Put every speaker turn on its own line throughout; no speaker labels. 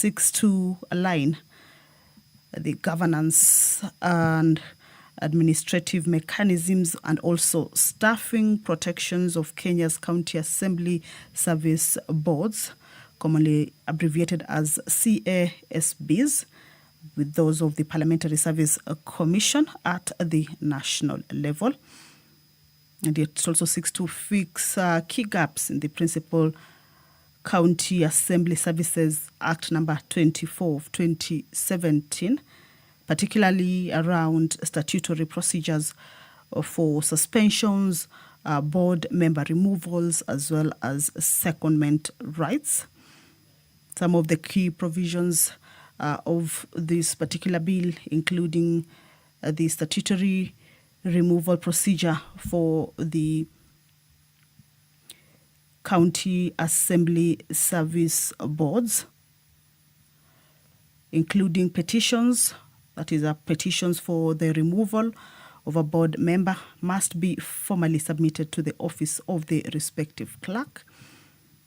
seeks to align the governance and administrative mechanisms and also staffing protections of Kenya's County Assembly Service Boards, commonly abbreviated as CASBs, with those of the Parliamentary Service Commission at the national level. And it also seeks to fix key gaps in the Principal County Assembly Services Act number 24 of 2017, particularly around statutory procedures for suspensions, board member removals, as well as secondment rights. Some of the key provisions of this particular bill, including the statutory removal procedure for the County Assembly Service Boards, including petitions, that is, petitions for the removal of a board member must be formally submitted to the office of the respective clerk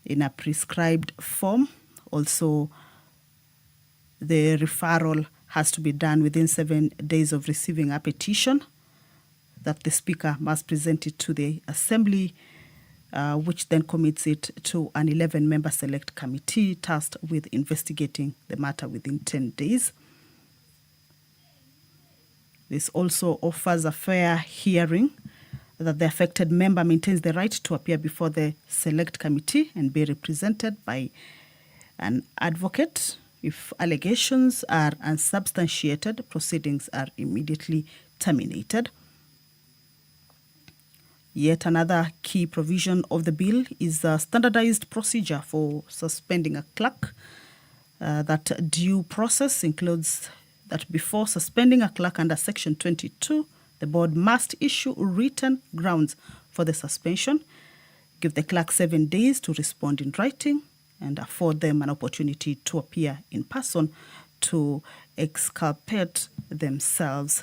in a prescribed form. Also, the referral has to be done within 7 days of receiving a petition, that the Speaker must present it to the Assembly, which then commits it to an 11-member select committee tasked with investigating the matter within 10 days. This also offers a fair hearing, that the affected member maintains the right to appear before the select committee and be represented by an advocate. If allegations are unsubstantiated, proceedings are immediately terminated. Yet another key provision of the bill is a standardized procedure for suspending a clerk. That due process includes that before suspending a clerk under Section 22, the board must issue written grounds for the suspension, give the clerk 7 days to respond in writing, and afford them an opportunity to appear in person to exculpate themselves.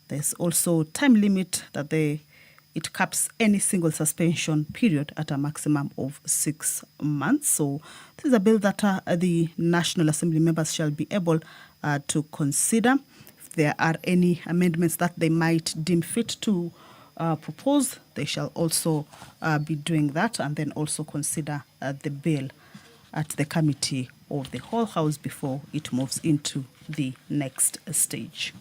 There's also time limit that it caps any single suspension period at a maximum of 6 months. So this is a bill that the National Assembly members shall be able to consider. If there are any amendments that they might deem fit to propose, they shall also be doing that, and then also consider the bill at the committee of the whole house before it moves into the next stage.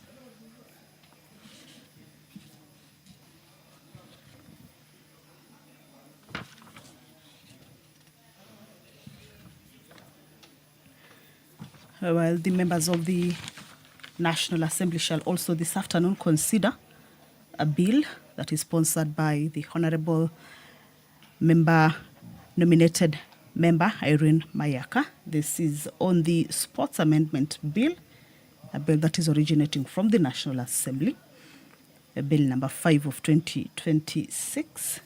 Well, the members of the National Assembly shall also this afternoon consider a bill that is sponsored by the Honorable Nominated Member Irene Mayaka. This is on the Sports Amendment Bill, a bill that is originating from the National Assembly, a bill number 5 of 2026,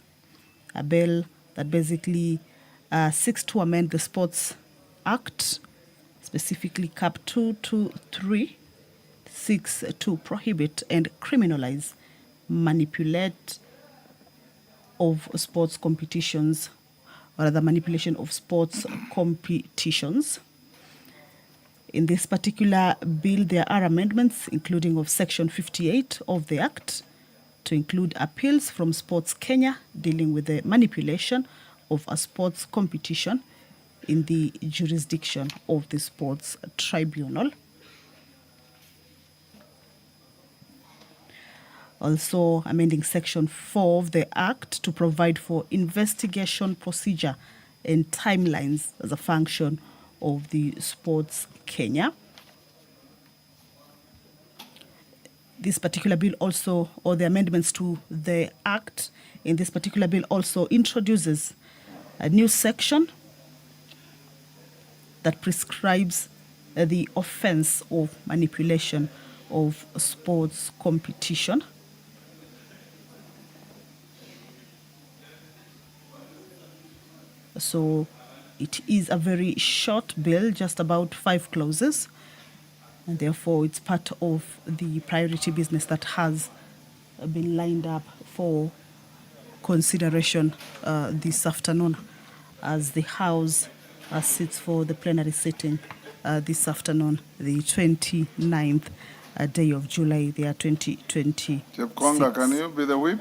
a bill that basically seeks to amend the Sports Act, specifically Cap 223, seeks to prohibit and criminalize manipulate of sports competitions, or rather manipulation of sports competitions. In this particular bill, there are amendments, including of Section 58 of the Act, to include appeals from Sports Kenya dealing with the manipulation of a sports competition in the jurisdiction of the Sports Tribunal. Also amending Section 4 of the Act to provide for investigation procedure and timelines as a function of the Sports Kenya. This particular bill also, or the amendments to the Act in this particular bill also introduces a new section that prescribes the offense of manipulation of sports competition. So it is a very short bill, just about 5 clauses, and therefore it's part of the priority business that has been lined up for consideration this afternoon as the House sits for the plenary sitting this afternoon, the 29th day of July, the year 2020.
Chief Konga, can you be the whip?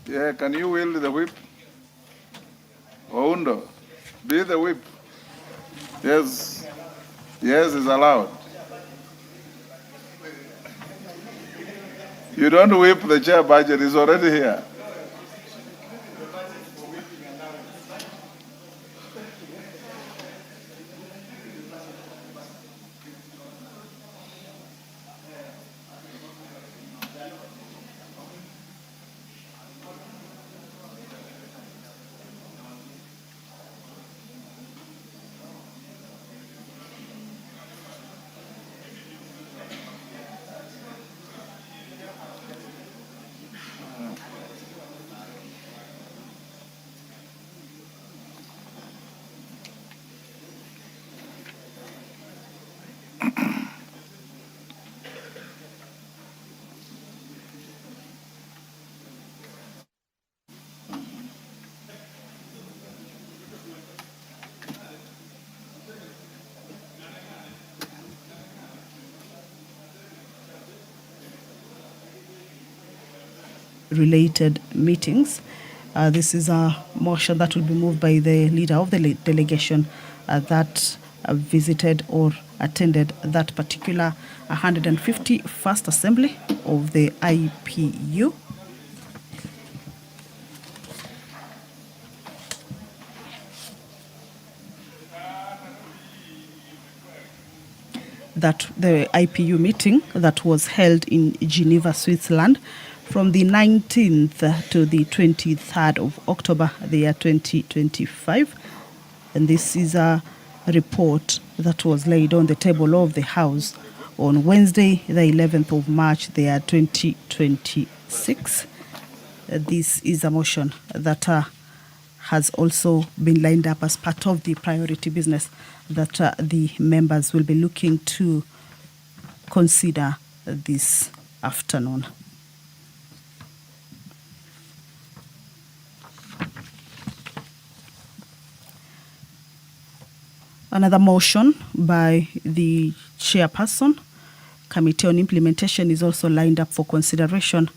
Yeah, can you wield the whip? Oundo, be the whip. Yes, yes, is allowed. You don't whip the chair budget, it's already here.
Related meetings. This is a motion that will be moved by the leader of the delegation that visited or attended that particular 151st assembly of the IPU. That the IPU meeting that was held in Geneva, Switzerland, from the 19th to the 23rd of October, the year 2025. And this is a report that was laid on the table of the House on Wednesday, the 11th of March, the year 2026. This is a motion that has also been lined up as part of the priority business that the members will be looking to consider this afternoon. Another motion by the chairperson, Committee on Implementation, is also lined up for consideration.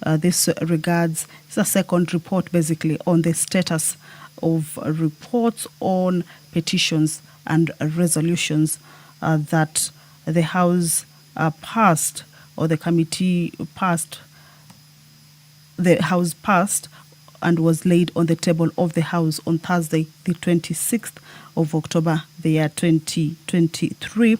This regards the second report, basically, on the status of reports on petitions and resolutions that the House passed, or the committee passed, the House passed and was laid on the table of the House on Thursday, the 26th of October, the year 2023.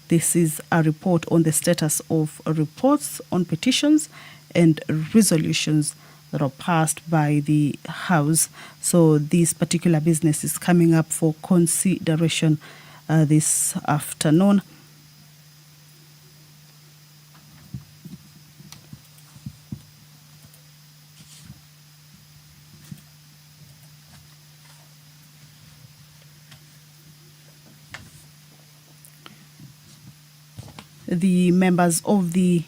This is a report on the status of reports on petitions and resolutions that are passed by the House. So this particular business is coming up for consideration this afternoon. The members of the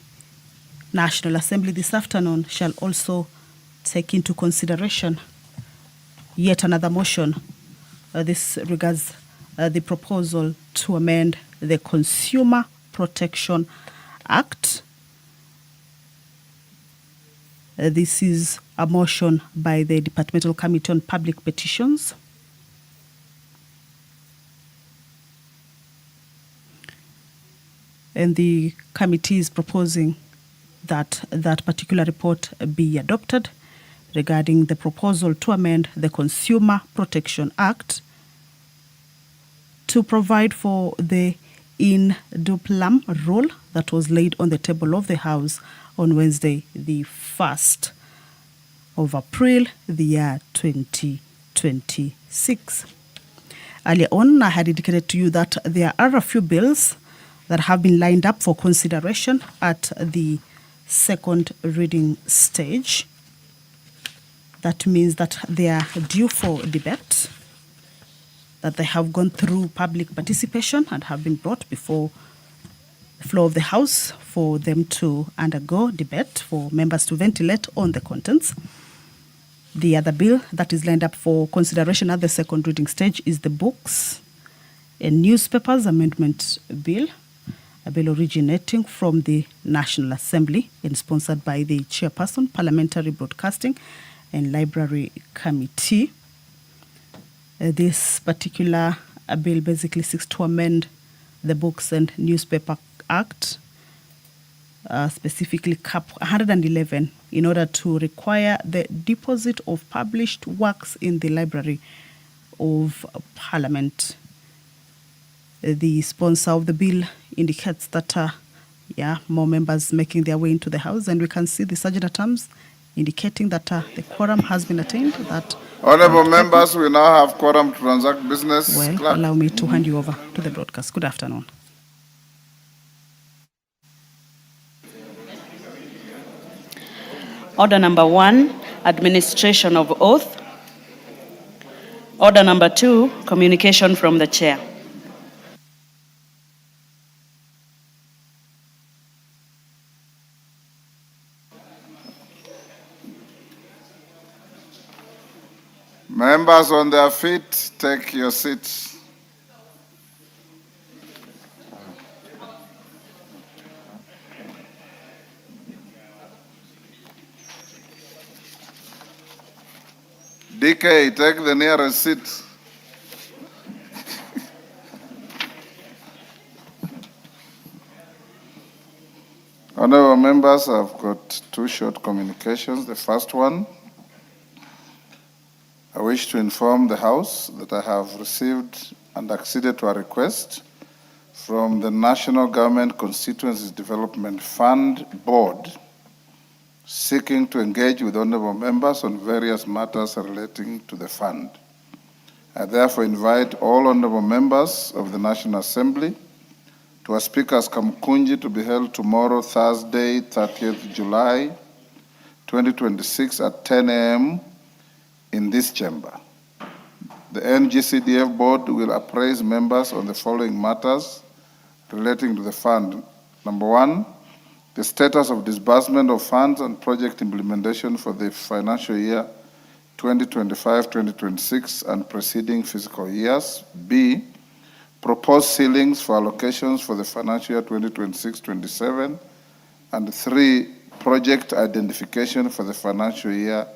National Assembly this afternoon shall also take into consideration yet another motion. This regards the proposal to amend the Consumer Protection Act. This is a motion by the Departmental Committee on Public Petitions. And the committee is proposing that that particular report be adopted regarding the proposal to amend the Consumer Protection Act to provide for the in duplum rule that was laid on the table of the House on Wednesday, the 1st of April, the year 2026. Earlier on, I had indicated to you that there are a few bills that have been lined up for consideration at the second reading stage. That means that they are due for debate, that they have gone through public participation and have been brought before the floor of the House for them to undergo debate, for members to ventilate on the contents. The other bill that is lined up for consideration at the second reading stage is the Books and Newspapers Amendment Bill, a bill originating from the National Assembly and sponsored by the Chairperson, Parliamentary Broadcasting and Library Committee. This particular bill basically seeks to amend the Books and Newspaper Act, specifically Cap 111, in order to require the deposit of published works in the Library of Parliament. The sponsor of the bill indicates that more members making their way into the House, and we can see the Sergeant at Arms indicating that the quorum has been attained. That
Honorable members, we now have quorum to transact business.
well,
Clerk.
allow me to hand you over to the broadcast. Good afternoon.
Order number 1, administration of oath. Order number 2, communication from the chair.
Members on their feet, take your seats. DK, take the nearest seat. Honorable members, I've got two short communications. The first one, I wish to inform the House that I have received and acceded to a request from the National Government Constituencies Development Fund Board seeking to engage with honorable members on various matters relating to the fund. I therefore invite all honorable members of the National Assembly to a Speaker's Kamkunji to be held tomorrow, Thursday, 30th July, 2026 at 10 a.m. in this chamber. The NGCDF board will appraise members on the following matters relating to the fund. Number 1, the status of disbursement of funds and project implementation for the financial year 2025-2026 and preceding fiscal years. B, proposed ceilings for allocations for the financial year 2026-27. And 3, project identification for the financial year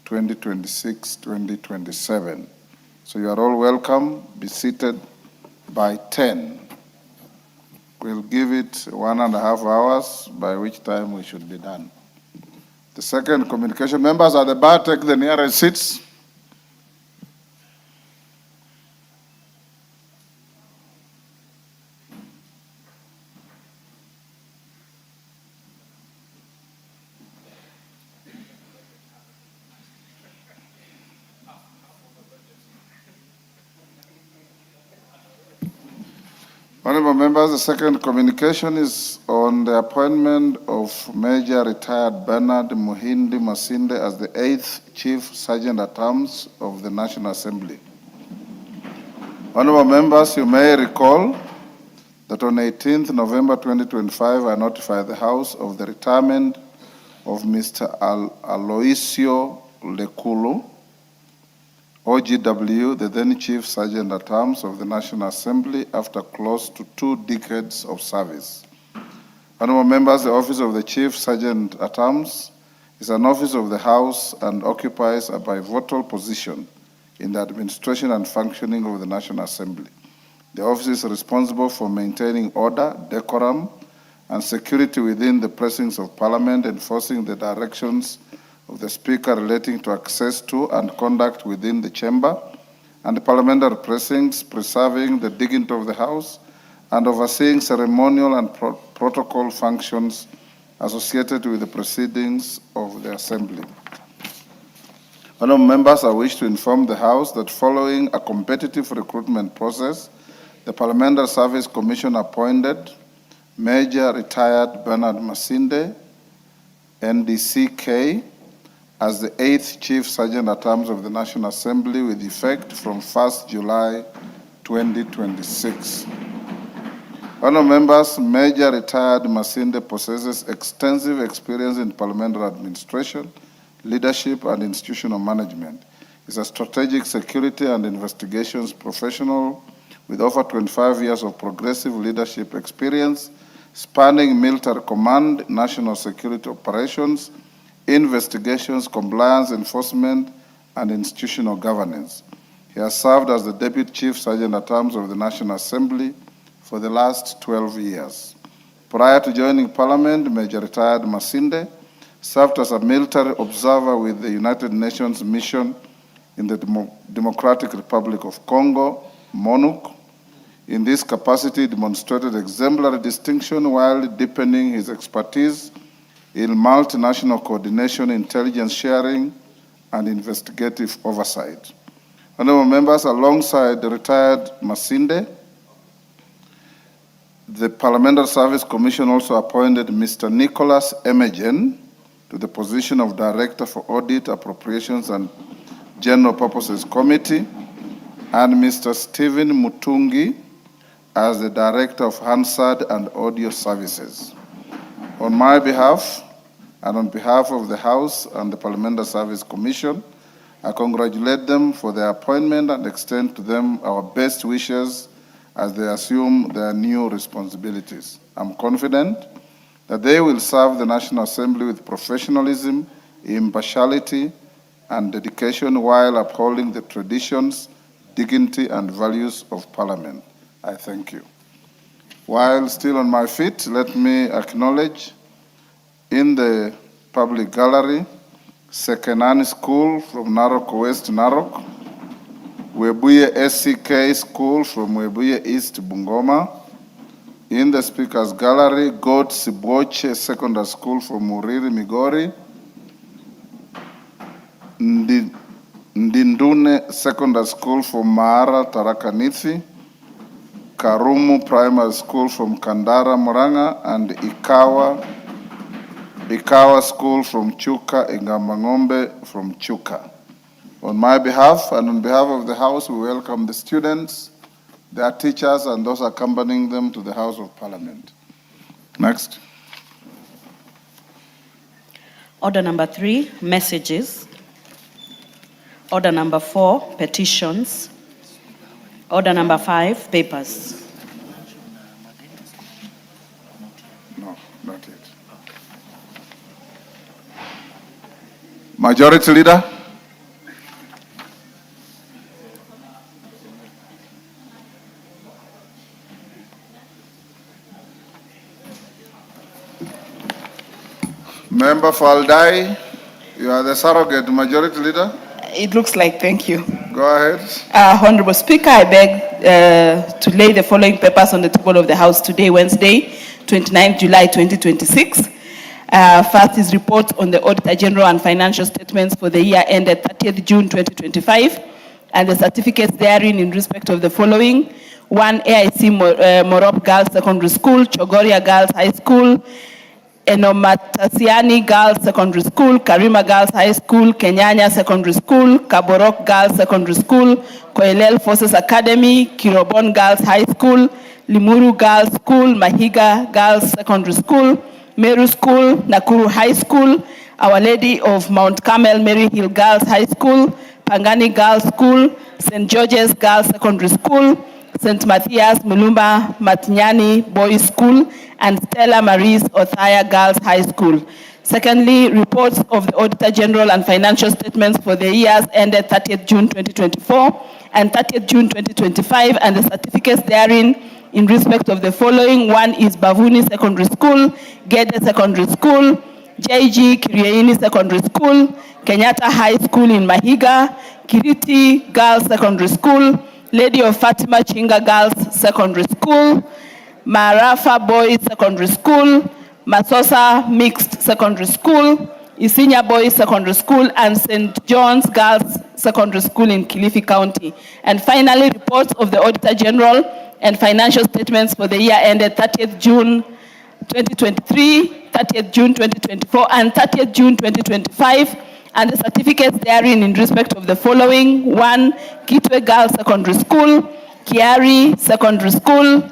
2026-2027. So you are all welcome. Be seated by 10. We'll give it 1.5 hours, by which time we should be done. The second communication, members at the bar, take the nearest seats. Honorable members, the second communication is on the appointment of Major Retired Bernard Muhindi Masinde as the 8th Chief Sergeant at Arms of the National Assembly. Honorable members, you may recall that on 18th November 2025, I notified the House of the retirement of Mr. Aloisio Lekulu, OGW, the then Chief Sergeant at Arms of the National Assembly, after close to 2 decades of service. Honorable members, the office of the Chief Sergeant at Arms is an office of the House and occupies a pivotal position in the administration and functioning of the National Assembly. The office is responsible for maintaining order, decorum, and security within the precincts of Parliament, enforcing the directions of the Speaker relating to access to and conduct within the chamber and the parliamentary precincts, preserving the dignity of the House, and overseeing ceremonial and protocol functions associated with the proceedings of the Assembly. Honourable members, I wish to inform the House that following a competitive recruitment process, the Parliamentary Service Commission appointed Major Retired Bernard Masinde, NDCK, as the 8th Chief Sergeant at Arms of the National Assembly with effect from 1st July 2026. Honourable members, Major Retired Masinde possesses extensive experience in parliamentary administration, leadership, and institutional management. He's a strategic security and investigations professional with over 25 years of progressive leadership experience, spanning military command, national security operations, investigations, compliance enforcement, and institutional governance. He has served as the Deputy Chief Sergeant-at-Arms of the National Assembly for the last 12 years. Prior to joining Parliament, Major Retired Masinde served as a military observer with the United Nations Mission in the Democratic Republic of Congo, MONUC. In this capacity, he demonstrated exemplary distinction while deepening his expertise in multinational coordination, intelligence sharing, and investigative oversight. Honorable members, alongside the retired Masinde, the Parliamentary Service Commission also appointed Mr. Nicholas Emejen to the position of Director for Audit, Appropriations, and General Purposes Committee, and Mr. Stephen Mutungi as the Director of Hansard and Audio Services. On my behalf, and on behalf of the House and the Parliamentary Service Commission, I congratulate them for their appointment and extend to them our best wishes as they assume their new responsibilities. I'm confident that they will serve the National Assembly with professionalism, impartiality, and dedication while upholding the traditions, dignity, and values of Parliament. I thank you. While still on my feet, let me acknowledge in the public gallery Sekenani School from Narok West, Narok, Webuye SCK School from Webuye East, Bungoma. In the Speaker's Gallery, God Siboche Secondary School from Muriri, Migori. Ndindune Secondary School from Mara, Tarakaniti. Karumu Primary School from Kandara, Muranga, and Ikawa School from Chuka, Ingamangombe from Chuka. On my behalf and on behalf of the House, we welcome the students, their teachers, and those accompanying them to the House of Parliament. Next.
Order number 3, messages. Order number 4, petitions. Order number 5, papers.
No, not yet. Majority Leader. Member Faldai, you are the surrogate Majority Leader.
It looks like, thank you.
Go ahead.
Honorable Speaker, I beg to lay the following papers on the table of the House today, Wednesday, 29 July 2026. First is report on the Auditor General and financial statements for the year ended 30th June 2025, and the certificates therein in respect of the following. 1, AIC Morop Girls Secondary School, Chogoria Girls High School, Enomatasiani Girls Secondary School, Karima Girls High School, Kenyanya Secondary School, Kaborok Girls Secondary School, Koelel Forces Academy, Kirobon Girls High School, Limuru Girls School, Mahiga Girls Secondary School, Meru School, Nakuru High School, Our Lady of Mount Carmel Mary Hill Girls High School, Pangani Girls School, St. George's Girls Secondary School, St. Matthias Mulumba Matinyani Boys School, and Stella Maris Othaya Girls High School. Secondly, reports of the Auditor General and financial statements for the years ended 30th June 2024 and 30th June 2025, and the certificates therein in respect of the following. 1 is Bavuni Secondary School, Gede Secondary School, JG Kiriaini Secondary School, Kenyatta High School in Mahiga, Kiriti Girls Secondary School, Lady of Fatima Chinga Girls Secondary School, Marafa Boys Secondary School, Masosa Mixed Secondary School, Isinya Boys Secondary School, and St. John's Girls Secondary School in Kilifi County. And finally, reports of the Auditor General and financial statements for the year ended 30th June 2023, 30th June 2024, and 30th June 2025, and the certificates therein in respect of the following. 1, Kitwe Girls Secondary School, Kiari Secondary School,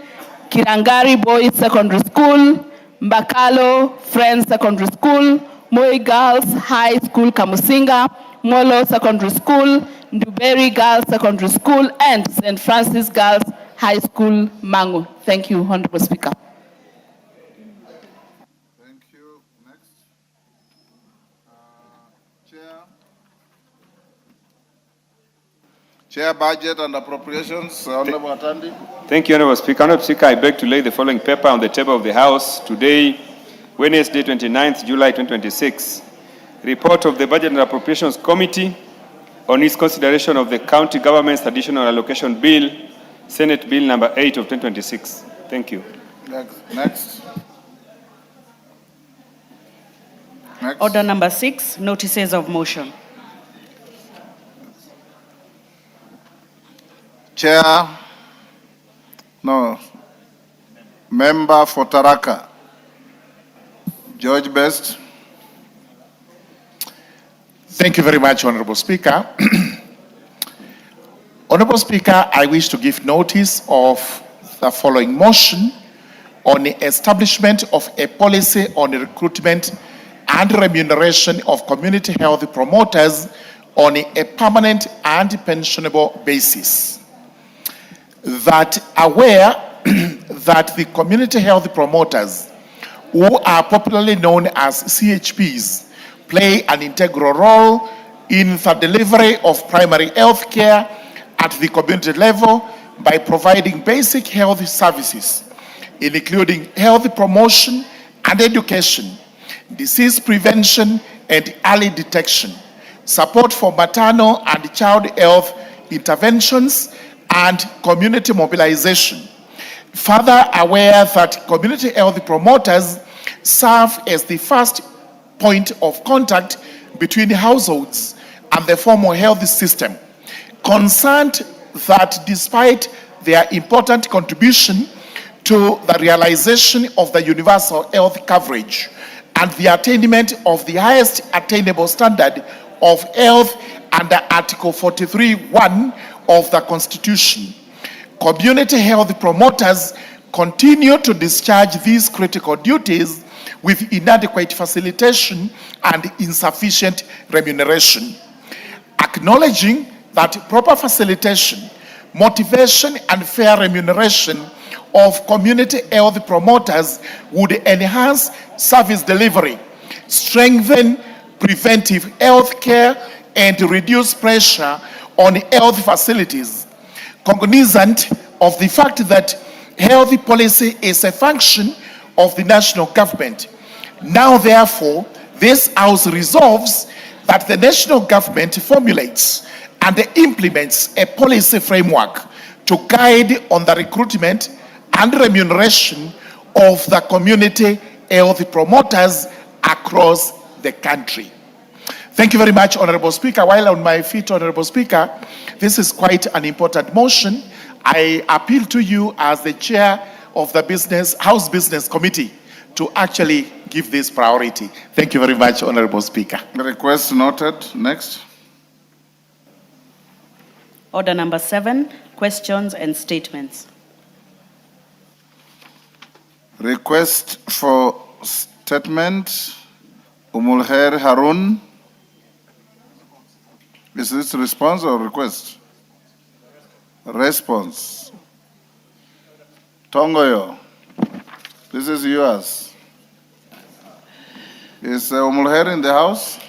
Kirangari Boys Secondary School, Mbakalo Friends Secondary School, Moi Girls High School Kamusinga, Molo Secondary School, Nduberi Girls Secondary School, and St. Francis Girls High School, Mangu. Thank you, Honorable Speaker.
Thank you. Next. Chair. Chair, Budget and Appropriations, Honorable Atandi.
Thank you, Honorable Speaker. Honorable Speaker, I beg to lay the following paper on the table of the House today, Wednesday, 29th July 2026. Report of the Budget and Appropriations Committee on its consideration of the County Government's Additional Allocation Bill, Senate Bill number 8 of 2026. Thank you.
Next.
Order number 6, notices of motion.
Chair, no, Member for Taraka, George Best.
Thank you very much, Honorable Speaker. Honorable Speaker, I wish to give notice of the following motion on the establishment of a policy on the recruitment and remuneration of community health promoters on a permanent and pensionable basis. That aware that the community health promoters, who are popularly known as CHPs, play an integral role in the delivery of primary health care at the community level by providing basic health services, including health promotion and education, disease prevention and early detection, support for maternal and child health interventions, and community mobilization. Further aware that community health promoters serve as the first point of contact between households and the formal health system. Concerned that despite their important contribution to the realization of the universal health coverage and the attainment of the highest attainable standard of health under Article 43(1) of the Constitution, community health promoters continue to discharge these critical duties with inadequate facilitation and insufficient remuneration. Acknowledging that proper facilitation, motivation, and fair remuneration of community health promoters would enhance service delivery, strengthen preventive health care, and reduce pressure on health facilities. Cognizant of the fact that health policy is a function of the national government, now therefore this House resolves that the national government formulates and implements a policy framework to guide on the recruitment and remuneration of the community health promoters across the country. Thank you very much, Honorable Speaker. While on my feet, Honorable Speaker, this is quite an important motion. I appeal to you as the chair of the House Business Committee to actually give this priority. Thank you very much, Honorable Speaker.
The request noted. Next.
Order number 7, questions and statements.
Request for statement, Umulher Harun. Is this response or request? Response. Tongoyo, this is yours. Is Umulher in the house?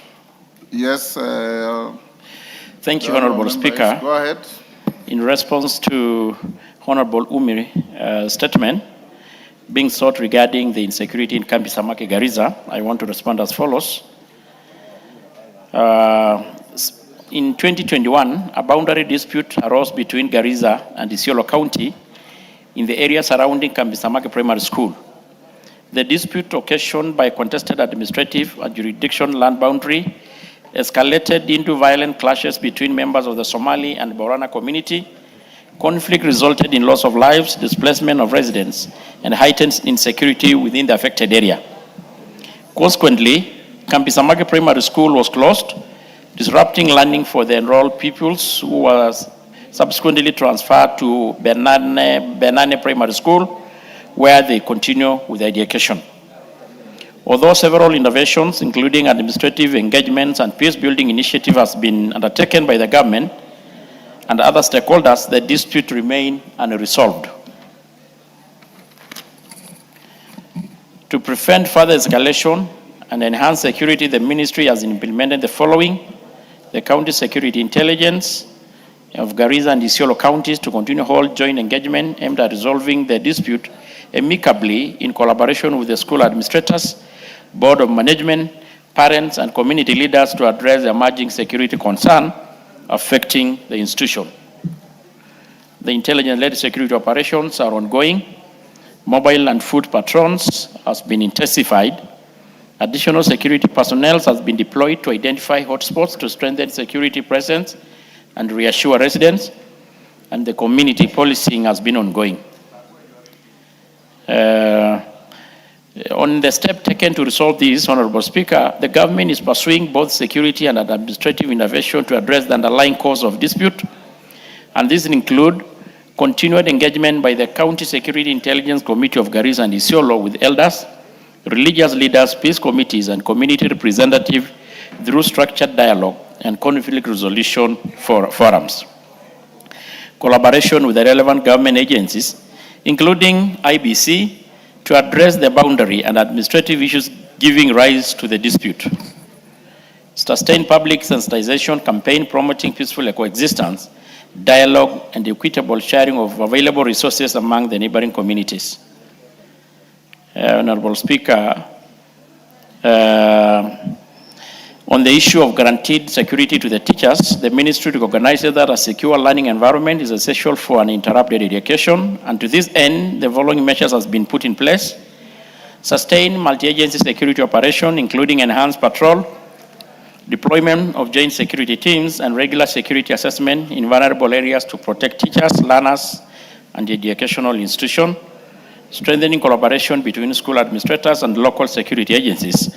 Yes.
Thank you, Honorable Speaker.
Go ahead.
In response to Honorable Umiri's statement being sought regarding the insecurity in Kambi Samake Garissa, I want to respond as follows. In 2021, a boundary dispute arose between Garissa and Isiolo County in the area surrounding Kambi Samake Primary School. The dispute, occasioned by contested administrative and jurisdiction land boundary, escalated into violent clashes between members of the Somali and Borana community. Conflict resulted in loss of lives, displacement of residents, and heightened insecurity within the affected area. Consequently, Kambi Samake Primary School was closed, disrupting learning for the enrolled pupils who was subsequently transferred to Benane Primary School, where they continue with education. Although several innovations, including administrative engagements and peace-building initiative, has been undertaken by the government and other stakeholders, the dispute remain unresolved. To prevent further escalation and enhance security, the ministry has implemented the following: the County Security Intelligence of Garissa and Isiolo counties to continue hold joint engagement aimed at resolving the dispute amicably in collaboration with the school administrators, board of management, parents, and community leaders to address the emerging security concern affecting the institution. The intelligence-led security operations are ongoing. Mobile and foot patrols has been intensified. Additional security personnel has been deployed to identify hotspots to strengthen security presence and reassure residents, and the community policing has been ongoing. On the step taken to resolve this, Honorable Speaker, the government is pursuing both security and administrative innovation to address the underlying cause of dispute, and these include continued engagement by the County Security Intelligence Committee of Garissa and Isiolo with elders, religious leaders, peace committees, and community representatives through structured dialogue and conflict resolution forums. Collaboration with the relevant government agencies, including IBC, to address the boundary and administrative issues giving rise to the dispute. Sustained public sensitization campaign promoting peaceful coexistence, dialogue, and equitable sharing of available resources among the neighboring communities. Honorable Speaker, on the issue of guaranteed security to the teachers, the ministry recognizes that a secure learning environment is essential for uninterrupted education, and to this end, the following measures has been put in place: sustained multi-agency security operation, including enhanced patrol, deployment of joint security teams, and regular security assessment in vulnerable areas to protect teachers, learners, and the educational institution, strengthening collaboration between school administrators and local security agencies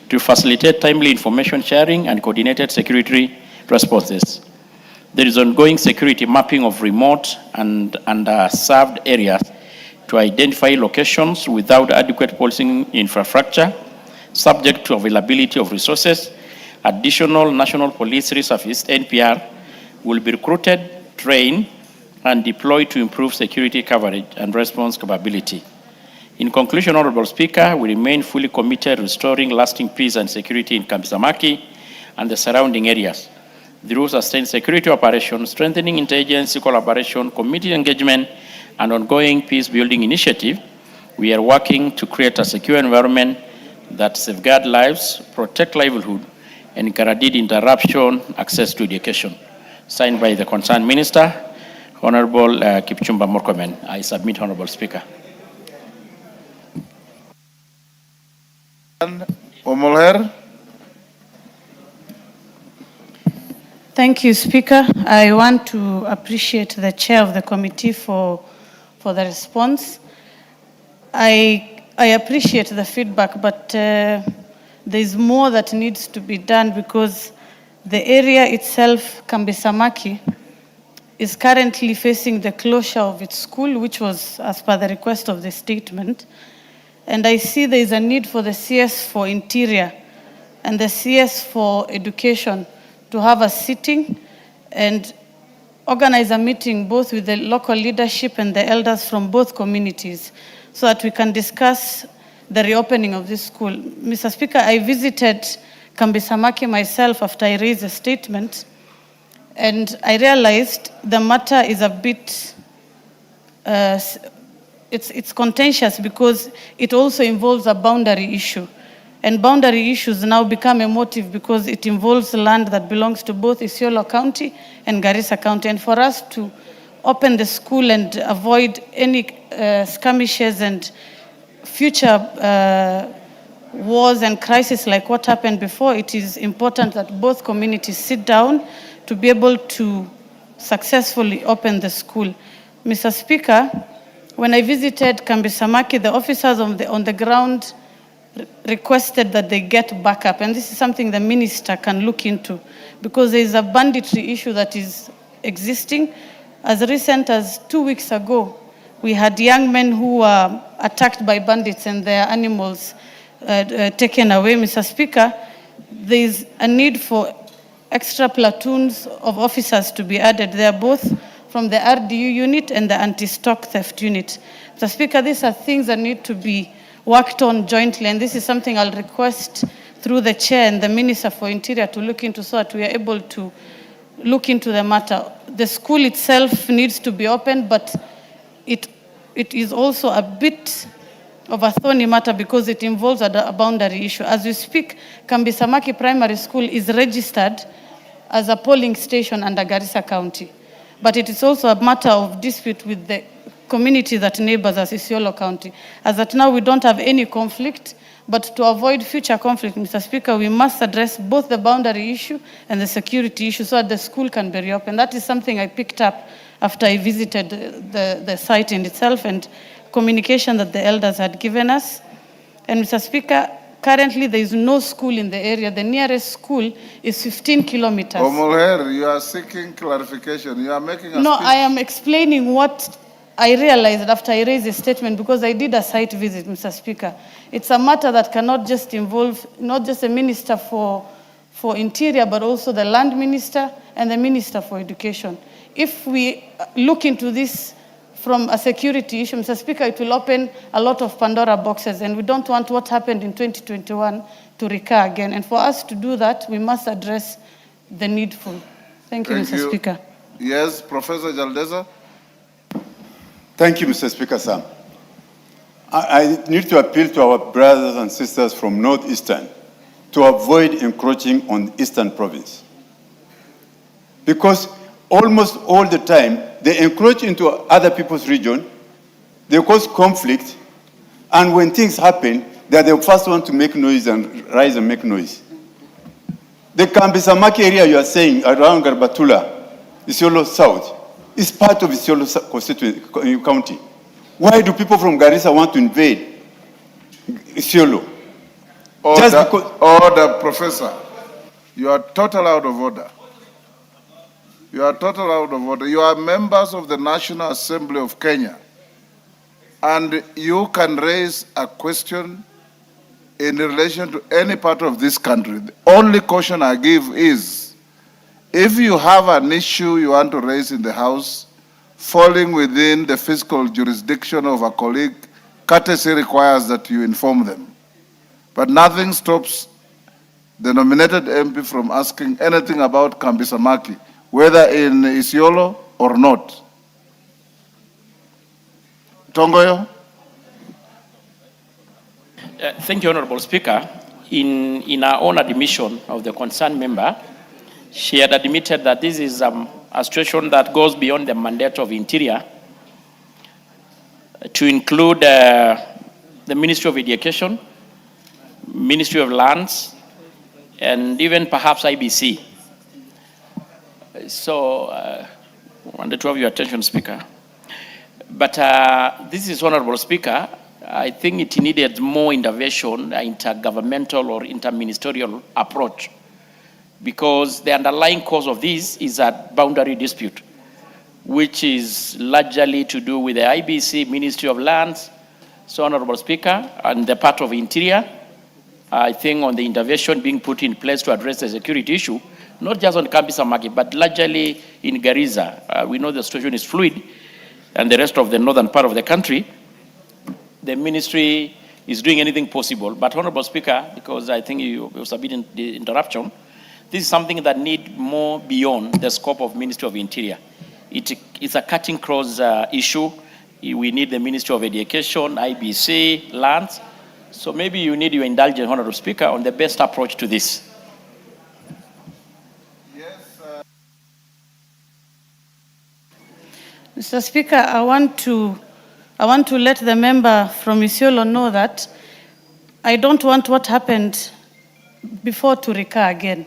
to facilitate timely information sharing and coordinated security responses. There is ongoing security mapping of remote and underserved areas to identify locations without adequate policing infrastructure, subject to availability of resources. Additional National Police Reservice, NPR, will be recruited, trained, and deployed to improve security coverage and response capability. In conclusion, Honorable Speaker, we remain fully committed to restoring lasting peace and security in Kambisamaki and the surrounding areas through sustained security operations, strengthening interagency collaboration, community engagement, and ongoing peace-building initiative. We are working to create a secure environment that safeguards lives, protect livelihood, and guarantee interruption access to education. Signed by the concerned Minister, Honorable Kipchumba Murkomen. I submit, Honorable Speaker.
Omolher.
Thank you, Speaker. I want to appreciate the chair of the committee for the response. I appreciate the feedback, but there's more that needs to be done because the area itself, Kambisamaki, is currently facing the closure of its school, which was as per the request of the statement. And I see there is a need for the CS for Interior and the CS for Education to have a sitting and organize a meeting both with the local leadership and the elders from both communities so that we can discuss the reopening of this school. Mr. Speaker, I visited Kambisamaki myself after I raised a statement, and I realized the matter is a bit it's contentious because it also involves a boundary issue. And boundary issues now become a motive because it involves land that belongs to both Isiolo County and Garissa County. And for us to open the school and avoid any skirmishes and future wars and crises like what happened before, it is important that both communities sit down to be able to successfully open the school. Mr. Speaker, when I visited Kambisamaki, the officers on the ground requested that they get backup, and this is something the minister can look into because there is a banditry issue that is existing. As recent as 2 weeks ago, we had young men who were attacked by bandits and their animals taken away, Mr. Speaker, there is a need for extra platoons of officers to be added. They are both from the RDU unit and the anti-stock theft unit. Mr. Speaker, these are things that need to be worked on jointly, and this is something I'll request through the chair and the Minister for Interior to look into so that we are able to look into the matter. The school itself needs to be opened, but it is also a bit of a thorny matter because it involves a boundary issue. As we speak, Kambisamaki Primary School is registered as a polling station under Garissa County, but it is also a matter of dispute with the community that neighbors as Isiolo County. As at now, we don't have any conflict, but to avoid future conflict, Mr. Speaker, we must address both the boundary issue and the security issue so that the school can be reopened. That is something I picked up after I visited the site in itself and communication that the elders had given us. And Mr. Speaker, currently there is no school in the area. The nearest school is 15 kilometers.
Omulher, you are seeking clarification. You are making a
No,
speech.
I am explaining what I realized after I raised a statement because I did a site visit, Mr. Speaker. It's a matter that cannot just involve not just the Minister for Interior, but also the Land Minister and the Minister for Education. If we look into this from a security issue, Mr. Speaker, it will open a lot of Pandora boxes, and we don't want what happened in 2021 to recur again. And for us to do that, we must address the needful. Thank you, Mr. Speaker.
Yes, Professor Jaldeza.
Thank you, Mr. Speaker, sir. I need to appeal to our brothers and sisters from Northeastern to avoid encroaching on the Eastern Province. Because almost all the time, they encroach into other people's region, they cause conflict, and when things happen, they're the first one to make noise and rise and make noise. The Kambisamaki area you are saying around Garbatula, Isiolo South, is part of Isiolo County. Why do people from Garissa want to invade Isiolo?
Order, Professor. You are total out of order. You are total out of order. You are members of the National Assembly of Kenya, and you can raise a question in relation to any part of this country. The only caution I give is, if you have an issue you want to raise in the House, falling within the fiscal jurisdiction of a colleague, courtesy requires that you inform them. But nothing stops the nominated MP from asking anything about Kambisamaki, whether in Isiolo or not. Tongoyo?
Thank you, Honorable Speaker. In our own admission of the concerned member, she had admitted that this is a situation that goes beyond the mandate of Interior to include the Ministry of Education, Ministry of Lands, and even perhaps IBC. So, I wanted to have your attention, Speaker. But this is Honorable Speaker. I think it needed more intervention, intergovernmental or interministerial approach, because the underlying cause of this is a boundary dispute, which is largely to do with the IBC, Ministry of Lands. So, Honorable Speaker, and the part of Interior, I think on the intervention being put in place to address the security issue, not just on Kambisamaki, but largely in Garissa. We know the situation is fluid, and the rest of the northern part of the country, the ministry is doing anything possible. But Honorable Speaker, because I think you submitted the interruption, this is something that needs more beyond the scope of Ministry of Interior. It's a cutting cross issue. We need the Ministry of Education, IBC, Lands. So maybe you need your indulgence, Honorable Speaker, on the best approach to this.
Mr. Speaker, I want to let the member from Isiolo know that I don't want what happened before to recur again.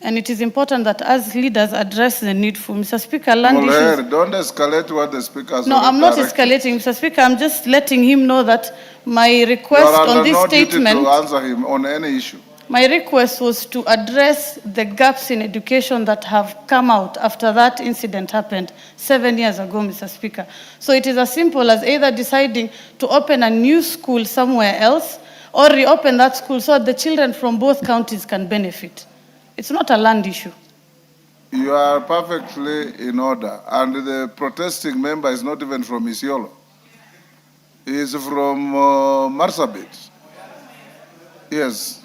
And it is important that as leaders address the need for, Mr. Speaker, land issues.
Don't escalate what the Speaker has.
No, I'm not escalating, Mr. Speaker. I'm just letting him know that my request on this statement.
To answer him on any issue.
My request was to address the gaps in education that have come out after that incident happened 7 years ago, Mr. Speaker. So it is as simple as either deciding to open a new school somewhere else, or reopen that school so the children from both counties can benefit. It's not a land issue.
You are perfectly in order. And the protesting member is not even from Isiolo. He is from Marsabit. Yes.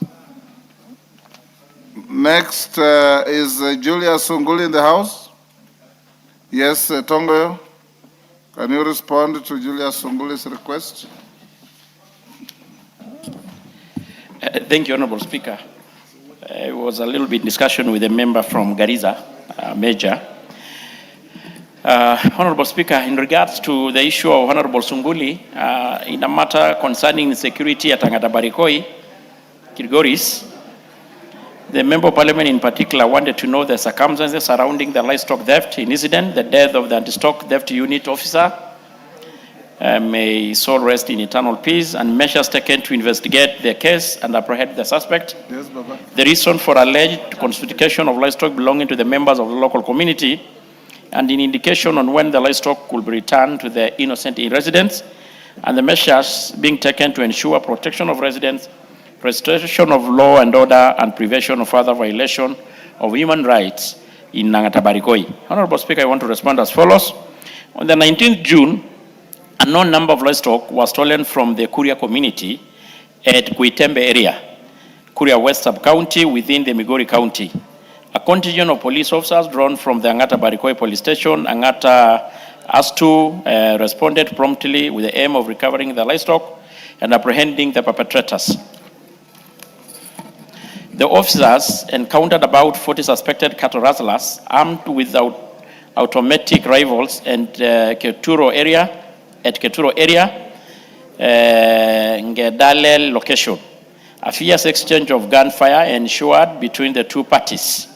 Next is Julia Sunguli in the house. Yes, Tongo, can you respond to Julia Sunguli's request?
Thank you, Honorable Speaker. It was a little bit discussion with a member from Garissa, Major. Honorable Speaker, in regards to the issue of Honorable Sunguli, in a matter concerning security at Angata Barikoi, Kilgoris, the Member of Parliament in particular wanted to know the circumstances surrounding the livestock theft incident, the death of the anti-stock theft unit officer. May his soul rest in eternal peace, and measures taken to investigate the case and apprehend the suspect.
Yes, Baba.
The reason for alleged confiscation of livestock belonging to the members of the local community, and an indication on when the livestock will be returned to the innocent residents, and the measures being taken to ensure protection of residents, restoration of law and order, and prevention of further violation of human rights in Angata Barikoi. Honorable Speaker, I want to respond as follows. On the 19th June, a known number of livestock was stolen from the Kuria community at Kuitembe area, Kuria West Sub-County within the Migori County. A contingent of police officers drawn from the Angata Barikoi Police Station, Angata ASTU, responded promptly with the aim of recovering the livestock and apprehending the perpetrators. The officers encountered about 40 suspected cattle rustlers armed with automatic rifles and Keturo area, Ngedale location. A fierce exchange of gunfire ensued between the two parties.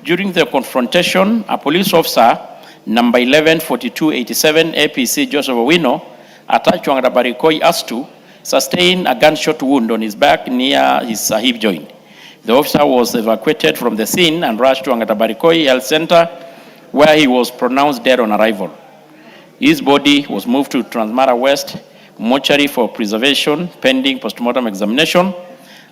During the confrontation, a police officer, number 114287 APC Joseph Owino, attached to Angata Barikoi ASTU, sustained a gunshot wound on his back near his hip joint. The officer was evacuated from the scene and rushed to Angata Barikoi Health Center, where he was pronounced dead on arrival. His body was moved to Transmara West mortuary for preservation pending postmortem examination,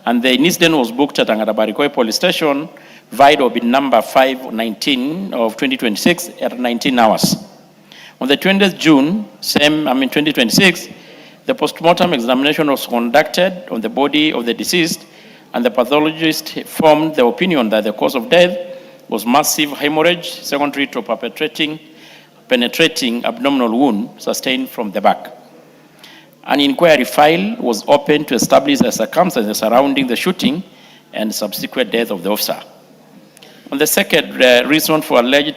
and the incident was booked at Angata Barikoi Police Station, Vido bin number 519 of 2026 at 19 hours. On the 20th June, 2026, the postmortem examination was conducted on the body of the deceased, and the pathologist formed the opinion that the cause of death was massive hemorrhage secondary to penetrating abdominal wound sustained from the back. An inquiry file was opened to establish the circumstances surrounding the shooting and subsequent death of the officer. On the second reason for alleged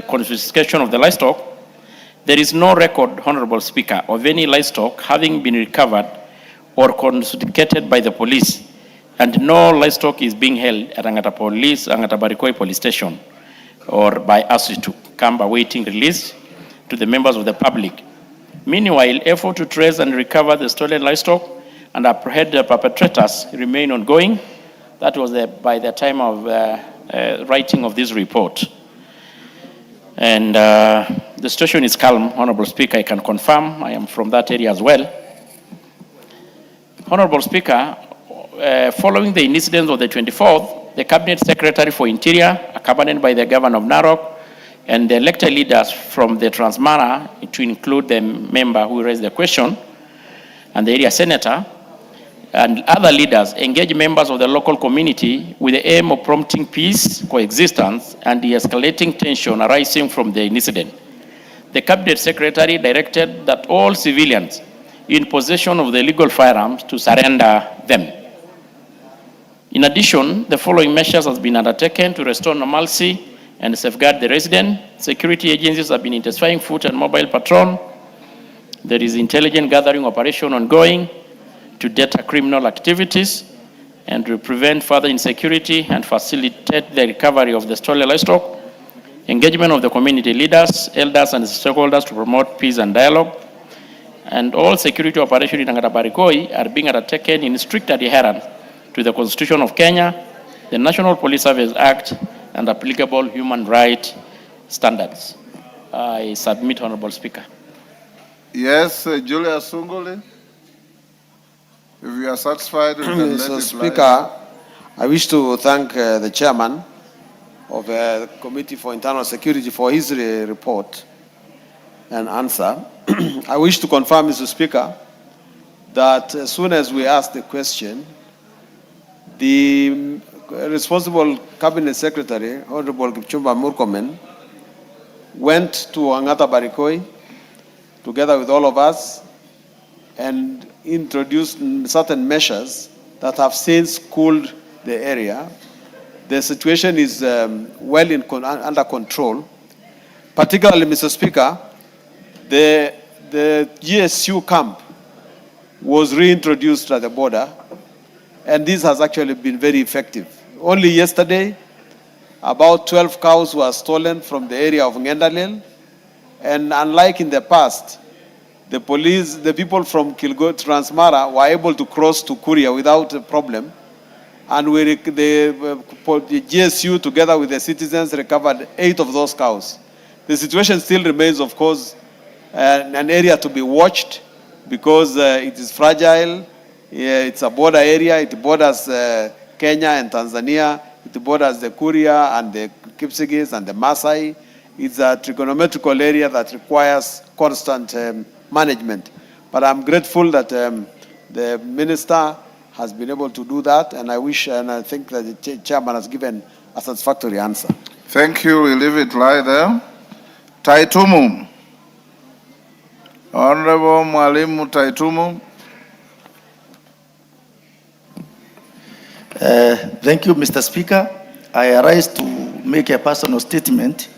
confiscation of the livestock, there is no record, Honorable Speaker, of any livestock having been recovered or confiscated by the police, and no livestock is being held at Angata Barikoi Police Station or by ASITU, camp awaiting release to the members of the public. Meanwhile, effort to trace and recover the stolen livestock and apprehend the perpetrators remain ongoing. That was by the time of writing of this report. And the situation is calm, Honorable Speaker, I can confirm. I am from that area as well. Honorable Speaker, following the incident of the 24th, the Cabinet Secretary for Interior, accompanied by the Governor of Narok, and the elected leaders from the Transmara, to include the member who raised the question, and the area senator, and other leaders, engage members of the local community with the aim of promoting peace, coexistence, and de-escalating tension arising from the incident. The Cabinet Secretary directed that all civilians in possession of the legal firearms to surrender them. In addition, the following measures have been undertaken to restore normalcy and safeguard the resident. Security agencies have been intensifying foot and mobile patrol. There is intelligent gathering operation ongoing to deter criminal activities and to prevent further insecurity and facilitate the recovery of the stolen livestock. Engagement of the community leaders, elders, and stakeholders to promote peace and dialogue. And all security operations in Angata Barikoi are being undertaken in strict adherence to the Constitution of Kenya, the National Police Service Act, and applicable human rights standards. I submit, Honorable Speaker.
Yes, Julia Sunguli. If you are satisfied, we can let
Mr.
it
Speaker,
lie.
I wish to thank the chairman of the Committee for Internal Security for his report and answer. I wish to confirm, Mr. Speaker, that as soon as we asked the question, the responsible Cabinet Secretary, Honorable Kipchumba Murkomen, went to Angata Barikoi together with all of us and introduced certain measures that have since cooled the area. The situation is under control. Particularly, Mr. Speaker, the GSU camp was reintroduced at the border, and this has actually been very effective. Only yesterday, about 12 cows were stolen from the area of Ngendalel, and unlike in the past, the police, the people from Kilgoth, Transmara, were able to cross to Kuria without a problem, and the GSU, together with the citizens, recovered 8 of those cows. The situation still remains, of course, an area to be watched because it is fragile. It's a border area. It borders Kenya and Tanzania. It borders the Kuria and the Kipsigis and the Maasai. It's a trigonometrical area that requires constant management. But I'm grateful that the minister has been able to do that, and I wish and I think that the chairman has given a satisfactory answer.
Thank you. We leave it lie there. Taitumu. Honorable Mwalimu Taitumu.
Thank you, Mr. Speaker. I arise to make a personal statement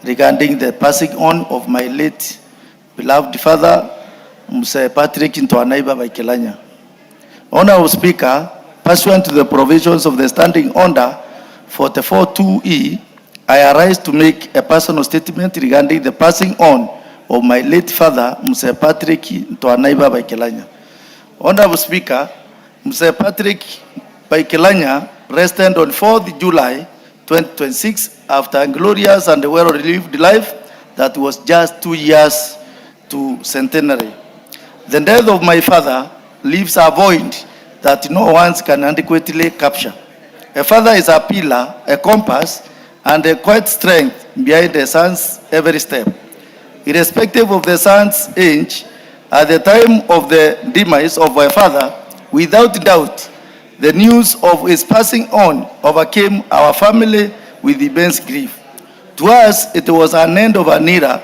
regarding the passing on of my late beloved father, Mr. Patrick Ntwanaiba Baikelanya. Honorable Speaker, pursuant to the provisions of the Standing Order 44-2E, I arise to make a personal statement regarding the passing on of my late father, Mr. Patrick Ntwanaiba Baikelanya. Honorable Speaker, Mr. Patrick Baikelanya rested on 4th July 2026 after a glorious and well-lived life that was just 2 years to centenary. The death of my father leaves a void that no one can adequately capture. A father is a pillar, a compass, and a quiet strength behind a son's every step. Irrespective of the son's age, at the time of the demise of my father, without doubt, the news of his passing on overcame our family with immense grief. To us, it was an end of an era,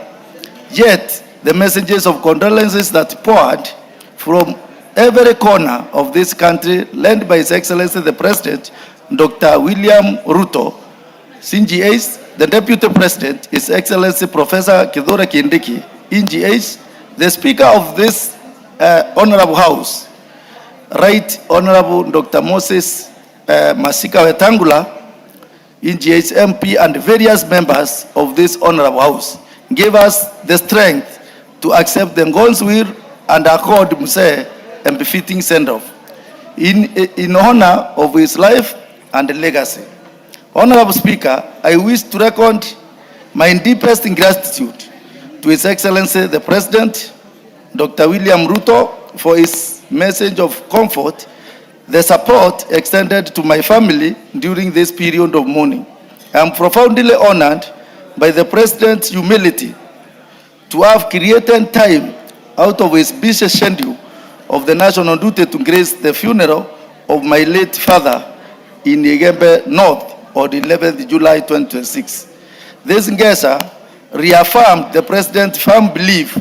yet the messages of condolences that poured from every corner of this country, led by His Excellency the President, Dr. William Ruto, CNGH, the Deputy President, His Excellency Professor Kithure Kindiki, NGH, the Speaker of this Honorable House, Right Honorable Dr. Moses Masika Wetangula, NGH MP, and various members of this Honorable House gave us the strength to accept the God's will and accord Muse a befitting send-off in honor of his life and legacy. Honorable Speaker, I wish to record my deepest gratitude to His Excellency the President, Dr. William Ruto, for his message of comfort, the support extended to my family during this period of mourning. I am profoundly honored by the President's humility to have created time out of his busy schedule of the national duty to grace the funeral of my late father in Igembe North on the 11th July 2026. This Ngesa reaffirmed the President's firm belief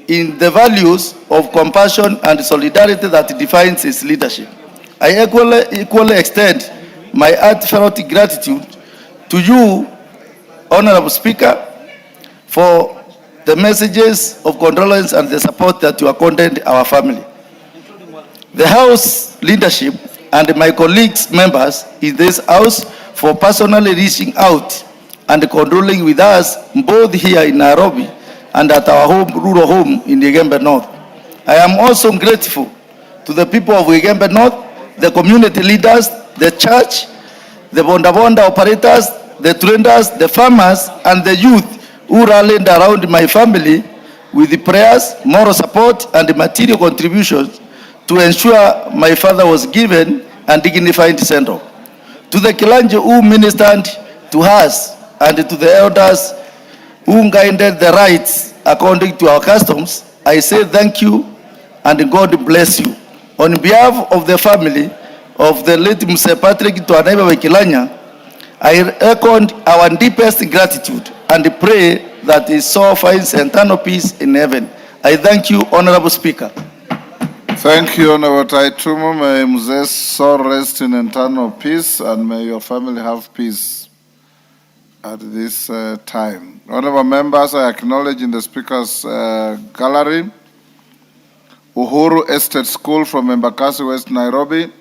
in the values of compassion and solidarity that defines his leadership. I equally extend my heartfelt gratitude to you, Honorable Speaker, for the messages of condolence and the support that you accorded our family. The House leadership and my colleagues, members in this House, for personally reaching out and condoling with us both here in Nairobi and at our rural home in Igembe North. I am also grateful to the people of Igembe North, the community leaders, the church, the bonda operators, the traders, the farmers, and the youth who rallied around my family with the prayers, moral support, and material contributions to ensure my father was given a dignified send-off. To the Kilanje who ministered to us and to the elders who guided the rites according to our customs, I say thank you and God bless you. On behalf of the family of the late Mr. Patrick Twanaiba Kilanya, I record our deepest gratitude and pray that his soul finds eternal peace in heaven. I thank you, Honorable Speaker.
Thank you, Honorable Taitumo. May Mze's soul rest in eternal peace, and may your family have peace at this time. Honorable members, I acknowledge in the Speaker's gallery Uhuru Estate School from Embakasi, West Nairobi,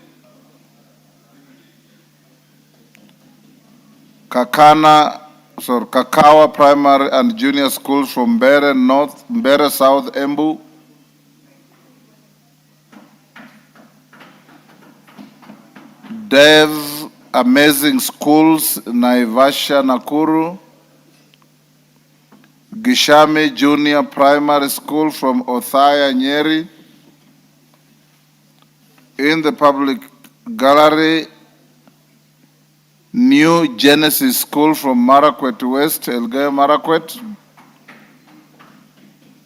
Kakawa Primary and Junior School from Mbere South, Embu, Dev Amazing Schools, Naivasha, Nakuru, Gishami Junior Primary School from Othaya, Nyeri. In the public gallery, New Genesis School from Marakwet West, Elgeyo Marakwet,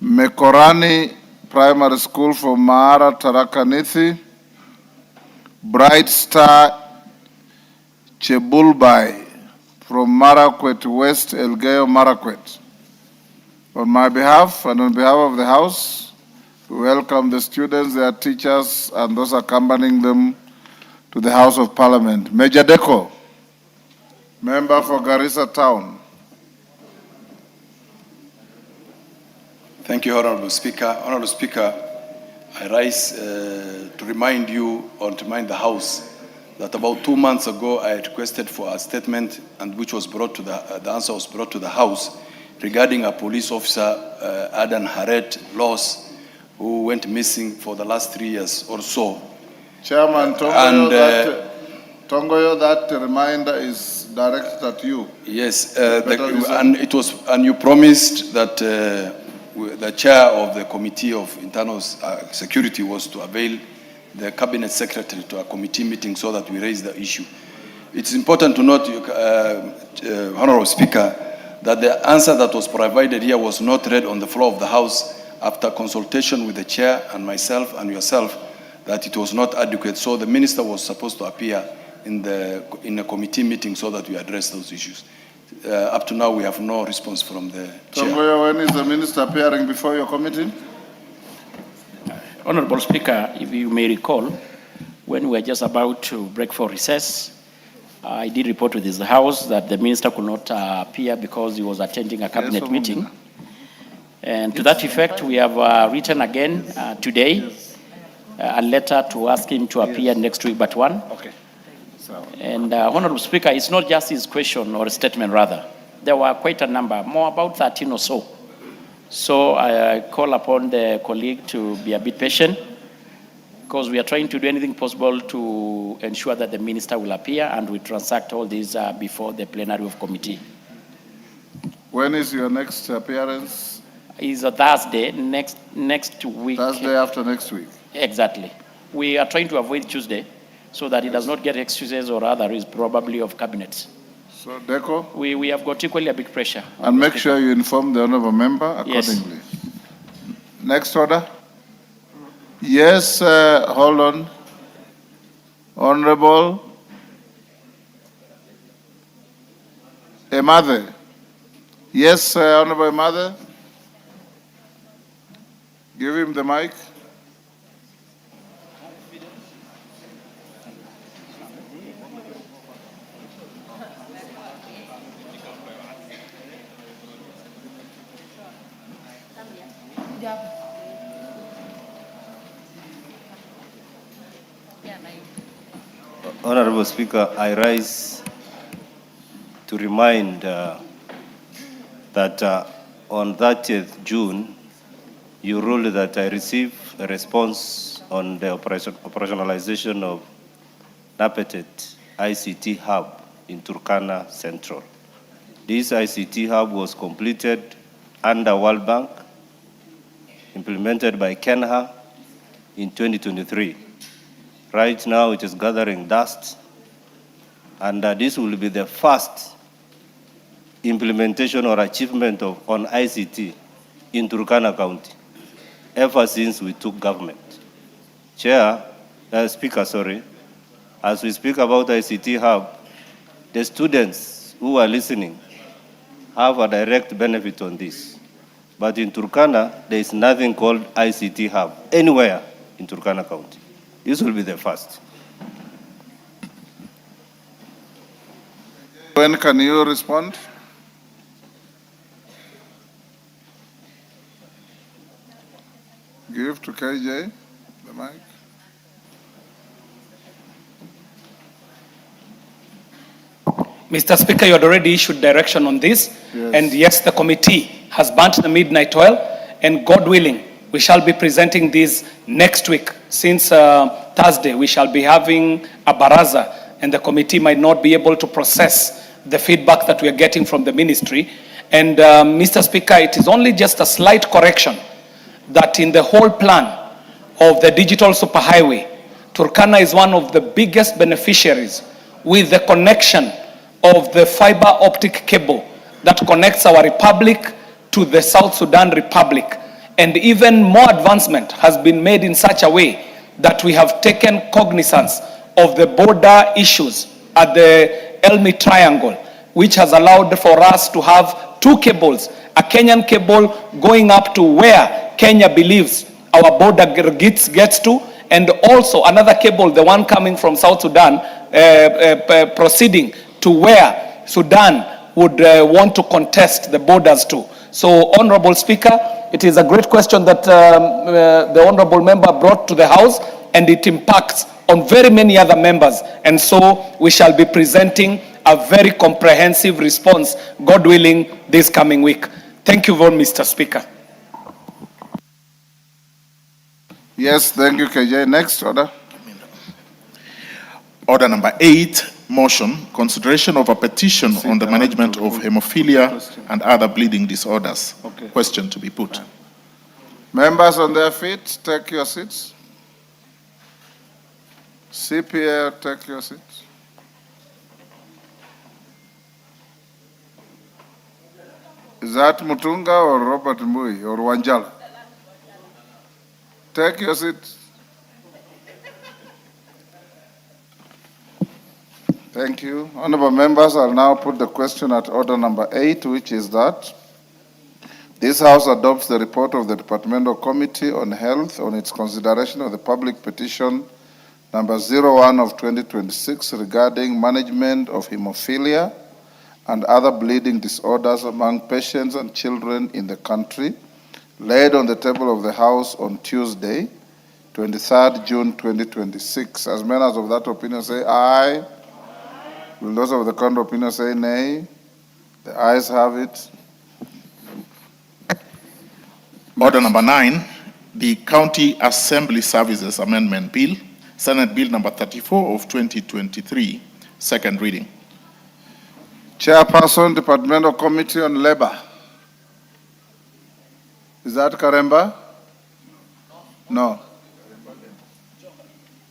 Mekorani Primary School from Mara, Tharaka-Nithi, Bright Star Chebulbai from Marakwet West, Elgeyo Marakwet. On my behalf and on behalf of the House, we welcome the students, their teachers, and those accompanying them to the House of Parliament. Major Deko, member for Garissa Town.
Thank you, Honorable Speaker. Honorable Speaker, I rise to remind you or to remind the House that about 2 months ago I requested for a statement, and which was brought to the answer was brought to the House regarding a police officer, Adan Haret Loss, who went missing for the last 3 years or so.
Chairman Tongoyo, that reminder is directed at you.
Yes, and you promised that the chair of the Committee of Internal Security was to avail the Cabinet Secretary to a committee meeting so that we raise the issue. It's important to note, Honorable Speaker, that the answer that was provided here was not read on the floor of the House after consultation with the chair and myself and yourself, that it was not adequate. So the minister was supposed to appear in a committee meeting so that we address those issues. Up to now, we have no response from the chair.
Tongoyo, when is the minister appearing before your committee?
Honorable Speaker, if you may recall, when we were just about to break for recess, I did report to this House that the minister could not appear because he was attending a cabinet meeting. And to that effect, we have written again today a letter to ask him to appear next week but one.
Okay.
And Honorable Speaker, it's not just his question or statement rather. There were quite a number, more about 13 or so. So I call upon the colleague to be a bit patient, because we are trying to do anything possible to ensure that the minister will appear and we transact all these before the plenary of committee.
When is your next appearance?
It's a Thursday, next week.
Thursday after next week?
Exactly. We are trying to avoid Tuesday so that he does not get excuses or other is probably of cabinets.
So, Deco?
We have got equally a big pressure.
And make sure you inform the honorable member accordingly. Yes. Next order. Yes, hold on. Honorable Emathe. Yes, Honorable Emathe. Give him the mic.
Honorable Speaker, I rise to remind that on 30th June, you ruled that I receive a response on the operationalization of Napetet ICT Hub in Turkana Central. This ICT Hub was completed under World Bank, implemented by Kenha, in 2023. Right now, it is gathering dust, and this will be the first implementation or achievement on ICT in Turkana County ever since we took government. Speaker, as we speak about ICT Hub, the students who are listening have a direct benefit on this. But in Turkana, there is nothing called ICT Hub anywhere in Turkana County. This will be the first.
When can you respond? Give to KJ the mic.
Mr. Speaker, you had already issued direction on this.
Yes.
And yes, the committee has burnt the midnight oil, and God willing, we shall be presenting this next week. Since Thursday, we shall be having a baraza, and the committee might not be able to process the feedback that we are getting from the ministry. And Mr. Speaker, it is only just a slight correction that in the whole plan of the digital superhighway, Turkana is one of the biggest beneficiaries with the connection of the fiber optic cable that connects our republic to the South Sudan Republic. And even more advancement has been made in such a way that we have taken cognizance of the border issues at the Elmi Triangle, which has allowed for us to have two cables, a Kenyan cable going up to where Kenya believes our border gets to, and also another cable, the one coming from South Sudan, proceeding to where Sudan would want to contest the borders to. So, Honorable Speaker, it is a great question that the Honorable Member brought to the House, and it impacts on very many other members. And so, we shall be presenting a very comprehensive response, God willing, this coming week. Thank you very much, Mr. Speaker.
Yes, thank you, KJ. Next order.
Order number 8, motion, consideration of a petition on the management of hemophilia and other bleeding disorders.
Okay.
Question to be put.
Members on their feet, take your seats. CPA, take your seats. Is that Mutunga or Robert Mui or Wanjala? Take your seats. Thank you. Honorable members, I'll now put the question at order number 8, which is that this House adopts the report of the Departmental Committee on Health on its consideration of the public petition number 01 of 2026 regarding management of hemophilia and other bleeding disorders among patients and children in the country, laid on the table of the House on Tuesday, 23rd June 2026. As members of that opinion say aye. Will those of the contrary opinion say nay? The ayes have it.
Order number 9, the County Assembly Services Amendment Bill, Senate Bill number 34 of 2023, second reading.
Chairperson, Departmental Committee on Labor. Is that Karemba? No.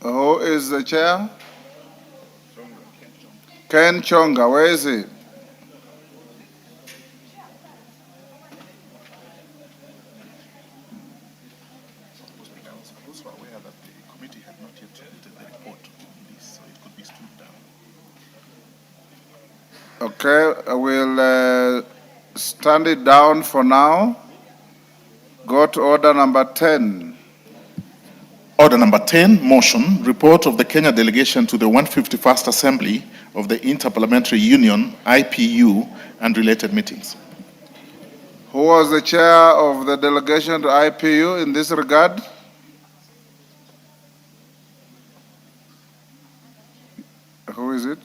Who is the chair? Ken Chonga, where is he? Okay, I will stand it down for now. Go to order number 10.
Order number 10, motion, report of the Kenya delegation to the 151st Assembly of the Interparliamentary Union, IPU, and related meetings.
Who was the chair of the delegation to IPU in this regard? Who is it?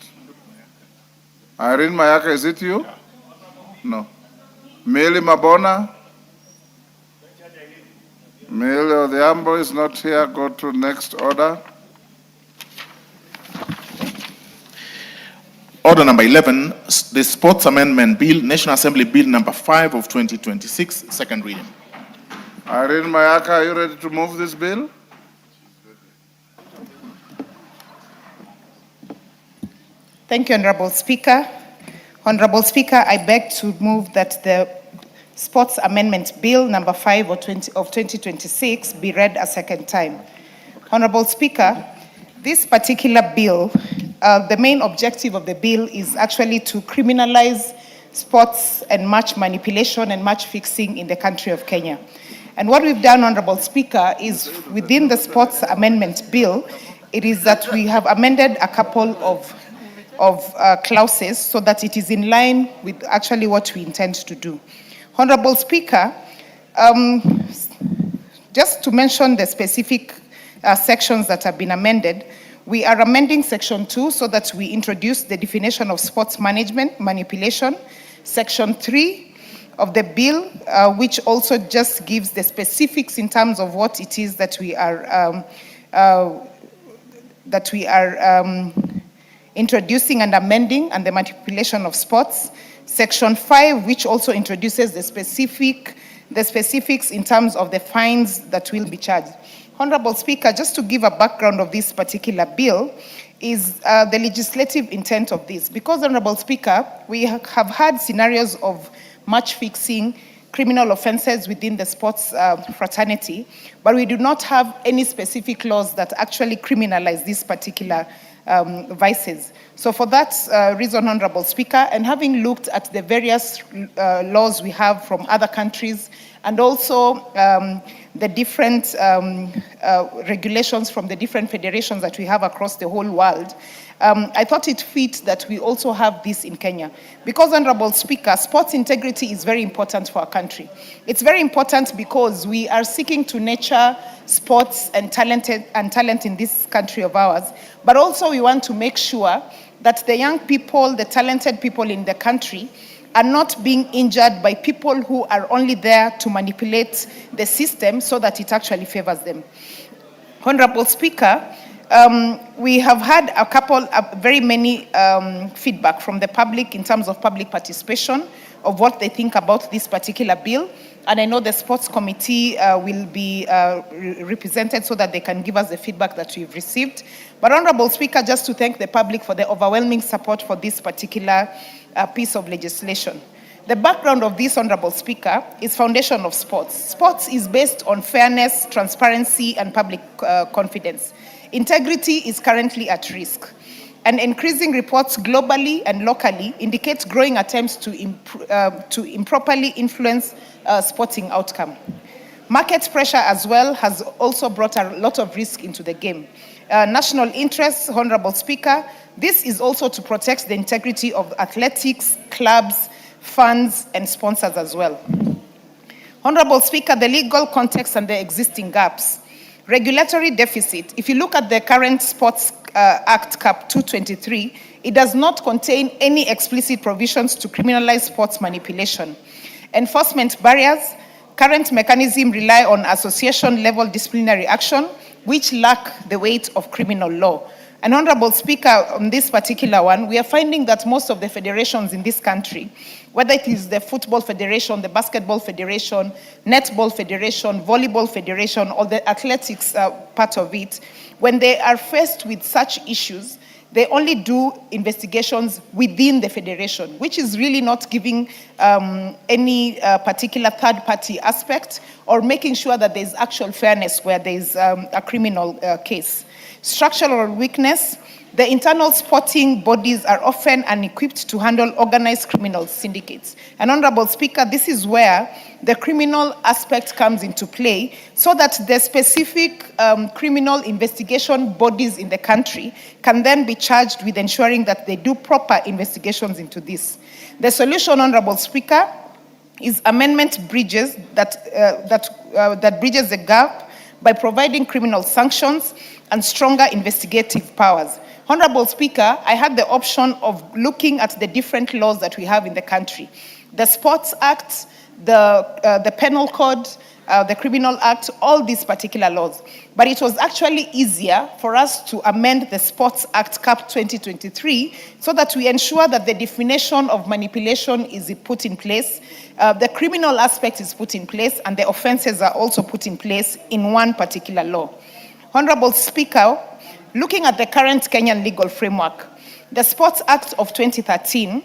Irene Mayaka, is it you? No. Mili Mabona? Mili Odhiambo is not here. Go to next order.
Order number 11, the Sports Amendment Bill, National Assembly Bill number 5 of 2026, second reading.
Irene Mayaka, are you ready to move this bill?
Thank you, Honorable Speaker. Honorable Speaker, I beg to move that the Sports Amendment Bill number 5 of 2026 be read a second time. Honorable Speaker, this particular bill, the main objective of the bill is actually to criminalize sports and match manipulation and match fixing in the country of Kenya. And what we've done, Honorable Speaker, is within the Sports Amendment Bill, it is that we have amended a couple of clauses so that it is in line with actually what we intend to do. Honorable Speaker, just to mention the specific sections that have been amended, we are amending Section 2 so that we introduce the definition of sports management, manipulation. Section 3 of the bill, which also just gives the specifics in terms of what it is that we are introducing and amending, and the manipulation of sports. Section 5, which also introduces the specifics in terms of the fines that will be charged. Honorable Speaker, just to give a background of this particular bill, is the legislative intent of this. Because, Honorable Speaker, we have had scenarios of match fixing, criminal offenses within the sports fraternity, but we do not have any specific laws that actually criminalize these particular vices. So for that reason, Honorable Speaker, and having looked at the various laws we have from other countries, and also the different regulations from the different federations that we have across the whole world, I thought it fit that we also have this in Kenya. Because, Honorable Speaker, sports integrity is very important for our country. It's very important because we are seeking to nurture sports and talent in this country of ours, but also we want to make sure that the young people, the talented people in the country, are not being injured by people who are only there to manipulate the system so that it actually favors them. Honorable Speaker, we have had very many feedback from the public in terms of public participation of what they think about this particular bill. And I know the sports committee will be represented so that they can give us the feedback that we've received. But, Honorable Speaker, just to thank the public for the overwhelming support for this particular piece of legislation. The background of this, Honorable Speaker, is foundation of sports. Sports is based on fairness, transparency, and public confidence. Integrity is currently at risk. And increasing reports globally and locally indicate growing attempts to improperly influence sporting outcome. Market pressure as well has also brought a lot of risk into the game. National interests, Honorable Speaker, this is also to protect the integrity of athletics, clubs, funds, and sponsors as well. Honorable Speaker, the legal context and the existing gaps. Regulatory deficit. If you look at the current Sports Act Cap 223, it does not contain any explicit provisions to criminalize sports manipulation. Enforcement barriers. Current mechanisms rely on association-level disciplinary action, which lack the weight of criminal law. And, Honorable Speaker, on this particular one, we are finding that most of the federations in this country, whether it is the Football Federation, the Basketball Federation, Netball Federation, Volleyball Federation, or the athletics part of it, when they are faced with such issues, they only do investigations within the federation, which is really not giving any particular third-party aspect or making sure that there's actual fairness where there's a criminal case. Structural weakness. The internal sporting bodies are often unequipped to handle organized criminal syndicates. And, Honorable Speaker, this is where the criminal aspect comes into play so that the specific criminal investigation bodies in the country can then be charged with ensuring that they do proper investigations into this. The solution, Honorable Speaker, is amendment bridges that bridges the gap by providing criminal sanctions and stronger investigative powers. Honorable Speaker, I had the option of looking at the different laws that we have in the country. The Sports Act, the Penal Code, the Criminal Act, all these particular laws. But it was actually easier for us to amend the Sports Act Cap 2023 so that we ensure that the definition of manipulation is put in place, the criminal aspect is put in place, and the offenses are also put in place in one particular law. Honorable Speaker, looking at the current Kenyan legal framework, The Sports Act of 2013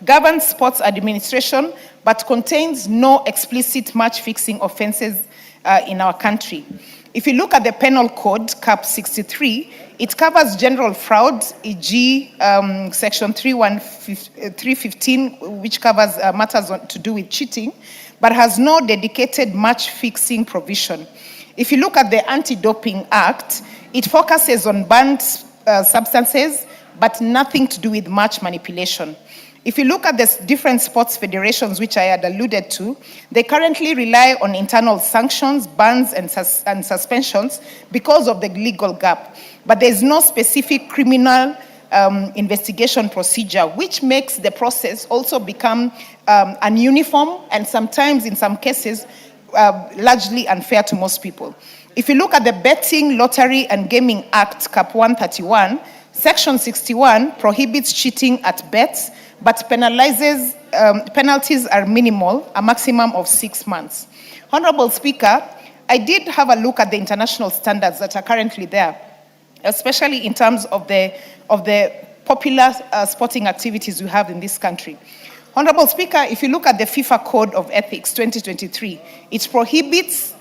governs sports administration but contains no explicit match-fixing offenses in our country. If you look at the Penal Code, Cap 63, it covers general fraud, e.g. Section 315, which covers matters to do with cheating, but has no dedicated match-fixing provision. If you look at the Anti-Doping Act, it focuses on banned substances, but nothing to do with match manipulation. If you look at the different sports federations, which I had alluded to, they currently rely on internal sanctions, bans, and suspensions because of the legal gap. But there's no specific criminal investigation procedure, which makes the process also become ununiform and sometimes, in some cases, largely unfair to most people. If you look at the Betting, Lottery, and Gaming Act, Cap 131, Section 61 prohibits cheating at bets, but penalizes, penalties are minimal, a maximum of 6 months. Honorable Speaker, I did have a look at the international standards that are currently there, especially in terms of the popular sporting activities we have in this country. Honorable Speaker, if you look at the FIFA Code of Ethics 2023, it prohibits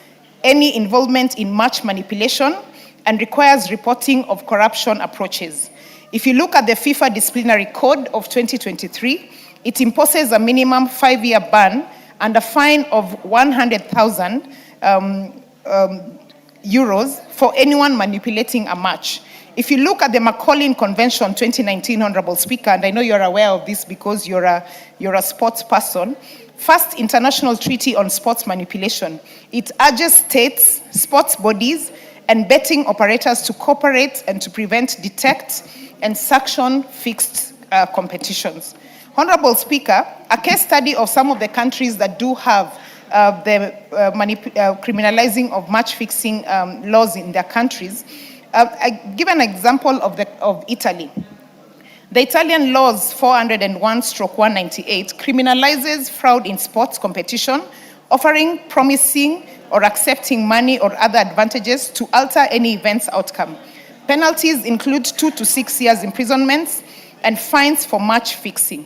any involvement in match manipulation and requires reporting of corruption approaches. If you look at the FIFA Disciplinary Code of 2023, it imposes a minimum 5-year ban and a fine of 100,000 euros for anyone manipulating a match. If you look at the Macaulay Convention 2019, Honorable Speaker, and I know you're aware of this because you're a sports person, First International Treaty on Sports Manipulation, it urges states, sports bodies, and betting operators to cooperate and to prevent, detect, and sanction fixed competitions. Honorable Speaker, a case study of some of the countries that do have criminalizing of match-fixing laws in their countries. I give an example of Italy. The Italian laws 401/198 criminalizes fraud in sports competition, offering, promising, or accepting money or other advantages to alter any event's outcome. Penalties include 2 to 6 years imprisonment and fines for match fixing.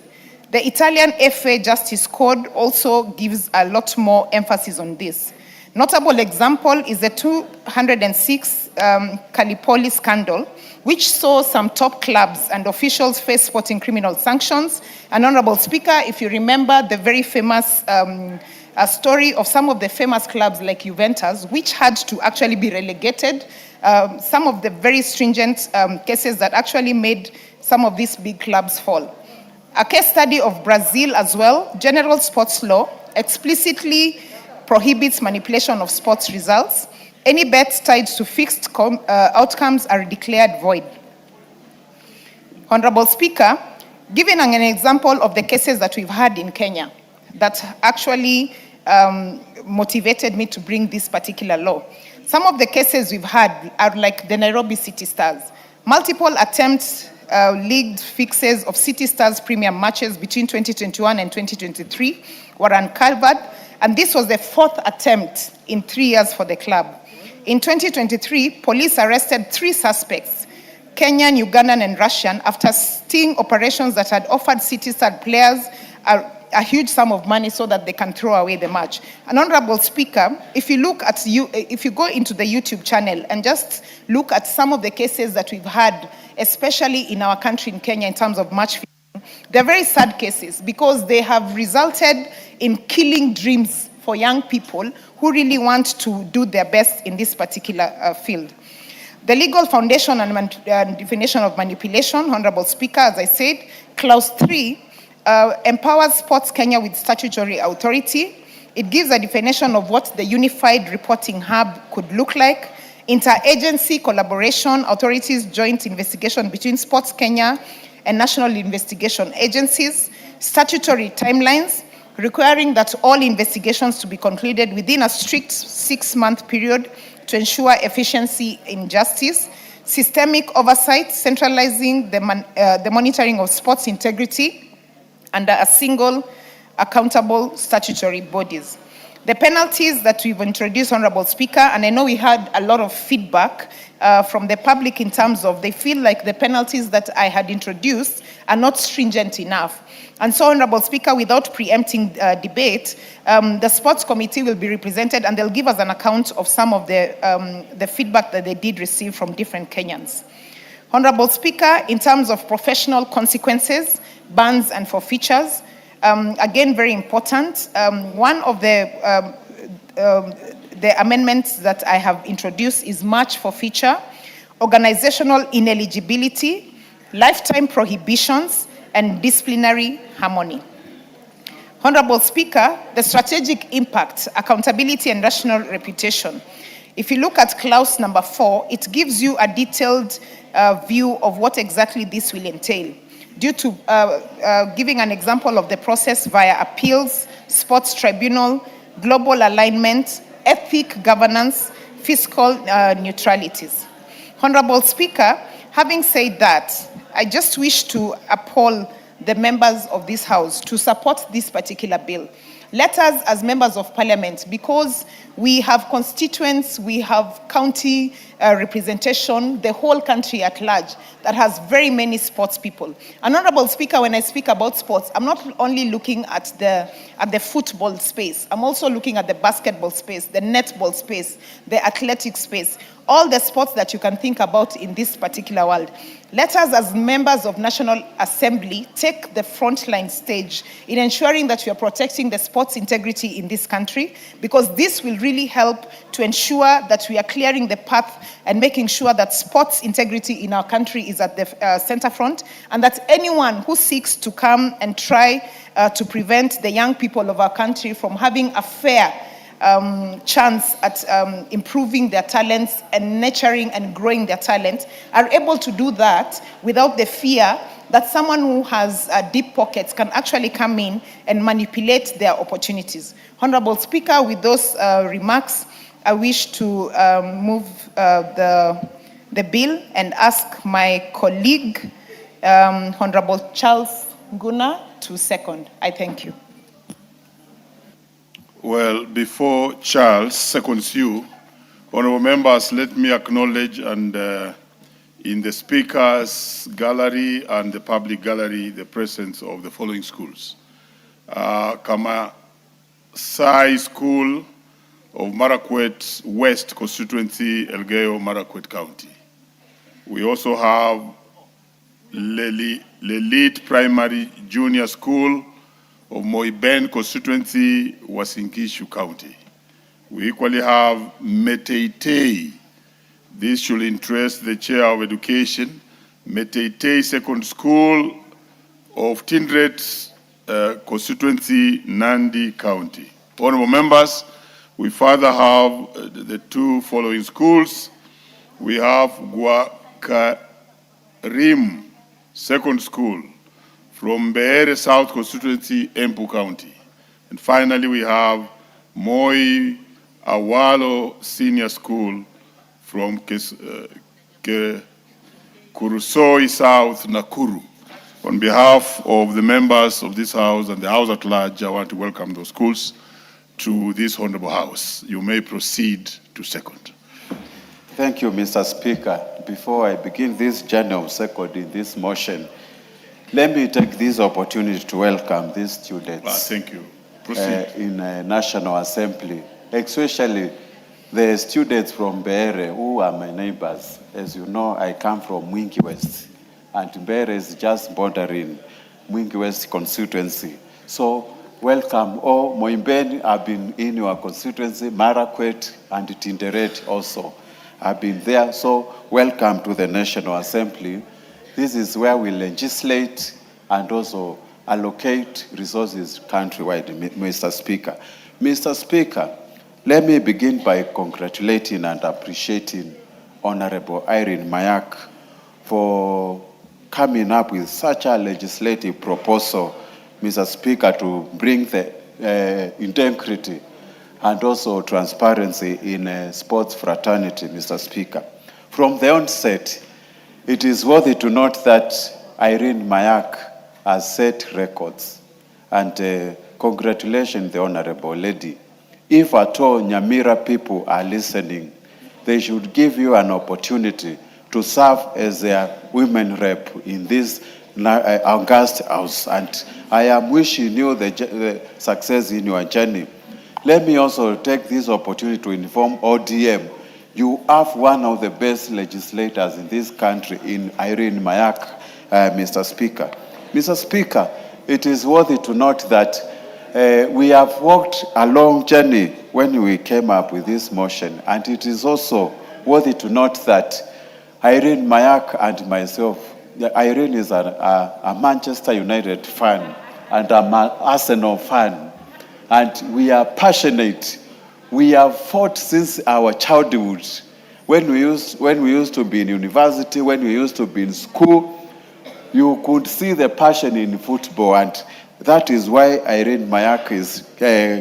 The Italian FA Justice Code also gives a lot more emphasis on this. Notable example is the 206 Calipoli scandal, which saw some top clubs and officials face sporting criminal sanctions. And Honorable Speaker, if you remember the very famous story of some of the famous clubs like Juventus, which had to actually be relegated, some of the very stringent cases that actually made some of these big clubs fall. A case study of Brazil as well, general sports law explicitly prohibits manipulation of sports results. Any bets tied to fixed outcomes are declared void. Honorable Speaker, giving an example of the cases that we've had in Kenya that actually motivated me to bring this particular law. Some of the cases we've had are like the Nairobi City Stars. Multiple attempts league fixes of City Stars premium matches between 2021 and 2023 were uncovered, and this was the 4th attempt in 3 years for the club. In 2023, police arrested 3 suspects, Kenyan, Ugandan, and Russian, after sting operations that had offered City Star players a huge sum of money so that they can throw away the match. And Honorable Speaker, if you go into the YouTube channel and just look at some of the cases that we've had, especially in our country in Kenya in terms of match fixing, they're very sad cases because they have resulted in killing dreams for young people who really want to do their best in this particular field. The legal foundation and definition of manipulation, Honorable Speaker, as I said, Clause 3 empowers Sports Kenya with statutory authority. It gives a definition of what the unified reporting hub could look like, interagency collaboration, authorities, joint investigation between Sports Kenya and national investigation agencies, statutory timelines, requiring that all investigations to be concluded within a strict 6-month period to ensure efficiency in justice, systemic oversight, centralizing the monitoring of sports integrity under a single accountable statutory bodies. The penalties that we've introduced, Honorable Speaker, and I know we had a lot of feedback from the public in terms of they feel like the penalties that I had introduced are not stringent enough. And so, Honorable Speaker, without preempting debate, the Sports Committee will be represented and they'll give us an account of some of the feedback that they did receive from different Kenyans. Honorable Speaker, in terms of professional consequences, bans and forfeitures, again, very important. One of the amendments that I have introduced is match forfeiture, organizational ineligibility, lifetime prohibitions, and disciplinary harmony. Honorable Speaker, the strategic impact, accountability, and national reputation. If you look at clause number 4, it gives you a detailed view of what exactly this will entail. Due to giving an example of the process via appeals, sports tribunal, global alignment, ethic governance, fiscal neutralities. Honorable Speaker, having said that, I just wish to appall the members of this House to support this particular bill. Let us, as members of Parliament, because we have constituents, we have county representation, the whole country at large, that has very many sports people. And Honorable Speaker, when I speak about sports, I'm not only looking at the football space, I'm also looking at the basketball space, the netball space, the athletic space, all the sports that you can think about in this particular world. Let us, as members of National Assembly, take the frontline stage in ensuring that we are protecting the sports integrity in this country, because this will really help to ensure that we are clearing the path and making sure that sports integrity in our country is at the center front, and that anyone who seeks to come and try to prevent the young people of our country from having a fair chance at improving their talents and nurturing and growing their talent are able to do that without the fear that someone who has deep pockets can actually come in and manipulate their opportunities. Honorable Speaker, with those remarks, I wish to move the bill and ask my colleague, Honorable Charles Nguna, to second. I thank you.
Well, before Charles seconds you, honorable members, let me acknowledge and in the speakers gallery and the public gallery, the presence of the following schools. Kamasai School of Marakwet West Constituency, Elgeyo Marakwet County. We also have Lelit Primary Junior School of Moiben Constituency, Uasin-Gishu County. We equally have Meteitei. This should interest the Chair of Education. Meteitei Second School of Tindret Constituency, Nandi County. Honorable members, we further have the two following schools. We have Guakarim Second School from Beere South Constituency, Embu County. And finally, we have Moi Awalo Senior School from Kurusoi South, Nakuru. On behalf of the members of this House and the House at large, I want to welcome those schools to this Honorable House. You may proceed to second.
Thank you, Mr. Speaker. Before I begin this journey of seconding this motion, let me take this opportunity to welcome these students.
Thank you. Proceed.
In National Assembly, especially the students from Beere who are my neighbors. As you know, I come from Mwingi West, and Beere is just bordering Mwingi West constituency. So welcome. All Moiben have been in your constituency, Marakwet and Tinderet also have been there. So welcome to the National Assembly. This is where we legislate and also allocate resources countrywide, Mr. Speaker. Mr. Speaker, let me begin by congratulating and appreciating Honorable Irene Mayak for coming up with such a legislative proposal, Mr. Speaker, to bring the integrity and also transparency in sports fraternity, Mr. Speaker. From the onset, it is worthy to note that Irene Mayak has set records, and congratulations, the Honorable Lady. if at all Nyamira people are listening, they should give you an opportunity to serve as their women rep in this August house. And I am wishing you the success in your journey. Let me also take this opportunity to inform ODM, you have one of the best legislators in this country in Irene Mayak, Mr. Speaker. Mr. Speaker, it is worthy to note that we have walked a long journey when we came up with this motion, and it is also worthy to note that Irene Mayak and myself, Irene is a Manchester United fan and an Arsenal fan, and we are passionate. We have fought since our childhood. When we used to be in university, when we used to be in school, you could see the passion in football, and that is why Irene Mayak is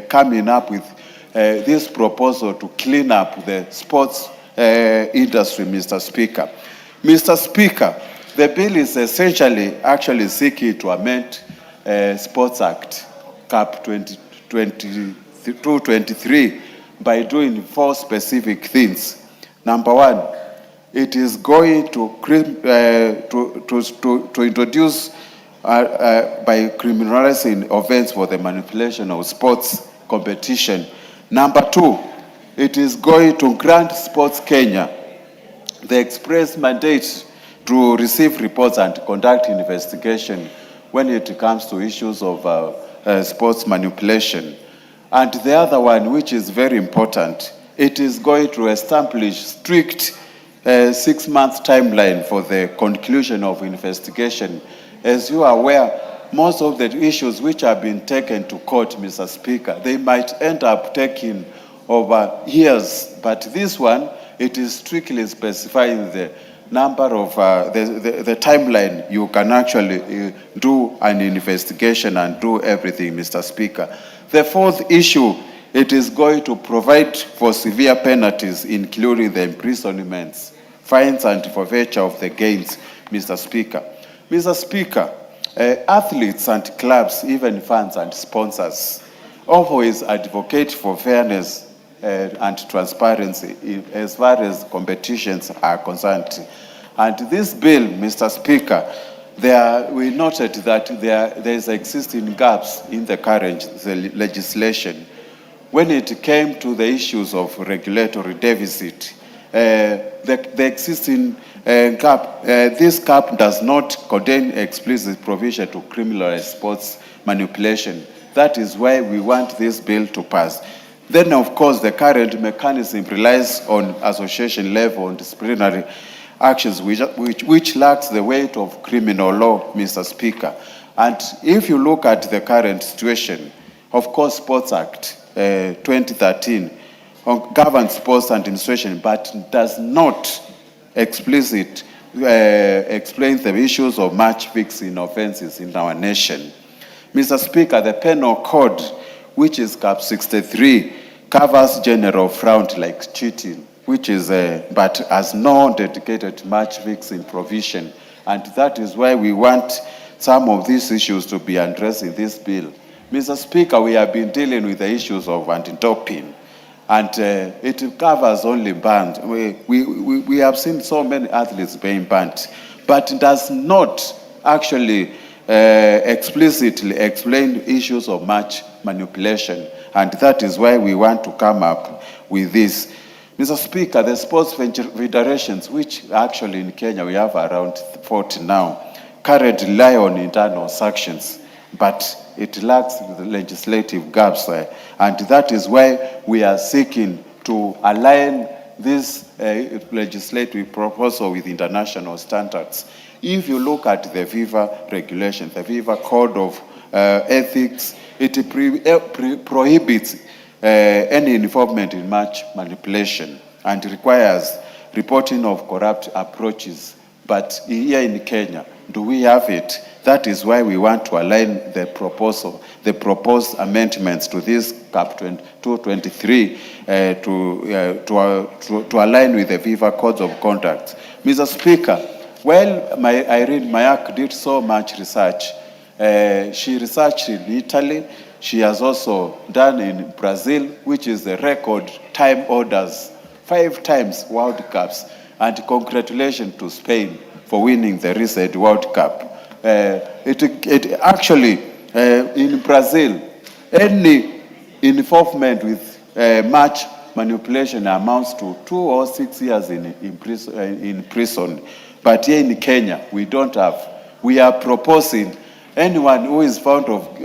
coming up with this proposal to clean up the sports industry, Mr. Speaker. Mr. Speaker, the bill is essentially actually seeking to amend Sports Act, Cap 2022-23, by doing 4 specific things. Number 1, it is going to introduce by criminalizing offense for the manipulation of sports competition. Number 2, it is going to grant Sports Kenya the express mandate to receive reports and conduct investigation when it comes to issues of sports manipulation. And the other one, which is very important, it is going to establish strict 6-month timeline for the conclusion of investigation. As you are aware, most of the issues which have been taken to court, Mr. Speaker, they might end up taking over years, but this one, it is strictly specifying the number of the timeline you can actually do an investigation and do everything, Mr. Speaker. The 4th issue, it is going to provide for severe penalties, including the imprisonments, fines, and forfeiture of the gains, Mr. Speaker. Mr. Speaker, athletes and clubs, even fans and sponsors, always advocate for fairness and transparency as far as competitions are concerned. And this bill, Mr. Speaker, we noted that there is existing gaps in the current legislation. When it came to the issues of regulatory deficit, the existing gap, this gap does not contain explicit provision to criminalize sports manipulation. That is why we want this bill to pass. Then, of course, the current mechanism relies on association level and disciplinary actions which lacks the weight of criminal law, Mr. Speaker. And if you look at the current situation, of course, Sports Act 2013 governs sports administration, but does not explicitly explain the issues of match fixing offenses in our nation. Mr. Speaker, the penal code, which is Cap 63, covers general fraud like cheating, which is, but has no dedicated match fixing provision. And that is why we want some of these issues to be addressed in this bill. Mr. Speaker, we have been dealing with the issues of anti-doping, and it covers only bans. We have seen so many athletes being banned, but it does not actually explicitly explain issues of match manipulation, and that is why we want to come up with this. Mr. Speaker, the sports federations, which actually in Kenya we have around 40 now, currently rely on internal sanctions, but it lacks the legislative gaps there. And that is why we are seeking to align this legislative proposal with international standards. If you look at the FIFA regulation, the FIFA Code of Ethics, it prohibits any involvement in match manipulation and requires reporting of corrupt approaches. But here in Kenya, do we have it? That is why we want to align the proposal, the proposed amendments to this Cap 223 to align with the FIFA Codes of Conduct. Mr. Speaker, while Irene Mayak did so much research, she researched in Italy, she has also done in Brazil, which is the record time orders, 5 times World Cups. And congratulations to Spain for winning the recent World Cup. It actually, in Brazil, any involvement with match manipulation amounts to 2 or 6 years in prison. But here in Kenya, we don't have. We are proposing anyone who is found of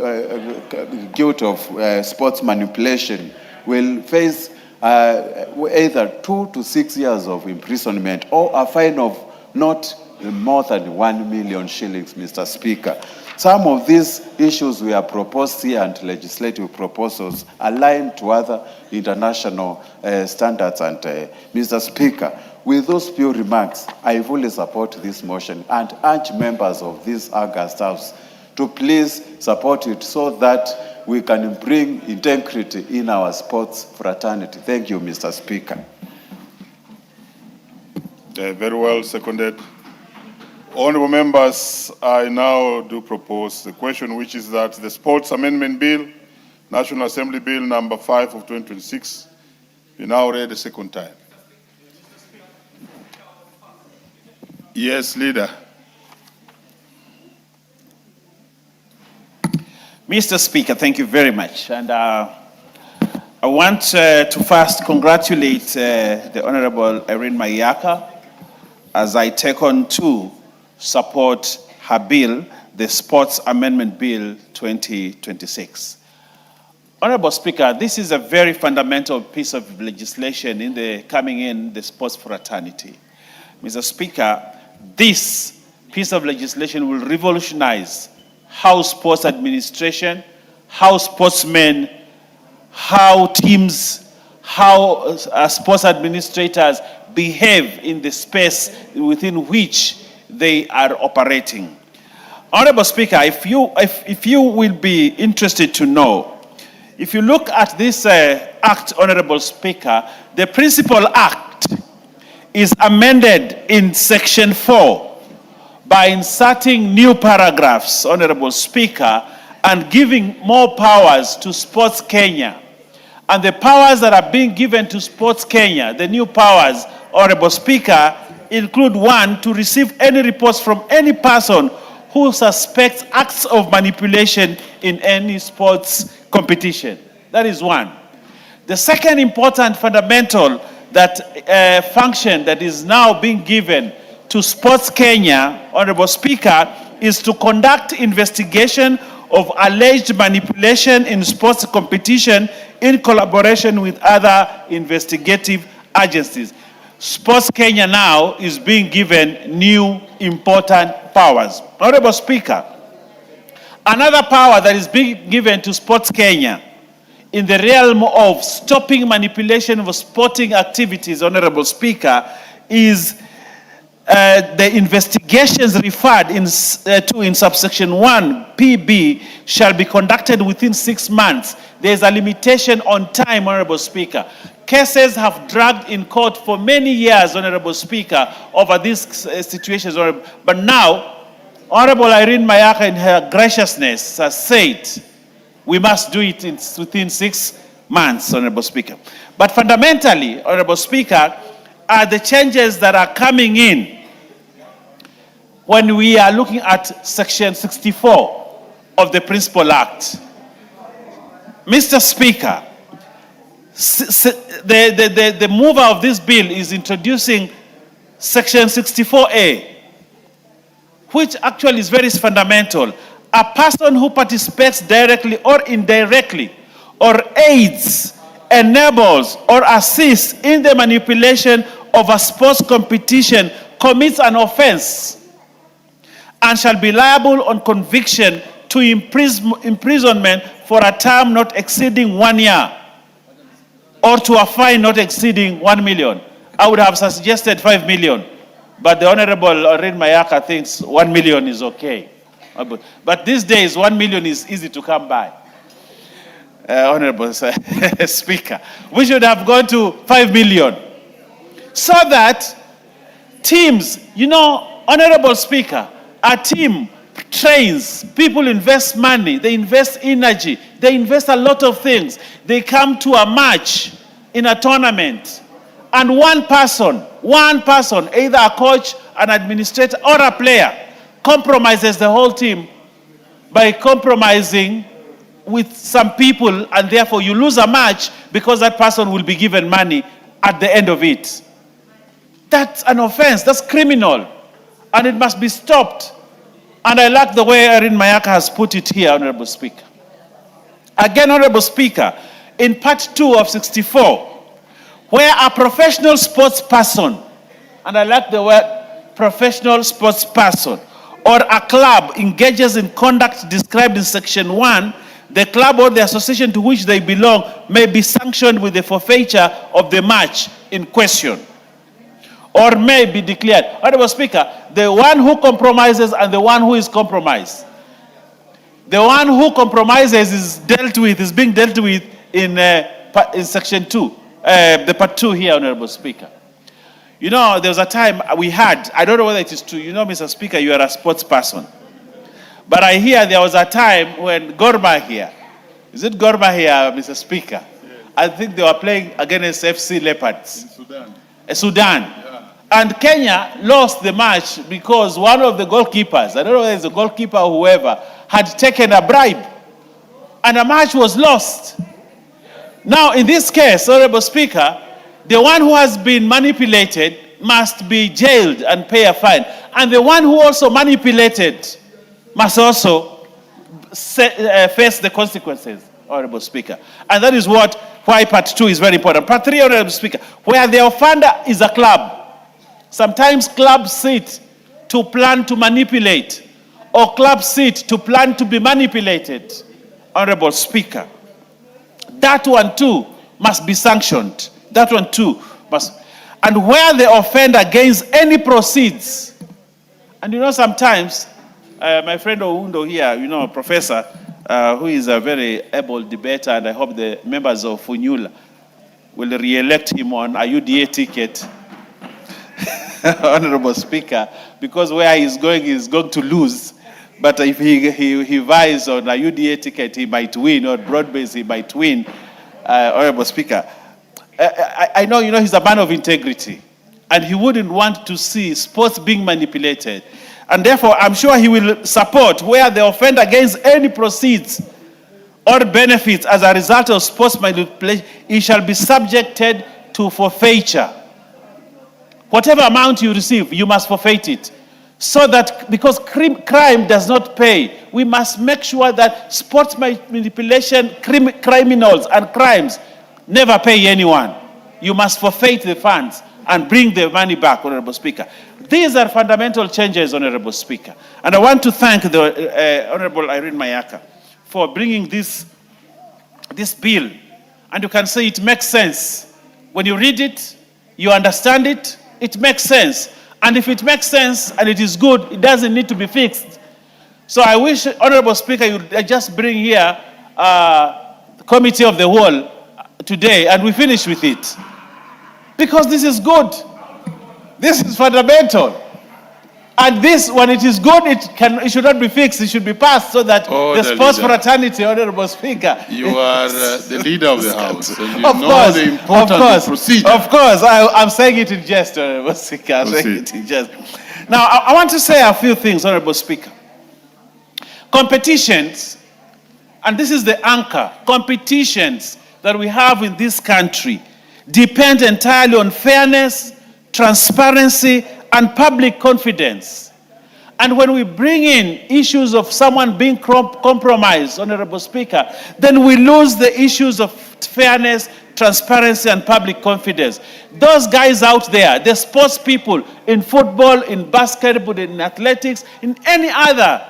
guilt of sports manipulation will face either 2 to 6 years of imprisonment or a fine of not more than 1 million shillings, Mr. Speaker. Some of these issues we have proposed here and legislative proposals align to other international standards. And Mr. Speaker, with those few remarks, I fully support this motion and urge members of this August House to please support it so that we can bring integrity in our sports fraternity. Thank you, Mr. Speaker.
Very well seconded. Honourable members, I now do propose the question, which is that the Sports Amendment Bill, National Assembly Bill number 5 of 2026, be now read a second time. Yes, Leader.
Mr. Speaker, thank you very much. And I want to first congratulate the Honorable Irene Mayaka as I take on to support her bill, the Sports Amendment Bill 2026. Honorable Speaker, this is a very fundamental piece of legislation in the sports fraternity. Mr. Speaker, this piece of legislation will revolutionize how sports administration, how sportsmen, how teams, how sports administrators behave in the space within which they are operating. Honorable Speaker, if you will be interested to know, if you look at this act, Honorable Speaker, the principal act is amended in section 4 by inserting new paragraphs, Honorable Speaker, and giving more powers to Sports Kenya. And the powers that are being given to Sports Kenya, the new powers, Honorable Speaker, include 1, to receive any reports from any person who suspects acts of manipulation in any sports competition. That is 1. The second important fundamental function that is now being given to Sports Kenya, Honorable Speaker, is to conduct investigation of alleged manipulation in sports competition in collaboration with other investigative agencies. Sports Kenya now is being given new important powers. Honorable Speaker, another power that is being given to Sports Kenya in the realm of stopping manipulation of sporting activities, Honorable Speaker, is the investigations referred to in subsection 1, PB, shall be conducted within 6 months. There is a limitation on time, Honorable Speaker. Cases have dragged in court for many years, Honorable Speaker, over these situations. But now, Honorable Irene Mayaka, in her graciousness, has said we must do it within 6 months, Honorable Speaker. But fundamentally, Honorable Speaker, are the changes that are coming in when we are looking at Section 64 of the Principal Act. Mr. Speaker, the mover of this bill is introducing Section 64A, which actually is very fundamental. A person who participates directly or indirectly, or aids, enables, or assists in the manipulation of a sports competition commits an offense and shall be liable on conviction to imprisonment for a term not exceeding 1 year, or to a fine not exceeding 1 million. I would have suggested 5 million, but the Honorable Irene Mayaka thinks 1 million is okay. But these days, 1 million is easy to come by. Honorable Speaker, we should have gone to 5 million. So that teams, Honorable Speaker, a team trains, people invest money, they invest energy, they invest a lot of things. They come to a match in a tournament, and one person, either a coach, an administrator, or a player, compromises the whole team by compromising with some people, and therefore you lose a match because that person will be given money at the end of it. That's an offense, that's criminal, and it must be stopped. And I like the way Irene Mayaka has put it here, Honorable Speaker. Again, Honorable Speaker, in part 2 of 64, where a professional sports person, and I like the word professional sports person, or a club engages in conduct described in section 1, the club or the association to which they belong may be sanctioned with the forfeiture of the match in question, or may be declared. Honorable Speaker, the one who compromises and the one who is compromised. The one who compromises is being dealt with in section 2, the part 2 here, Honorable Speaker. You know, there was a time we had, I don't know whether it is true, you know, Mr. Speaker, you are a sports person. But I hear there was a time when Gor Mahia, is it Gor Mahia, Mr. Speaker? Yes. I think they were playing against FC Leopards. In Sudan. Sudan. Yeah. And Kenya lost the match because one of the goalkeepers, I don't know whether it's a goalkeeper or whoever, had taken a bribe. And the match was lost. Now, in this case, Honorable Speaker, the one who has been manipulated must be jailed and pay a fine. And the one who also manipulated must also face the consequences, Honorable Speaker. And that is why part 2 is very important. Part 3, Honorable Speaker, where the offender is a club. Sometimes clubs sit to plan to manipulate, or clubs sit to plan to be manipulated, Honorable Speaker. That one too must be sanctioned. That one too must. And where the offender gains any proceeds, and you know sometimes, my friend Oundo here, you know, professor, who is a very able debater, and I hope the members of Funyula will re-elect him on a UDA ticket, Honorable Speaker, because where he's going to lose. But if he vies on a UDA ticket, he might win, or broad-based, he might win, Honorable Speaker. I know, you know, he's a man of integrity, and he wouldn't want to see sports being manipulated. And therefore, I'm sure he will support where the offender gains any proceeds or benefits as a result of sports manipulation, he shall be subjected to forfeiture. Whatever amount you receive, you must forfeit it. So that, because crime does not pay, we must make sure that sports manipulation, criminals and crimes never pay anyone. You must forfeit the funds and bring the money back, Honorable Speaker. These are fundamental changes, Honorable Speaker. And I want to thank the Honorable Irene Mayaka for bringing this bill. And you can say it makes sense. When you read it, you understand it, it makes sense. And if it makes sense and it is good, it doesn't need to be fixed. So I wish, Honorable Speaker, you just bring here the Committee of the Whole today and we finish with it. Because this is good. This is fundamental. And this, when it is good, it should not be fixed. It should be passed so that the sports fraternity, Honorable Speaker.
You are the leader of the House. And you know the importance of procedure.
Of course. I'm saying it in jest, Honorable Speaker. I'm saying it in jest. Now, I want to say a few things, Honorable Speaker. Competitions, and this is the anchor, competitions that we have in this country depend entirely on fairness, transparency, and public confidence. And when we bring in issues of someone being compromised, Honorable Speaker, then we lose the issues of fairness, transparency, and public confidence. Those guys out there, the sports people in football, in basketball, in athletics, in any other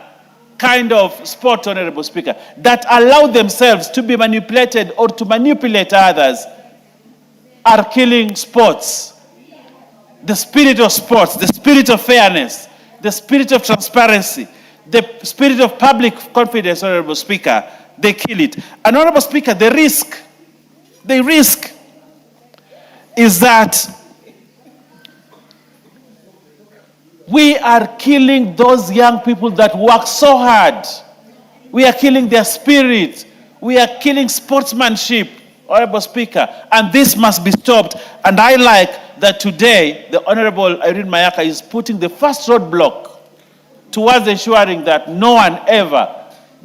kind of sport, Honorable Speaker, that allow themselves to be manipulated or to manipulate others are killing sports. The spirit of sports, the spirit of fairness, the spirit of transparency, the spirit of public confidence, Honorable Speaker, they kill it. And Honorable Speaker, the risk is that We are killing those young people that work so hard. We are killing their spirit. We are killing sportsmanship, Honorable Speaker, and this must be stopped. And I like that today the Honorable Irene Mayaka is putting the first roadblock towards ensuring that no one ever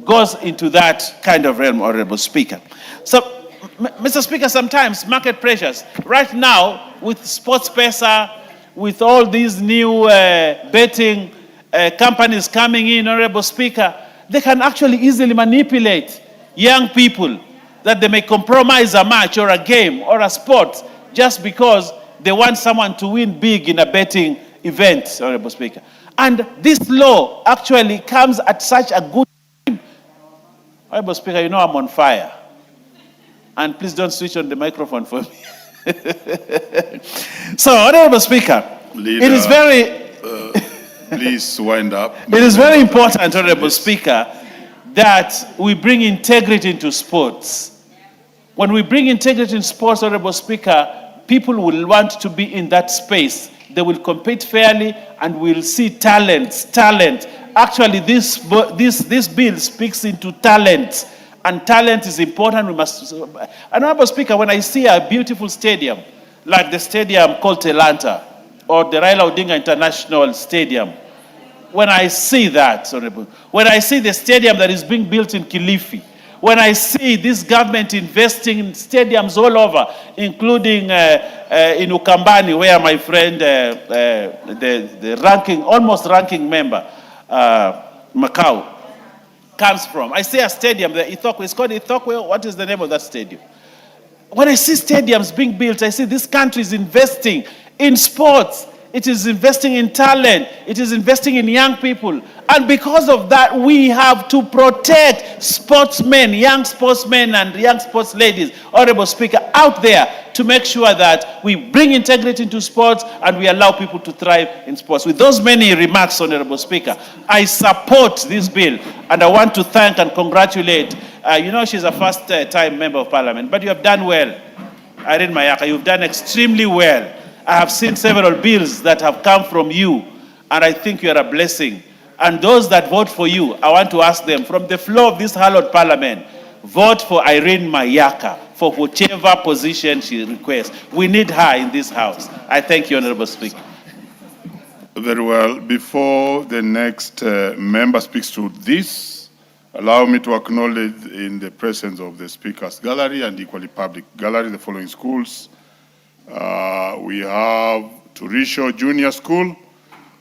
goes into that kind of realm, Honorable Speaker. So, Mr. Speaker, sometimes market pressures, right now with Sports Pesa, with all these new betting companies coming in, Honorable Speaker, they can actually easily manipulate young people that they may compromise a match or a game or a sport just because they want someone to win big in a betting event, Honorable Speaker. And this law actually comes at such a good time. Honorable Speaker, you know I'm on fire. And please don't switch on the microphone for me. So, Honorable Speaker,
Leader,
it is very...
please wind up.
It is very important, Honorable Speaker, that we bring integrity into sports. When we bring integrity in sports, Honorable Speaker, people will want to be in that space. They will compete fairly and will see talent. Actually, this bill speaks into talent. And talent is important. We must. Honorable Speaker, when I see a beautiful stadium, like the stadium called Telanta, or the Raila Odinga International Stadium, when I see that, Honorable, when I see the stadium that is being built in Kilifi, when I see this government investing in stadiums all over, including in Ukambani, where my friend, the ranking, almost ranking member, Macau, comes from. I see a stadium, the Ithokwe, it's called Ithokwe. What is the name of that stadium? When I see stadiums being built, I see this country is investing in sports. It is investing in talent. It is investing in young people. And because of that, we have to protect sportsmen, young sportsmen and young sports ladies, Honorable Speaker, out there to make sure that we bring integrity into sports and we allow people to thrive in sports. With those many remarks, Honorable Speaker, I support this bill and I want to thank and congratulate. You know, she's a first-time member of Parliament, but you have done well. Irene Mayaka, you've done extremely well. I have seen several bills that have come from you, and I think you are a blessing. And those that vote for you, I want to ask them, from the floor of this hallowed Parliament, vote for Irene Mayaka for whichever position she requests. We need her in this House. I thank you, Honorable Speaker.
Very well. Before the next member speaks to this, allow me to acknowledge in the presence of the Speaker's Gallery and equally public gallery the following schools. We have Turisho Junior School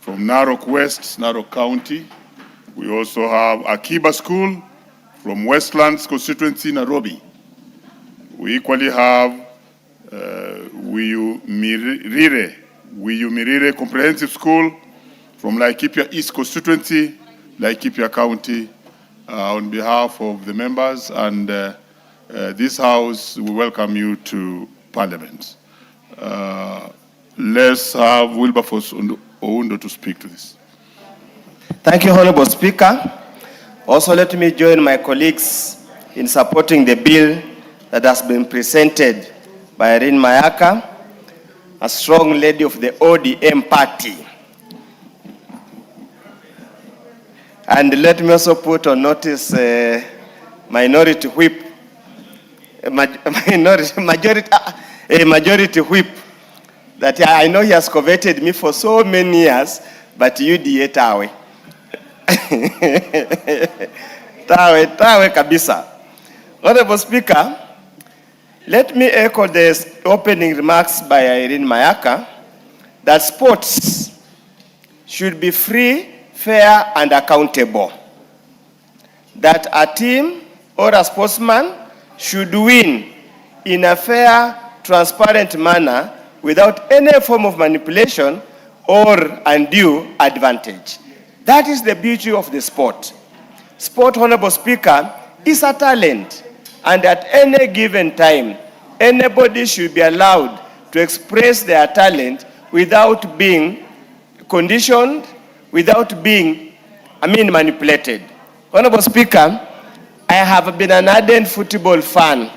from Narok West, Narok County. We also have Akiba School from Westlands constituency, Nairobi. We equally have Wiyu Mirire Comprehensive School from Laikipia East constituency, Laikipia County. On behalf of the members and this House, we welcome you to Parliament. Let's have Wilberforce Oundo to speak to this.
Thank you, Honorable Speaker. Also, let me join my colleagues in supporting the bill that has been presented by Irene Mayaka, a strong lady of the ODM party. And let me also put on notice minority whip, majority whip, that I know he has coveted me for so many years, but you tawe. Tawe kabisa. Honorable Speaker, let me echo the opening remarks by Irene Mayaka that sports should be free, fair, and accountable. That a team or a sportsman should win in a fair, transparent manner without any form of manipulation or undue advantage. That is the beauty of the sport. Sport, Honorable Speaker, is a talent, and at any given time, anybody should be allowed to express their talent without being conditioned, without being, manipulated. Honorable Speaker, I have been an ardent football fan.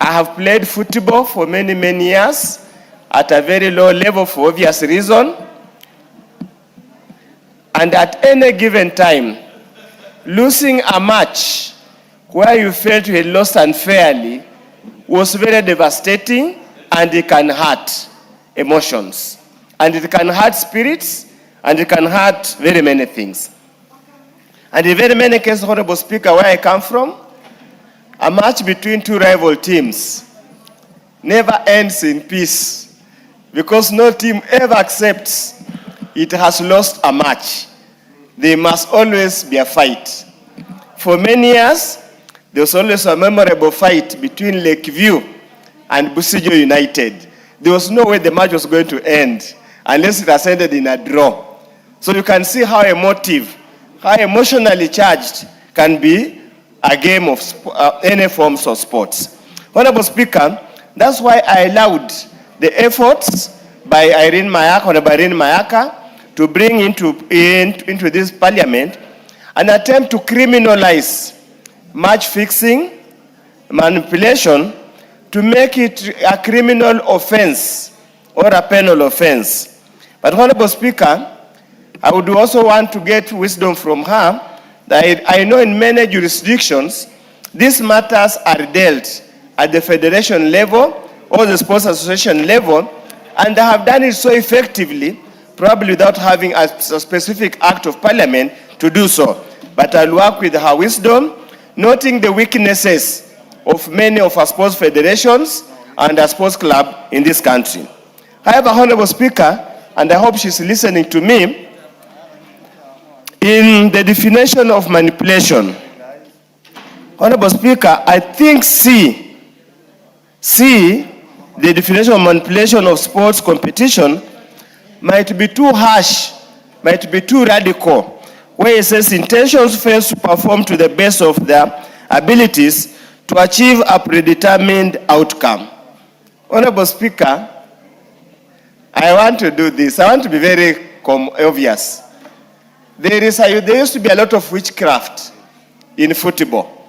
I have played football for many, many years at a very low level for obvious reason. and at any given time, losing a match where you felt you had lost unfairly was very devastating, and it can hurt emotions, and it can hurt spirits, and it can hurt very many things. And in very many cases, Honorable Speaker, where I come from, a match between two rival teams never ends in peace, because no team ever accepts it has lost a match. There must always be a fight. For many years, there was always a memorable fight between Lakeview and Busijo United. There was no way the match was going to end unless it has ended in a draw. So you can see how emotive, how emotionally charged can be a game of any forms of sports. Honorable Speaker, that's why I allowed the efforts by Honorable Irene Mayaka, to bring into this parliament an attempt to criminalize match fixing, manipulation, to make it a criminal offense or a penal offense. But Honorable Speaker, I would also want to get wisdom from her that I know in many jurisdictions, these matters are dealt at the federation level or the sports association level, and they have done it so effectively, probably without having a specific act of parliament to do so. But I'll work with her wisdom, noting the weaknesses of many of our sports federations and our sports club in this country. However, Honorable Speaker, and I hope she's listening to me, in the definition of manipulation, Honorable Speaker, I think C, the definition of manipulation of sports competition, might be too harsh, might be too radical, where it says intentions fail to perform to the best of their abilities to achieve a predetermined outcome. Honorable Speaker, I want to do this. I want to be very obvious. There used to be a lot of witchcraft in football.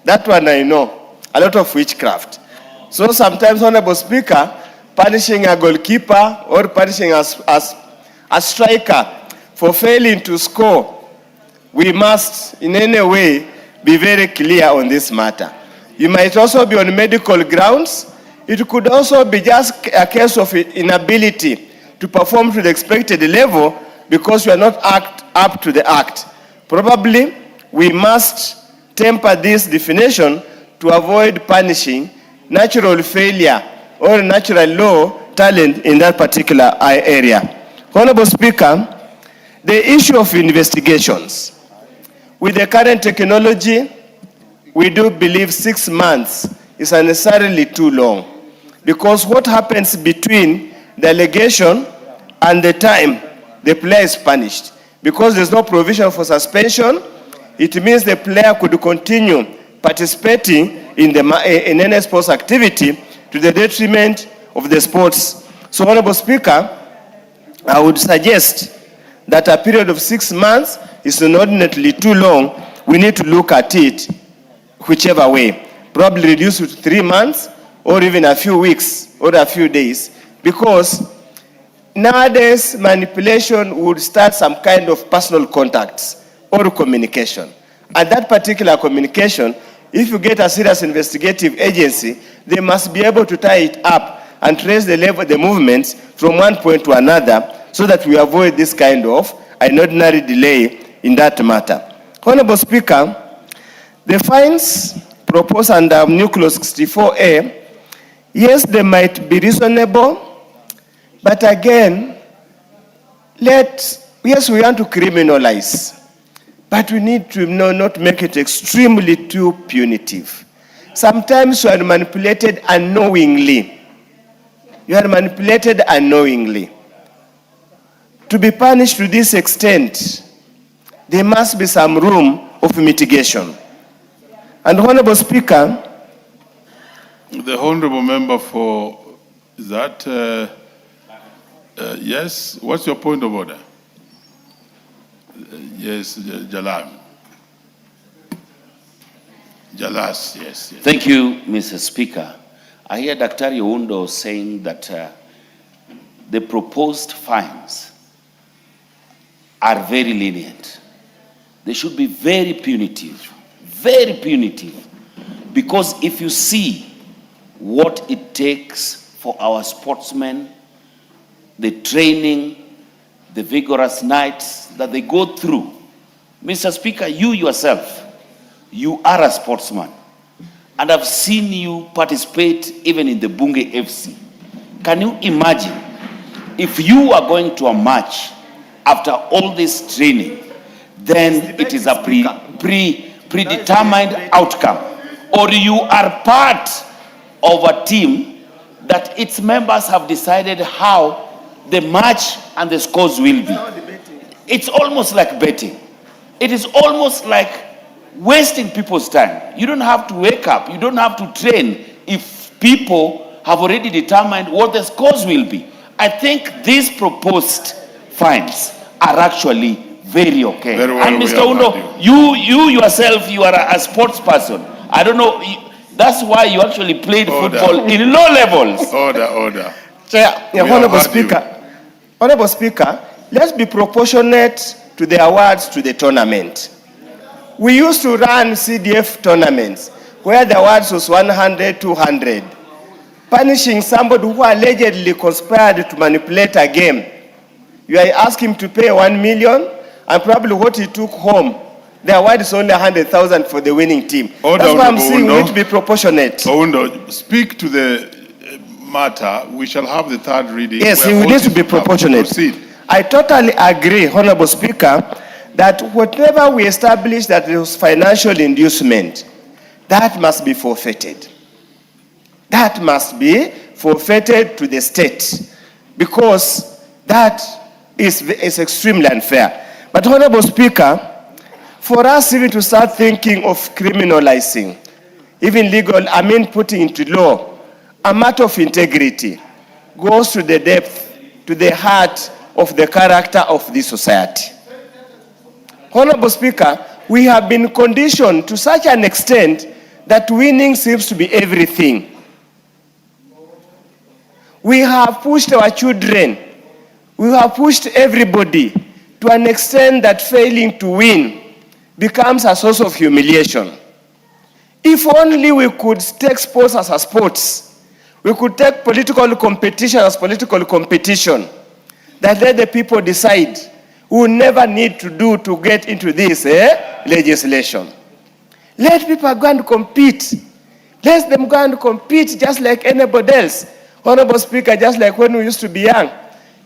That one I know, a lot of witchcraft. So sometimes, Honorable Speaker, punishing a goalkeeper or punishing a striker for failing to score, we must in any way be very clear on this matter. You might also be on medical grounds. It could also be just a case of inability to perform to the expected level because you are not up to the act. Probably we must temper this definition to avoid punishing natural failure or natural low talent in that particular area. Honorable Speaker, the issue of investigations. With the current technology, we do believe 6 months is unnecessarily too long, because what happens between the allegation and the time the player is punished? Because there's no provision for suspension, it means the player could continue participating in any sports activity to the detriment of the sports. So, Honorable Speaker, I would suggest that a period of 6 months is inordinately too long. We need to look at it whichever way. Probably reduce it to 3 months or even a few weeks or a few days, because nowadays manipulation would start some kind of personal contacts or communication. And that particular communication, if you get a serious investigative agency, they must be able to tie it up and trace the movements from one point to another, so that we avoid this kind of inordinary delay in that matter. Honorable Speaker, the fines proposed under New Clause 64A, yes, they might be reasonable, but again, yes, we want to criminalize, but we need to not make it extremely too punitive. Sometimes you are manipulated unknowingly. You are manipulated unknowingly. To be punished to this extent, there must be some room of mitigation. And Honorable Speaker,
the Honorable Member for that, yes, what's your point of order? Yes, Jalas, yes.
Thank you, Mr. Speaker. I hear Dr. Oundo saying that the proposed fines are very lenient. They should be very punitive, because if you see what it takes for our sportsmen, the training, the vigorous nights that they go through. Mr. Speaker, you yourself, you are a sportsman, and I've seen you participate even in the Bunge FC. Can you imagine if you are going to a match after all this training, then it is a predetermined outcome, or you are part of a team that its members have decided how the match and the scores will be. It's almost like betting. It is almost like wasting people's time. You don't have to wake up, you don't have to train if people have already determined what the scores will be. I think these proposed fines are actually very okay.
Very well,
and Mr. Undo, you yourself, you are a sports person. I don't know, that's why you actually played football in low levels.
Order.
Chair, Honorable Speaker, let's be proportionate to the awards to the tournament. We used to run CDF tournaments where the awards was 100, 200. Punishing somebody who allegedly conspired to manipulate a game. You are asking him to pay 1 million, and probably what he took home, the award is only 100,000 for the winning team. That's why I'm saying we need to be proportionate.
Speak to the matter. We shall have the third reading.
Yes, we need to be proportionate. I totally agree, Honorable Speaker, that whatever we establish that there was financial inducement, that must be forfeited. That must be forfeited to the state, because that is extremely unfair. But Honorable Speaker, for us even to start thinking of criminalizing, even putting into law, a matter of integrity goes to the depth, to the heart of the character of this society. Honorable Speaker, we have been conditioned to such an extent that winning seems to be everything. We have pushed our children, we have pushed everybody to an extent that failing to win becomes a source of humiliation. If only we could take sports as a sports, we could take political competition as political competition, that let the people decide. We will never need to get into this legislation. Let people go and compete. Let them go and compete just like anybody else. Honorable Speaker, just like when we used to be young,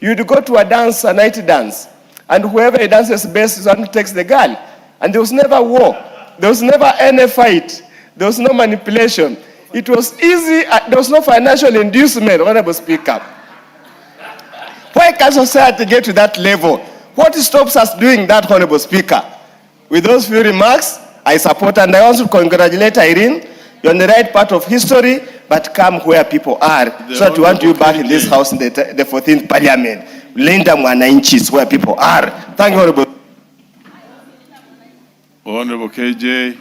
you'd go to a dance, a night dance, and whoever dances best is one who takes the girl. And there was never war. There was never any fight. There was no manipulation. It was easy. There was no financial inducement, Honorable Speaker. Why can't society get to that level? What stops us doing that, Honorable Speaker? With those few remarks, I support, and I also congratulate Irene. You're on the right part of history, but come where people are. So that we want you back in this house in the 14th Parliament. Linda Mwananchi where people are. Thank you, Honorable.
Honorable KJ.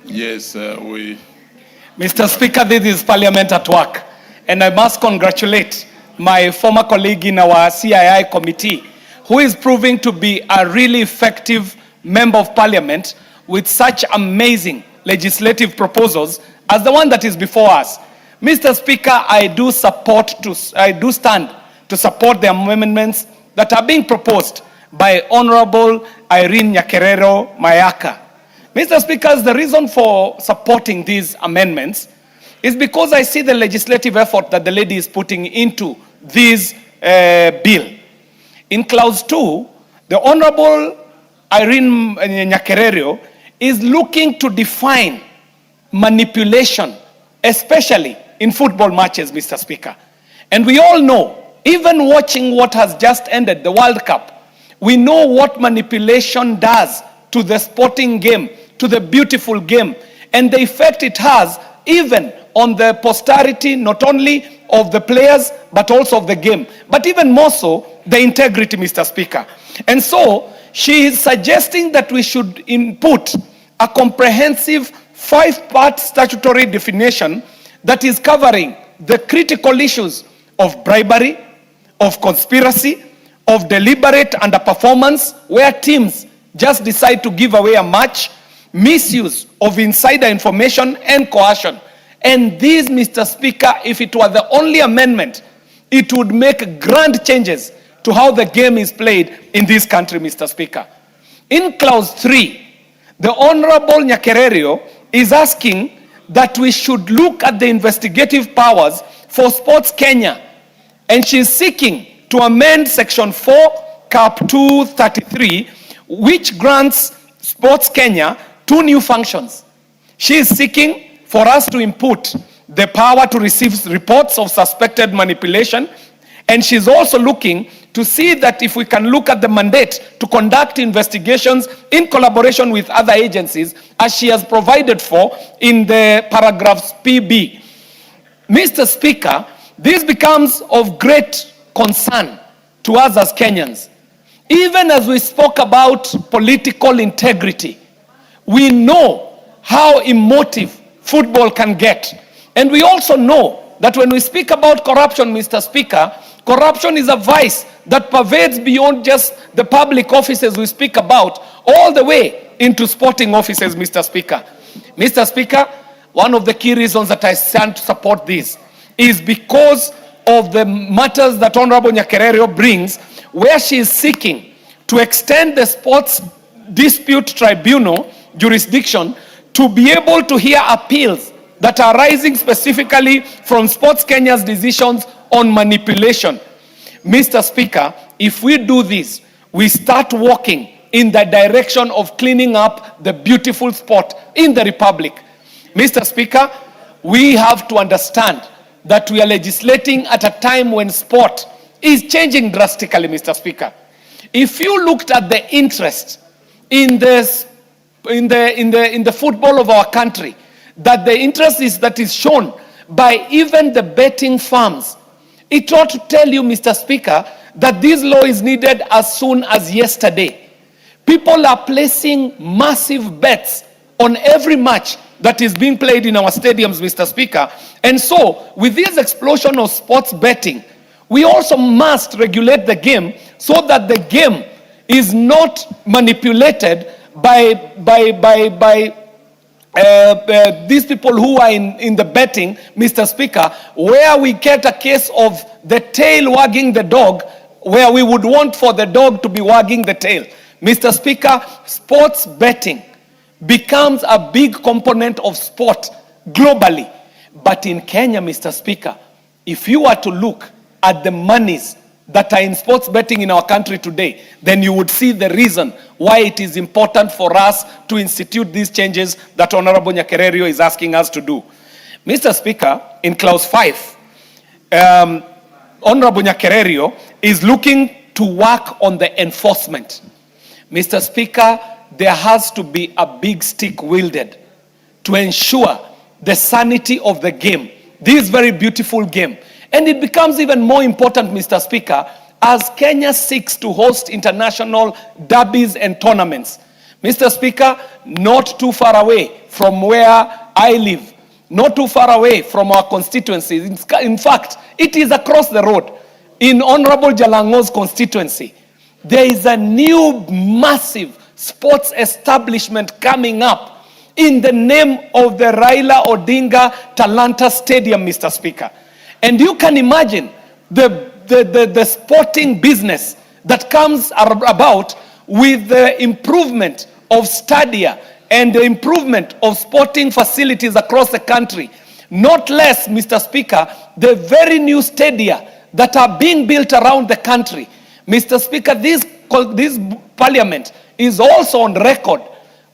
Yes,
Mr. Speaker, this is Parliament at work, and I must congratulate my former colleague in our CII committee, who is proving to be a really effective member of Parliament with such amazing legislative proposals as the one that is before us. Mr. Speaker, I do stand to support the amendments that are being proposed by Honorable Irene Nyakerero Mayaka. Mr. Speaker, the reason for supporting these amendments is because I see the legislative effort that the lady is putting into this bill. In clause 2, the Honorable Irene Nyakerero is looking to define manipulation, especially in football matches, Mr. Speaker. And we all know, even watching what has just ended, the World Cup, we know what manipulation does to the sporting game, to the beautiful game, and the effect it has even on the posterity, not only of the players, but also of the game, but even more so, the integrity, Mr. Speaker. And so, she is suggesting that we should input a comprehensive 5-part statutory definition that is covering the critical issues of bribery, of conspiracy, of deliberate underperformance where teams just decide to give away a match, misuse of insider information and coercion. And this, Mr. Speaker, if it were the only amendment, it would make grand changes to how the game is played in this country, Mr. Speaker. In clause 3, the Honorable Nyakererio is asking that we should look at the investigative powers for Sports Kenya, and she is seeking to amend section 4, cap 233, which grants Sports Kenya 2 new functions. She is seeking for us to input the power to receive reports of suspected manipulation, and she's also looking to see that if we can look at the mandate to conduct investigations in collaboration with other agencies, as she has provided for in the paragraphs PB. Mr. Speaker, this becomes of great concern to us as Kenyans. Even as we spoke about political integrity, we know how emotive football can get. And we also know that when we speak about corruption, Mr. Speaker, corruption is a vice that pervades beyond just the public offices we speak about, all the way into sporting offices, Mr. Speaker. Mr. Speaker, one of the key reasons that I stand to support this is because of the matters that Honorable Nyakererio brings, where she is seeking to extend the Sports Dispute Tribunal jurisdiction to be able to hear appeals that are arising specifically from Sports Kenya's decisions on manipulation. Mr. Speaker, if we do this, we start walking in the direction of cleaning up the beautiful sport in the Republic. Mr. Speaker, we have to understand that we are legislating at a time when sport is changing drastically, Mr. Speaker. If you looked at the interest in the football of our country, that the interest that is shown by even the betting firms, it ought to tell you, Mr. Speaker, that this law is needed as soon as yesterday. People are placing massive bets on every match that is being played in our stadiums, Mr. Speaker. And so, with this explosion of sports betting, we also must regulate the game so that the game is not manipulated by these people who are in the betting, Mr. Speaker, where we get a case of the tail wagging the dog, where we would want for the dog to be wagging the tail. Mr. Speaker, sports betting becomes a big component of sport globally. But in Kenya, Mr. Speaker, if you were to look at the monies that are in sports betting in our country today, then you would see the reason why it is important for us to institute these changes that Honorable Nyakererio is asking us to do. Mr. Speaker, in clause 5, Honorable Nyakererio is looking to work on the enforcement. Mr. Speaker, there has to be a big stick wielded to ensure the sanity of the game, this very beautiful game. And it becomes even more important, Mr. Speaker, as Kenya seeks to host international derbies and tournaments. Mr. Speaker, not too far away from where I live, not too far away from our constituencies. In fact, it is across the road. In Honorable Jalango's constituency, there is a new massive sports establishment coming up in the name of the Raila Odinga Talanta Stadium, Mr. Speaker. And you can imagine the sporting business that comes about with the improvement of stadia and the improvement of sporting facilities across the country. Not less, Mr. Speaker, the very new stadia that are being built around the country. Mr. Speaker, this parliament is also on record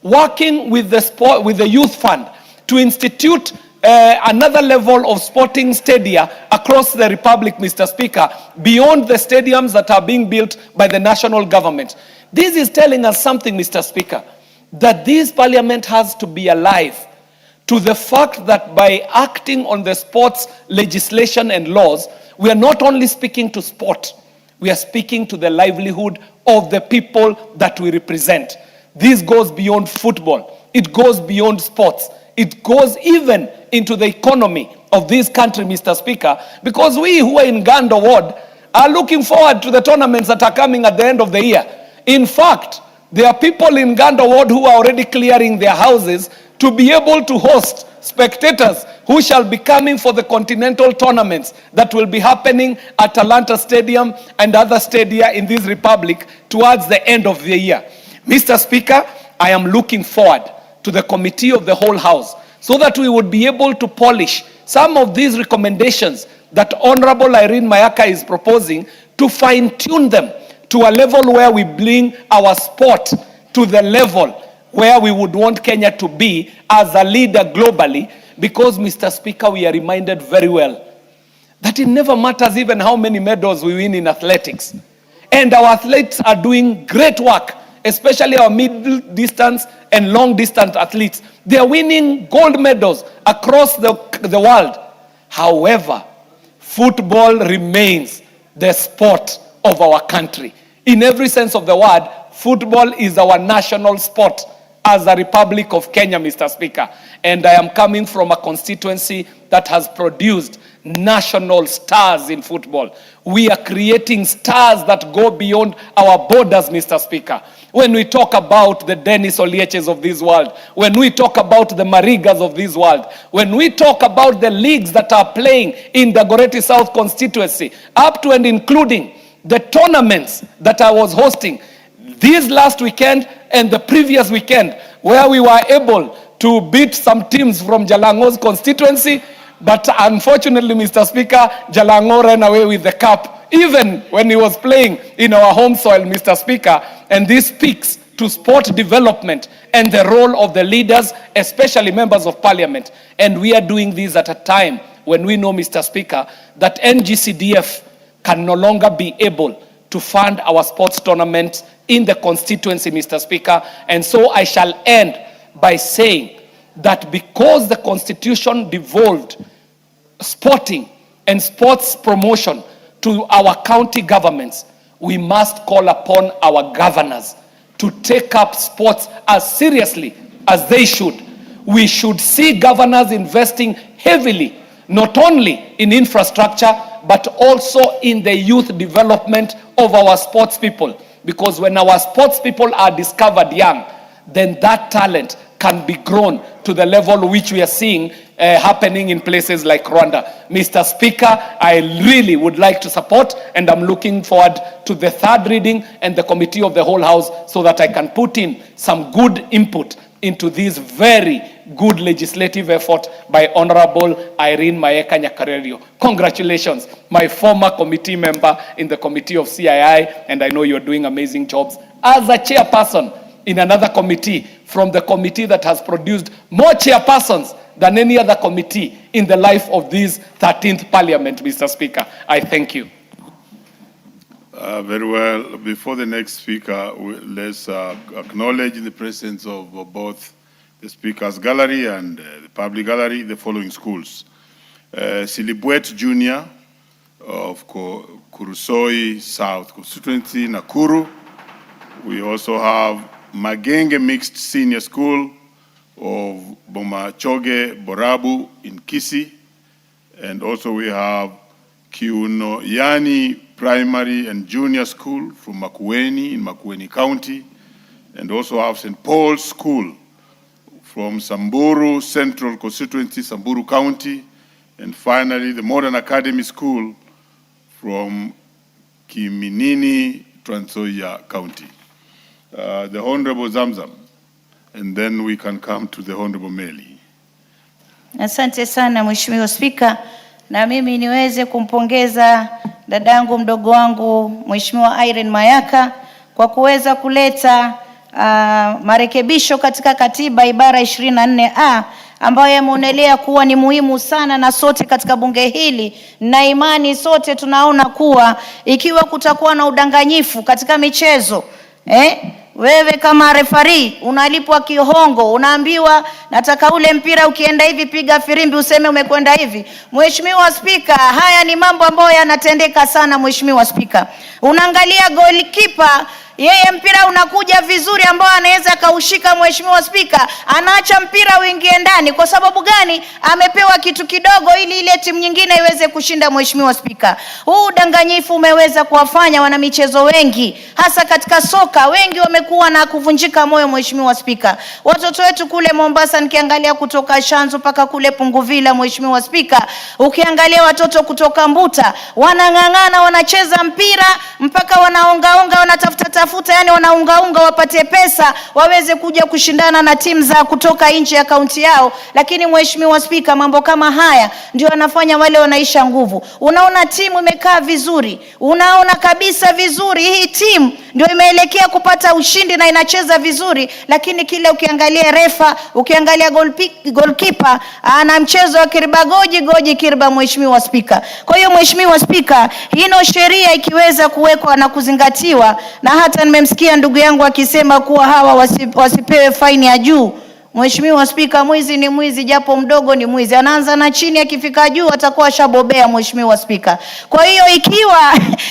working with the Youth Fund to institute another level of sporting stadia across the Republic, Mr. Speaker, beyond the stadiums that are being built by the national government. This is telling us something, Mr. Speaker, that this parliament has to be alive to the fact that by acting on the sports legislation and laws, we are not only speaking to sport, we are speaking to the livelihood of the people that we represent. This goes beyond football. It goes beyond sports. It goes even into the economy of this country, Mr. Speaker, because we who are in Gando Ward are looking forward to the tournaments that are coming at the end of the year. In fact, there are people in Gando Ward who are already clearing their houses to be able to host spectators who shall be coming for the continental tournaments that will be happening at Atlanta Stadium and other stadia in this republic towards the end of the year. Mr. Speaker, I am looking forward to the committee of the whole house so that we would be able to polish some of these recommendations that Honorable Irene Mayaka is proposing, to fine-tune them to a level where we bring our sport to the level where we would want Kenya to be as a leader globally, because, Mr. Speaker, we are reminded very well that it never matters even how many medals we win in athletics. And our athletes are doing great work, especially our middle distance and long distance athletes. They are winning gold medals across the world. However, football remains the sport of our country. In every sense of the word, football is our national sport as a Republic of Kenya, Mr. Speaker. And I am coming from a constituency that has produced national stars in football. We are creating stars that go beyond our borders, Mr. Speaker. When we talk about the Dennis Olieches of this world, when we talk about the Marigas of this world, when we talk about the leagues that are playing in the Goreti South constituency, up to and including the tournaments that I was hosting this last weekend and the previous weekend, where we were able to beat some teams from Jalango's constituency, but unfortunately, Mr. Speaker, Jalango ran away with the cup, even when he was playing in our home soil, Mr. Speaker. And this speaks to sport development and the role of the leaders, especially members of parliament. And we are doing this at a time when we know, Mr. Speaker, that NGCDF can no longer be able to fund our sports tournaments in the constituency, Mr. Speaker. And so I shall end by saying that because the Constitution devolved sporting and sports promotion to our county governments, we must call upon our governors to take up sports as seriously as they should. We should see governors investing heavily, not only in infrastructure, but also in the youth development of our sports people. Because when our sports people are discovered young, then that talent can be grown to the level which we are seeing happening in places like Rwanda. Mr. Speaker, I really would like to support, and I'm looking forward to the third reading and the committee of the whole house so that I can put in some good input into this very good legislative effort by Honorable Irene Mayeka Nyakarerio. Congratulations, my former committee member in the committee of CII, and I know you're doing amazing jobs as a chairperson in another committee, from the committee that has produced more chairpersons than any other committee in the life of this 13th Parliament, Mr. Speaker. I thank you.
Very well. Before the next speaker, let's acknowledge in the presence of both the Speaker's Gallery and the Public Gallery the following schools. Silibwet Junior of Kurusoi South Constituency, Nakuru. We also have Magenge Mixed Senior School of Bomachoge Borabu in Kisii. And also we have Kiunoyani Primary and Junior School from Makueni in Makueni County. And also have St. Paul's School from Samburu Central Constituency, Samburu County. And finally, the Modern Academy School from Kiminini, Trans Nzoia County. The Honorable Zamzam, and then we can come to the Honorable Meli.
Asante sana Mheshimiwa Spika, na mimi niweze kumpongeza dadangu mdogo wangu Mheshimiwa Irene Mayaka kwa kuweza kuleta marekebisho katika katiba ibara 24A ambayo yameonelea kuwa ni muhimu sana, na sote katika bunge hili na imani sote tunaona kuwa ikiwa kutakuwa na udanganyifu katika michezo, wewe kama referee unalipwa kihongo, unaambiwa nataka ule mpira ukienda hivi piga firimbi useme umekwenda hivi. Mheshimiwa Spika, haya ni mambo ambayo yanatendeka sana Mheshimiwa Spika. Unaangalia goalkeeper Yeye mpira unakuja vizuri ambao anaweza kaushika, Mheshimiwa Spika, anaacha mpira uingie ndani. Kwa sababu gani? Amepewa kitu kidogo ili ile timu nyingine iweze kushinda. Mheshimiwa Spika, huu udanganyifu umeweza kuwafanya wana michezo wengi, hasa katika soka, wengi wamekuwa na kuvunjika moyo. Mheshimiwa Spika, watoto wetu kule Mombasa, nikiangalia kutoka Shanzu mpaka kule Punguvila, Mheshimiwa Spika, ukiangalia watoto kutoka Mbuta wanang'ang'ana, wanacheza mpira mpaka wanaongaonga, wanatafuta, yani wanaungaunga wapate pesa waweze kuja kushindana na timu za kutoka nje ya kaunti yao. Lakini Mheshimiwa Spika, mambo kama haya ndio wanafanya wale wanaisha nguvu. Unaona timu imekaa vizuri, unaona kabisa vizuri hii timu ndio imeelekea kupata ushindi na inacheza vizuri, lakini kile ukiangalia refa, ukiangalia goalkeeper, ana mchezo wa kirba goji kirba. Mheshimiwa Spika, kwa hiyo Mheshimiwa Spika, hino sheria ikiweza kuwekwa na kuzingatiwa, na hata nimemsikia ndugu yangu akisema kuwa hawa wasipewe faini ya juu. Mheshimiwa Spika, mwizi ni mwizi, japo mdogo ni mwizi, anaanza na chini, akifika juu atakuwa shabobea. Mheshimiwa Spika, kwa hiyo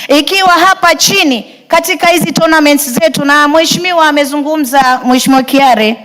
ikiwa hapa chini katika hizi tournaments zetu, na Mheshimiwa amezungumza, Mheshimiwa Kiare,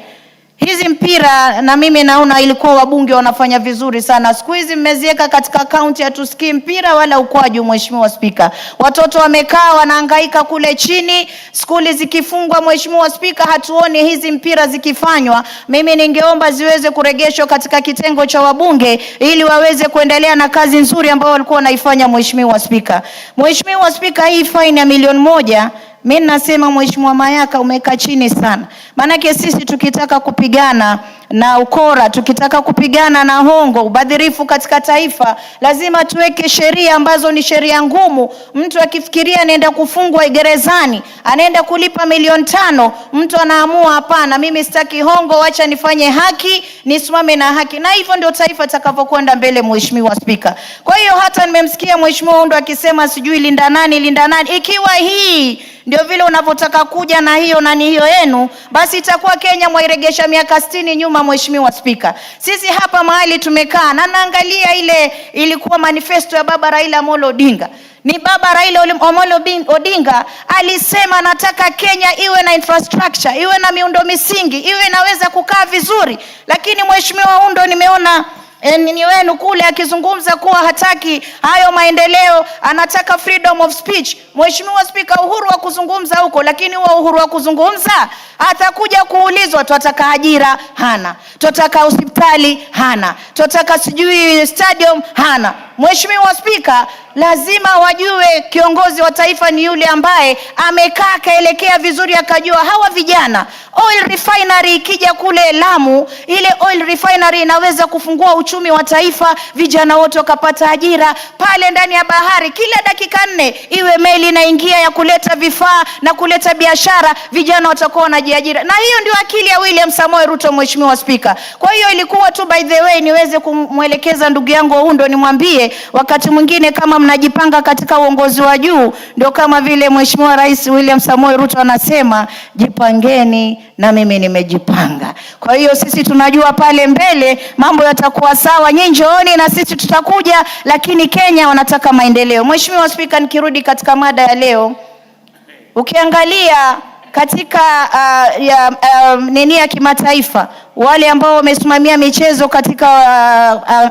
hizi mpira na mimi naona ilikuwa wabunge wanafanya vizuri sana. Siku hizi mmeziweka katika kaunti, hatusikii mpira wala ukwaju. Mheshimiwa Spika, watoto wamekaa wanahangaika kule chini, skuli zikifungwa. Mheshimiwa Spika, hatuoni hizi mpira zikifanywa. Mimi ningeomba ziweze kuregeshwa katika kitengo cha wabunge ili waweze kuendelea na kazi nzuri ambayo walikuwa wanaifanya. Mheshimiwa Spika, Mheshimiwa Spika, hii faini ya milioni 1, mimi nasema Mheshimiwa Mayaka umeka chini sana. Manake sisi tukitaka kupigana na ukora, tukitaka kupigana na hongo, ubadhirifu katika taifa, lazima tuweke sheria ambazo ni sheria ngumu. Mtu akifikiria anaenda kufungwa gerezani, anaenda kulipa milioni 5, mtu anaamua hapana, mimi sitaki hongo, acha nifanye haki, nisimame na haki. Na hivyo ndio taifa takavyokwenda mbele. Mheshimiwa Spika, kwa hiyo hata nimemsikia Mheshimiwa Undo akisema sijui linda nani. Ikiwa hii ndio vile unavyotaka kuja na hiyo nani hiyo yenu, basi itakuwa Kenya mwairegesha miaka 60 nyuma. Mheshimiwa Spika, sisi hapa mahali tumekaa na naangalia ile ilikuwa manifesto ya baba Raila Amolo Odinga. Ni baba Raila Amolo Odinga alisema nataka Kenya iwe na infrastructure, iwe na miundo misingi, iwe inaweza kukaa vizuri. Lakini Mheshimiwa Undo nimeona ni wenu kule akizungumza kuwa hataki hayo maendeleo, anataka freedom of speech. Mheshimiwa Spika, uhuru wa kuzungumza huko, lakini huo uhuru wa kuzungumza atakuja kuulizwa, tunataka ajira hana, tunataka hospitali hana, tunataka sijui stadium hana. Mheshimiwa Spika, lazima wajue kiongozi wa taifa ni yule ambaye amekaa kaelekea vizuri, akajua hawa vijana oil refinery ikija kule Lamu, ile oil refinery inaweza kufungua uchumi wa taifa, vijana wote wakapata ajira pale ndani ya bahari. Kila dakika 4 iwe meli inaingia ya kuleta vifaa na kuleta biashara, vijana watakuwa wanajiajira. Na hiyo ndio akili ya William Samoei Ruto. Mheshimiwa Spika, kwa hiyo ilikuwa tu by the way niweze kumwelekeza ndugu yangu Undo, nimwambie wakati mwingine kama mnajipanga katika uongozi wa juu, ndio kama vile Mheshimiwa Rais William Samoei Ruto anasema jipangeni na mimi nimejipanga. Kwa hiyo sisi tunajua pale mbele mambo yatakuwa sawa, nyinyi njooni na sisi tutakuja, lakini Kenya wanataka maendeleo. Mheshimiwa Spika, nikirudi katika mada ya leo, ukiangalia katika nini ya kimataifa, wale ambao wamesimamia michezo katika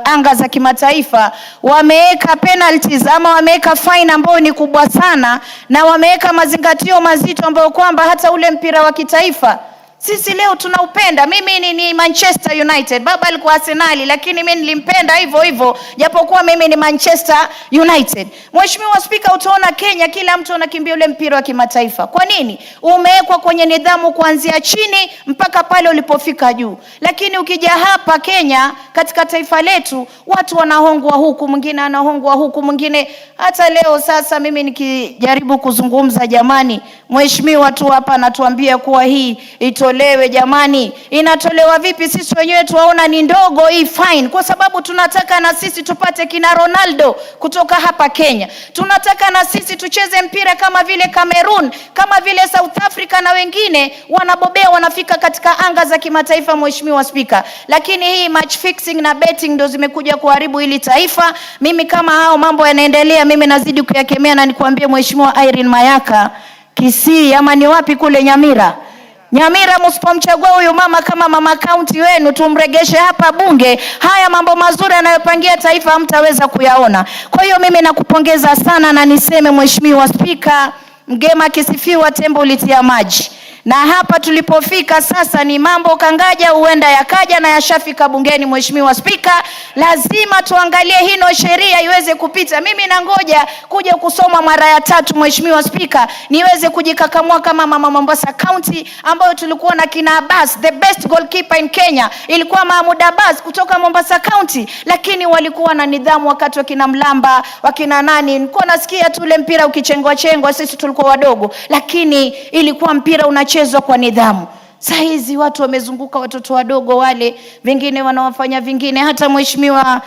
anga za kimataifa wameweka penalties ama wameweka fine ambayo ni kubwa sana, na wameweka mazingatio mazito ambayo kwamba hata ule mpira wa kitaifa sisi leo tunaupenda. Mimi ni Manchester United, baba alikuwa Arsenal, lakini mimi nilimpenda hivyo hivyo japokuwa mimi ni Manchester United. Mheshimiwa Spika, utaona Kenya kila mtu anakimbia ule mpira wa kimataifa. Kwa nini? Umewekwa kwenye nidhamu kuanzia chini mpaka pale ulipofika juu. Lakini ukija hapa Kenya katika taifa letu, watu wanahongwa huku, mwingine anahongwa huku, mwingine hata leo sasa mimi nikijaribu kuzungumza, jamani, mheshimiwa tu hapa anatuambia kuwa hii itolewe. Jamani, inatolewa vipi? Sisi wenyewe tuwaona ni ndogo hii fine, kwa sababu tunataka na sisi tupate kina Ronaldo kutoka hapa Kenya. Tunataka na sisi tucheze mpira kama vile Cameroon, kama vile South Africa, na wengine wanabobea, wanafika katika anga za kimataifa. Mheshimiwa Spika, lakini hii match fixing na betting ndio zimekuja kuharibu hili taifa. Mimi kama hao mambo yanaendelea, mimi nazidi kuyakemea, na nikwambie Mheshimiwa Irene Mayaka, Kisii ama ni wapi kule Nyamira. Nyamira, msipomchagua huyu mama kama mama county wenu, tumregeshe hapa bunge, haya mambo mazuri anayopangia taifa hamtaweza kuyaona. Kwa hiyo mimi nakupongeza sana, na niseme Mheshimiwa Spika, mgema kisifiwa tembo litia maji. Na hapa tulipofika sasa ni mambo kangaja huenda yakaja na yashafika bungeni. Mheshimiwa Spika, lazima tuangalie hino sheria iweze kupita. Mimi nangoja kuja kusoma mara ya 3 Mheshimiwa Spika, niweze kujikakamua kama mama Mombasa County, ambayo tulikuwa na kina Abbas, the best goalkeeper in Kenya ilikuwa Mahmoud Abbas kutoka Mombasa County, lakini walikuwa na nidhamu wakati wakina Mlamba, wakina nani, nilikuwa nasikia tu ule mpira ukichengwa chengwa, sisi tulikuwa wadogo, lakini ilikuwa mpira unachezwa kwa nidhamu. Saizi watu wamezunguka watoto wadogo wale, vingine wanawafanya vingine. Hata Mheshimiwa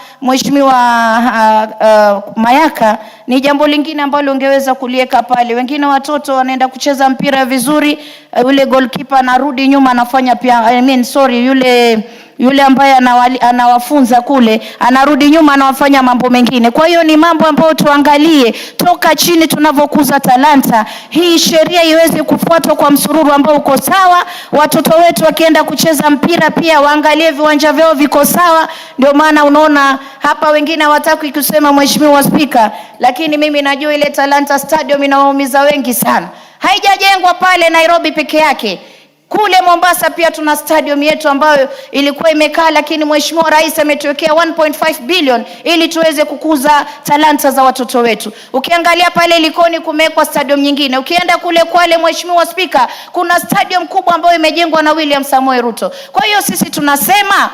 Mayaka, ni jambo lingine ambalo ungeweza kulieka pale. Wengine watoto wanaenda kucheza mpira vizuri, yule goalkeeper anarudi nyuma anafanya pia, yule ambaye anawafunza kule anarudi nyuma anawafanya mambo mengine. Kwa hiyo ni mambo ambayo tuangalie toka chini tunavyokuza talanta. Hii sheria iweze kufuatwa kwa msururu ambao uko sawa. Watoto wetu wakienda kucheza mpira pia waangalie viwanja vyao viko sawa. Ndio maana unaona hapa wengine hawataka kusema Mheshimiwa Spika, lakini mimi najua ile Talanta Stadium inawaumiza wengi sana. Haijajengwa pale Nairobi peke yake. Kule Mombasa pia tuna stadium yetu ambayo ilikuwa imekaa, lakini Mheshimiwa Rais ametuwekea 1.5 billion ili tuweze kukuza talanta za watoto wetu. Ukiangalia pale Likoni kumewekwa stadium nyingine. Ukienda kule Kwale Mheshimiwa Spika, kuna stadium kubwa ambayo imejengwa na William Samoei Ruto. Kwa hiyo sisi tunasema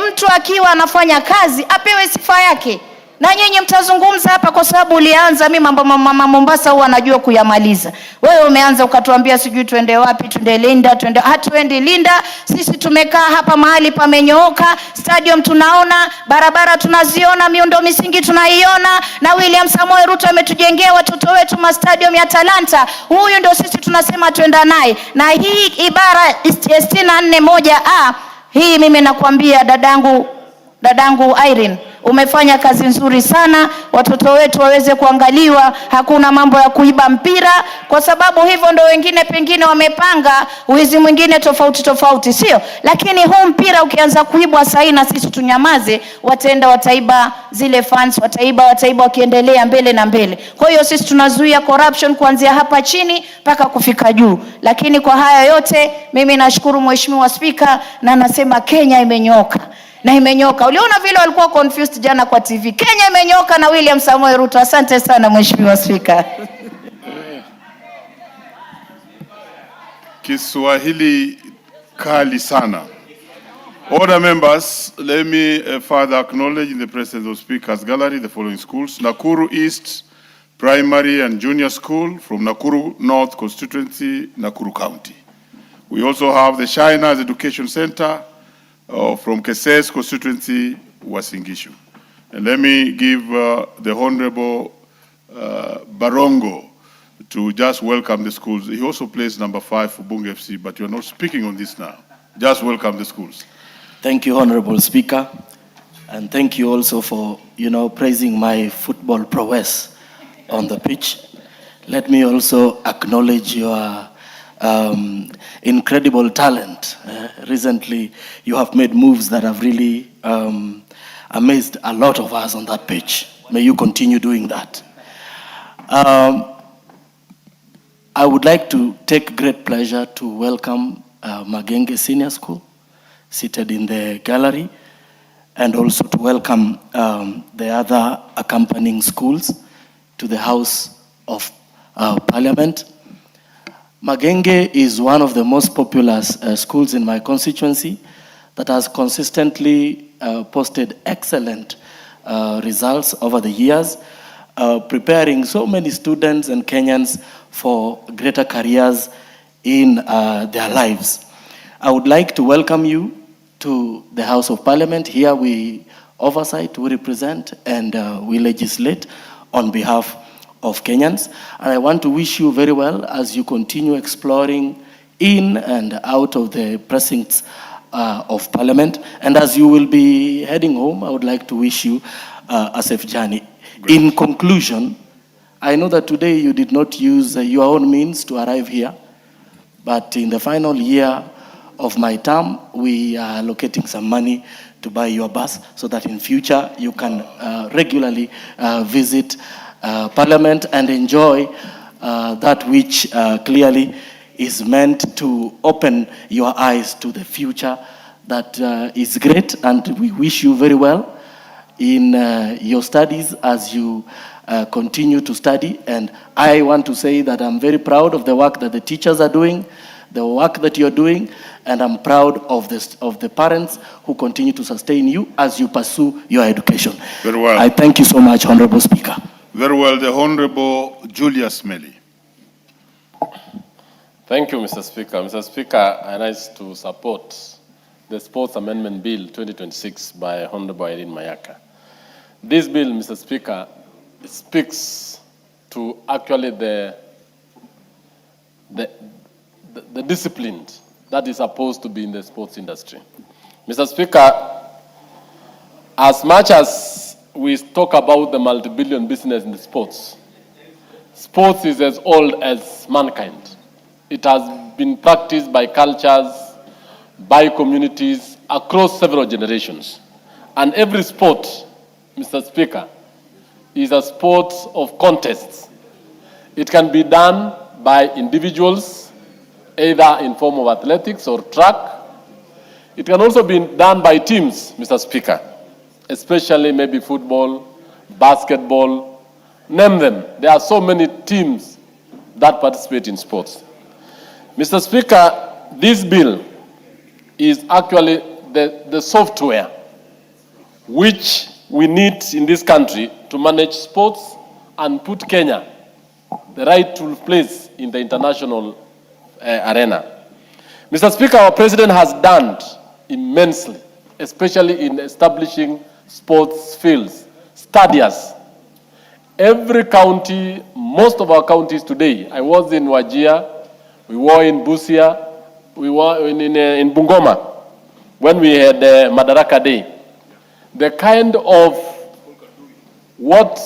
mtu akiwa anafanya kazi apewe sifa yake. Na nyinyi mtazungumza hapa kwa sababu ulianza. Mimi mama Mombasa huwa anajua kuyamaliza. Wewe umeanza ukatuambia sijui tuende wapi, tuende Linda, hatuendi Linda. Sisi tumekaa hapa mahali pamenyooka, stadium tunaona, barabara tunaziona, miundo misingi tunaiona, na William Samoei Ruto ametujengea watoto wetu stadium ya talanta. Huyu ndio sisi tunasema tuenda naye. Na hii ibara 64(1)(a), hii mimi nakwambia dadangu Irene, umefanya kazi nzuri sana. Watoto wetu waweze kuangaliwa, hakuna mambo ya kuiba mpira, kwa sababu hivyo ndo wengine pengine wamepanga wizi mwingine tofauti, sio? Lakini huu mpira ukianza kuibwa sahi na sisi tunyamaze, wataiba zile funds, wataiba wakiendelea mbele na mbele. Kwa hiyo sisi tunazuia corruption kuanzia hapa chini mpaka kufika juu. Lakini kwa haya yote mimi nashukuru Mheshimiwa Spika, na nasema Kenya imenyoka. Na imenyoka. Uliona vile walikuwa confused jana kwa TV. Kenya imenyoka na William Samoei Ruto. Asante sana Mheshimiwa Spika.
Kiswahili kali sana. Order members, let me further acknowledge in the presence of Speaker's Gallery the following schools: Nakuru East Primary and Junior School from Nakuru North Constituency, Nakuru County. We also have the Shina's Education Center from Keses constituency, Uasin Gishu. And let me give the Honorable Barongo to just welcome the schools. He also plays number 5 for Bunge FC, but you are not speaking on this now. Just welcome the schools.
Thank you, Honorable Speaker. And thank you also for, praising my football prowess on the pitch. Let me also acknowledge your incredible talent. Recently, you have made moves that have really amazed a lot of us on that pitch. May you continue doing that. I would like to take great pleasure to welcome Magenge Senior School, seated in the gallery, and also to welcome the other accompanying schools to the House of Parliament. Magenge is one of the most popular schools in my constituency that has consistently posted excellent results over the years, preparing so many students and Kenyans for greater careers in their lives. I would like to welcome you to the House of Parliament. Here we oversight, we represent, and we legislate on behalf of Kenyans. And I want to wish you very well as you continue exploring in and out of the precincts of Parliament. And as you will be heading home, I would like to wish you a safe journey. In conclusion, I know that today you did not use your own means to arrive here, but in the final year of my term, we are allocating some money to buy your bus so that in future you can regularly visit Parliament and enjoy that which clearly is meant to open your eyes to the future that is great, and we wish you very well in your studies as you continue to study. And I want to say that I'm very proud of the work that the teachers are doing, the work that you're doing, and I'm proud of the parents who continue to sustain you as you pursue your education.
Very well.
I thank you so much, Honorable Speaker.
Very well. The Honorable Julius Melly.
Thank you, Mr. Speaker. Mr. Speaker, I rise to support the Sports Amendment Bill 2026 by Honorable Irene Mayaka. This bill, Mr. Speaker, speaks to actually the discipline that is supposed to be in the sports industry. Mr. Speaker, as much as we talk about the multi-billion business in the sports, sports is as old as mankind. It has been practiced by cultures, by communities across several generations. And every sport, Mr. Speaker, is a sport of contests. It can be done by individuals, either in form of athletics or track. It can also be done by teams, Mr. Speaker, especially maybe football, basketball, name them. There are so many teams that participate in sports. Mr. Speaker, this bill is actually the software which we need in this country to manage sports and put Kenya the rightful place in the international arena. Mr. Speaker, our president has done immensely, especially in establishing sports fields, stadiums. Every county, most of our counties today, I was in Wajir, we were in Busia, we were in Bungoma when we had Madaraka Day. The kind of what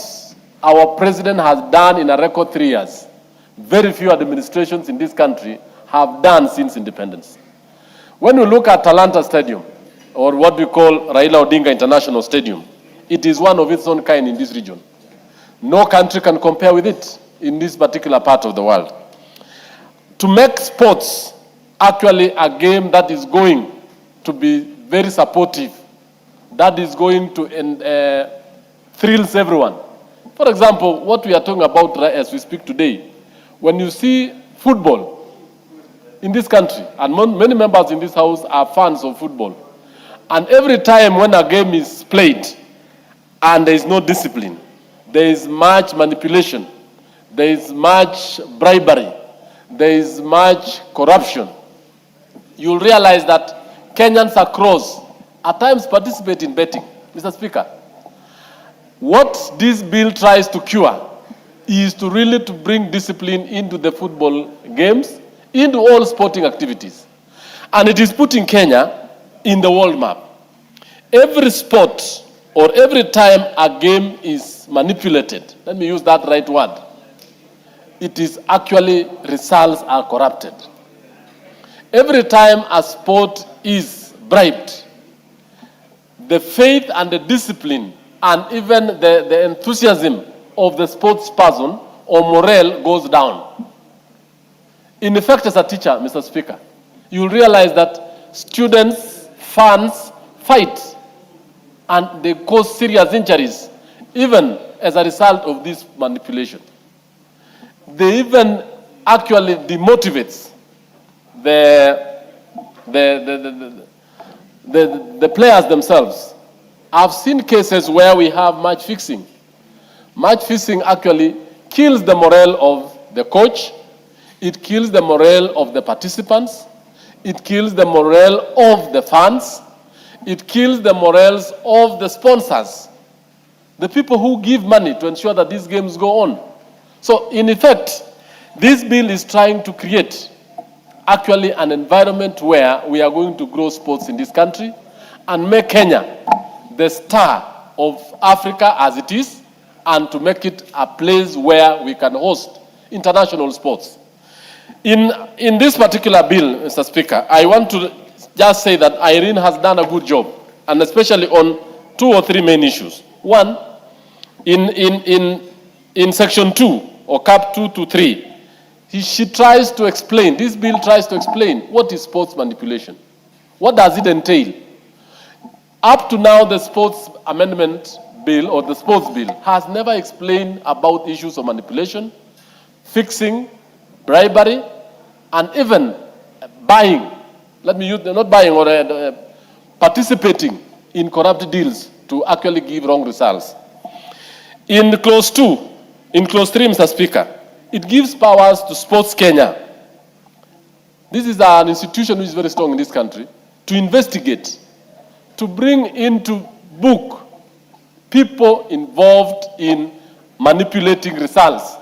our president has done in a record 3 years, very few administrations in this country have done since independence. When we look at Talanta Stadium, or what we call Raila Odinga International Stadium, it is one of its own kind in this region. No country can compare with it in this particular part of the world. To make sports actually a game that is going to be very supportive, that is going to thrills everyone. For example, what we are talking about as we speak today, when you see football in this country, and many members in this house are fans of football, and every time when a game is played and there is no discipline, there is much manipulation, there is much bribery, there is much corruption, you'll realize that Kenyans across at times participate in betting. Mr. Speaker, what this bill tries to cure is to really to bring discipline into the football games, into all sporting activities. And it is putting Kenya in the world map. Every sport or every time a game is manipulated, let me use that right word, it is actually results are corrupted. Every time a sport is bribed, the faith and the discipline and even the enthusiasm of the sports person or morale goes down. In effect, as a teacher, Mr. Speaker, you'll realize that students, fans fight and they cause serious injuries, even as a result of this manipulation. They even actually demotivates the players themselves. I've seen cases where we have match fixing. Match fixing actually kills the morale of the coach, it kills the morale of the participants, it kills the morale of the fans, it kills the morales of the sponsors, the people who give money to ensure that these games go on. So in effect, this bill is trying to create actually an environment where we are going to grow sports in this country and make Kenya the star of Africa as it is, and to make it a place where we can host international sports. In this particular bill, Mr. Speaker, I want to just say that Irene has done a good job, and especially on 2 or 3 main issues. One, in section 2, or cap 2 to 3, she tries to explain, this bill tries to explain what is sports manipulation. What does it entail? Up to now, the sports amendment bill, or the sports bill, has never explained about issues of manipulation, fixing, bribery, and even buying, let me use, not buying, or participating in corrupt deals to actually give wrong results. In clause 2, in clause 3, Mr. Speaker, it gives powers to Sports Kenya. This is an institution which is very strong in this country, to investigate, to bring into book people involved in manipulating results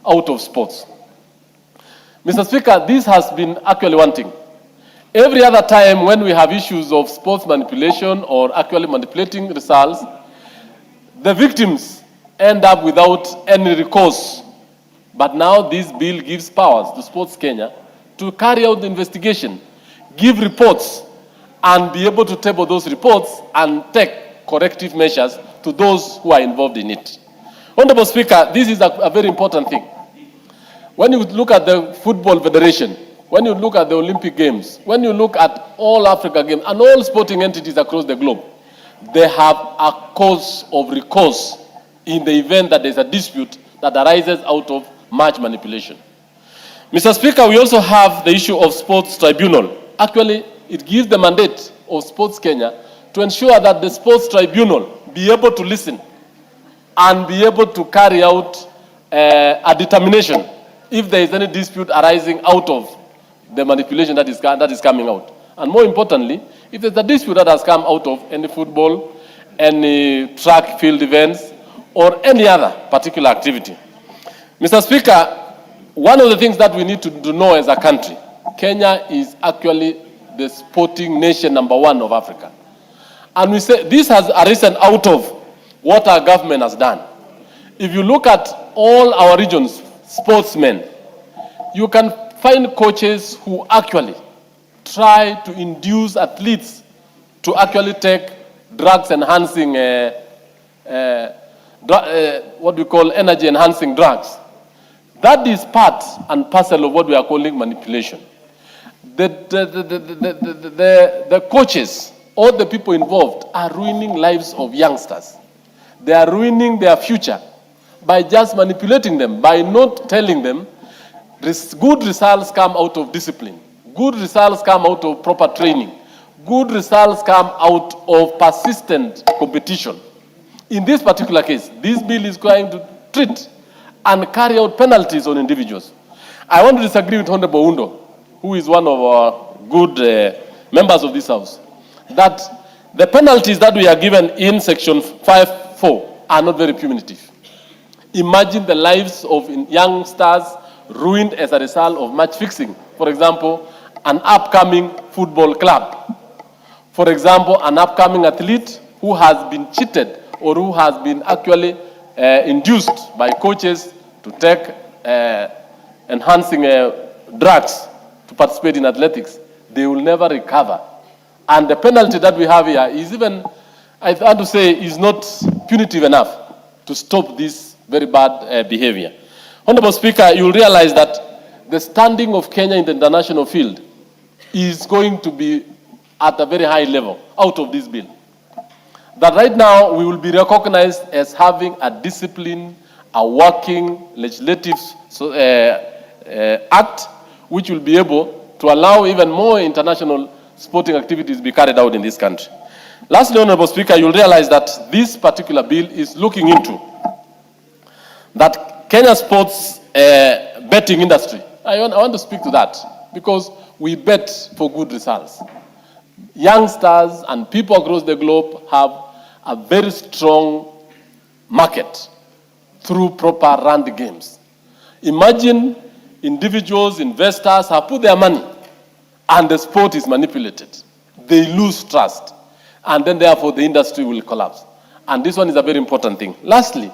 out of sports. Mr. Speaker, this has been actually wanting. Every other time when we have issues of sports manipulation or actually manipulating results, the victims end up without any recourse. But now this bill gives powers to Sports Kenya to carry out the investigation, give reports, and be able to table those reports and take corrective measures to those who are involved in it. Honorable Speaker, this is a very important thing. When you look at the Football Federation, when you look at the Olympic Games, when you look at all Africa Games and all sporting entities across the globe, they have a cause of recourse in the event that there's a dispute that arises out of match manipulation. Mr. Speaker, we also have the issue of Sports Tribunal. Actually, it gives the mandate of Sports Kenya to ensure that the Sports Tribunal be able to listen and be able to carry out a determination if there is any dispute arising out of the manipulation that is coming out. And more importantly, if there's a dispute that has come out of any football, any track field events, or any other particular activity. Mr. Speaker, one of the things that we need to know as a country, Kenya is actually the sporting nation #1 of Africa. And we say this has arisen out of what our government has done. If you look at all our regions, sportsmen, you can find coaches who actually try to induce athletes to actually take drugs enhancing, what we call energy enhancing drugs. That is part and parcel of what we are calling manipulation. The coaches, all the people involved are ruining lives of youngsters. They are ruining their future by just manipulating them, by not telling them good results come out of discipline. Good results come out of proper training. Good results come out of persistent competition. In this particular case, this bill is going to treat and carry out penalties on individuals. I want to disagree with Honorable Undo, who is one of our good members of this House, that the penalties that we are given in section 5(4) are not very punitive. Imagine the lives of youngsters ruined as a result of match fixing. For example, an upcoming football club. For example, an upcoming athlete who has been cheated or who has been actually induced by coaches to take enhancing drugs to participate in athletics. They will never recover. And the penalty that we have here is even, I want to say, is not punitive enough to stop this very bad behavior. Honorable Speaker, you will realize that the standing of Kenya in the international field is going to be at a very high level out of this bill. That right now we will be recognized as having a disciplined, a working legislative act which will be able to allow even more international sporting activities to be carried out in this country. Lastly, Honorable Speaker, you'll realize that this particular bill is looking into that Kenya sports betting industry. I want to speak to that because we bet for good results. Youngsters and people across the globe have a very strong market through proper run games. Imagine individuals, investors have put their money and the sport is manipulated. They lose trust and then therefore the industry will collapse. And this one is a very important thing. Lastly,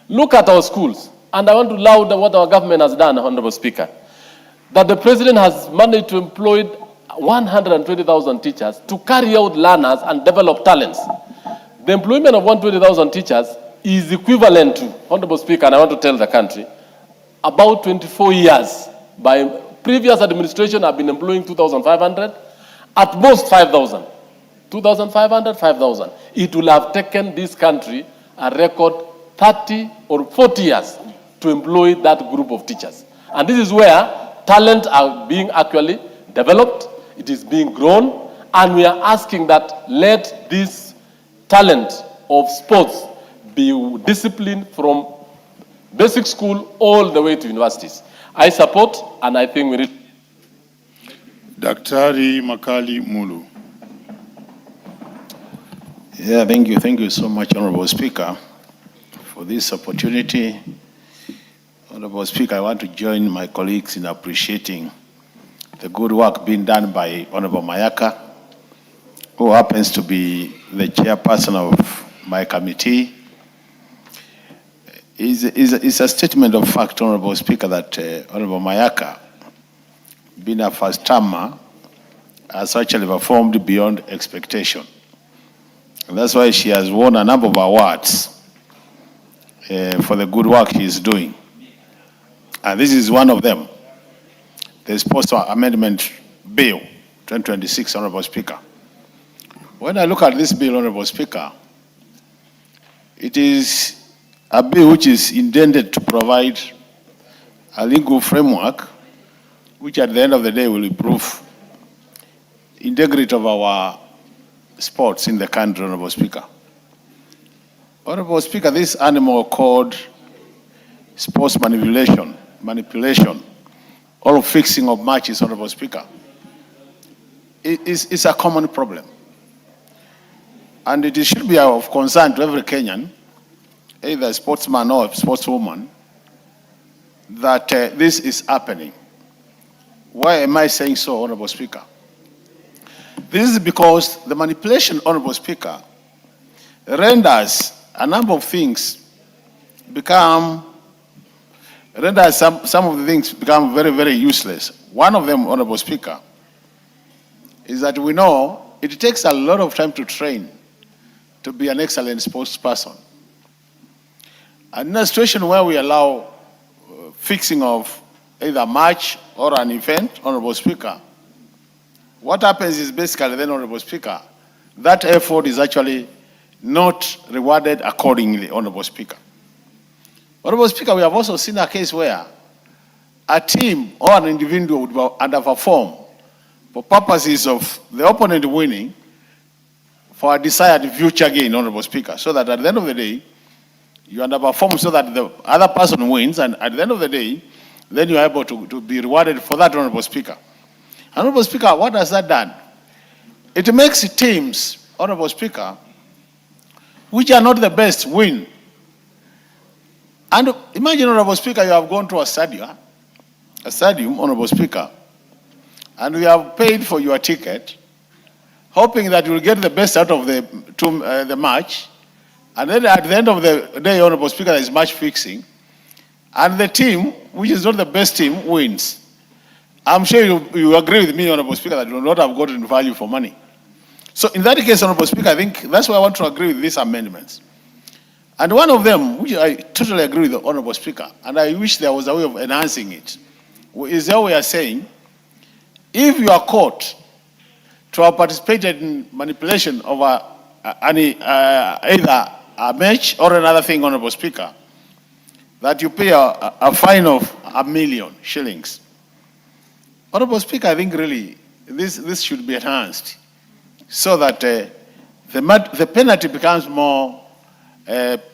Look at our schools. And I want to laud what our government has done, Honorable Speaker. That the President has managed to employ 120,000 teachers to carry out learners and develop talents. The employment of 120,000 teachers is equivalent to, Honorable Speaker, and I want to tell the country, about 24 years. By previous administration have been employing 2,500, at most 5,000. 2,500, 5,000. It will have taken this country a record 30 or 40 years to employ that group of teachers. And this is where talent are being actually developed, it is being grown, and we are asking that let this talent of sports be disciplined from basic school all the way to universities. I support, and I think we need.
Daktari Makali Mulu.
Yeah, thank you. Thank you so much, Honorable Speaker, for this opportunity. Honorable Speaker, I want to join my colleagues in appreciating the good work being done by Honorable Mayaka, who happens to be the chairperson of my committee. It's a statement of fact, Honorable Speaker, that Honorable Mayaka, being a first-termer, has actually performed beyond expectation. And that's why she has won a number of awards for the good work she is doing. And this is one of them. The Sports Amendment Bill 2026, Honorable Speaker. When I look at this bill, Honorable Speaker, it is a bill which is intended to provide a legal framework which at the end of the day will improve integrity of our sports in the country, Honorable Speaker. Honorable Speaker, this animal called sports manipulation, or fixing of matches, Honorable Speaker, it's a common problem. And it should be of concern to every Kenyan, either a sportsman or a sportswoman, that this is happening. Why am I saying so, Honorable Speaker? This is because the manipulation, Honorable Speaker, renders a number of things some of the things become very, very useless. One of them, Honorable Speaker, is that we know it takes a lot of time to train to be an excellent sports person. And in a situation where we allow fixing of either a match or an event, Honorable Speaker, what happens is basically then, Honorable Speaker, that effort is actually not rewarded accordingly, Honorable Speaker. Honorable Speaker, we have also seen a case where a team or an individual would underperform for purposes of the opponent winning for a desired future gain, Honorable Speaker, so that at the end of the day, you underperform so that the other person wins, and at the end of the day, then you are able to be rewarded for that, Honorable Speaker. Honorable Speaker, what has that done? It makes teams, Honorable Speaker, which are not the best, win. And imagine, Honorable Speaker, you have gone to a stadium, Honorable Speaker, and you have paid for your ticket, hoping that you will get the best out of the match, and then at the end of the day, Honorable Speaker, there is match fixing, and the team, which is not the best team, wins. I'm sure you agree with me, Honorable Speaker, that you will not have gotten value for money. So in that case, Honorable Speaker, I think that's why I want to agree with these amendments. And one of them, which I totally agree with the Honorable Speaker, and I wish there was a way of enhancing it, is how we are saying, if you are caught to have participated in manipulation of either a match or another thing, Honorable Speaker, that you pay a fine of 1 million shillings. Honorable Speaker, I think really this should be enhanced so that the penalty becomes more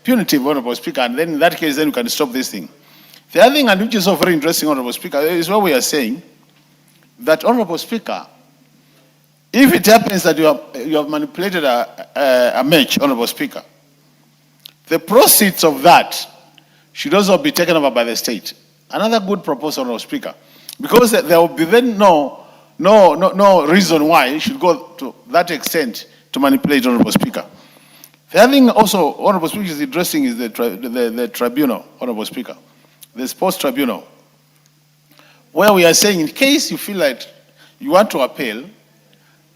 punitive, Honorable Speaker, and then in that case, then you can stop this thing. The other thing, and which is also very interesting, Honorable Speaker, is what we are saying, that, Honorable Speaker, if it happens that you have manipulated a match, Honorable Speaker, the proceeds of that should also be taken over by the state. Another good proposal, Honorable Speaker, because there will be then no reason why it should go to that extent to manipulate, Honorable Speaker. The other thing also, Honorable Speaker, is addressing is the tribunal, Honorable Speaker, the sports tribunal, where we are saying in case you feel like you want to appeal,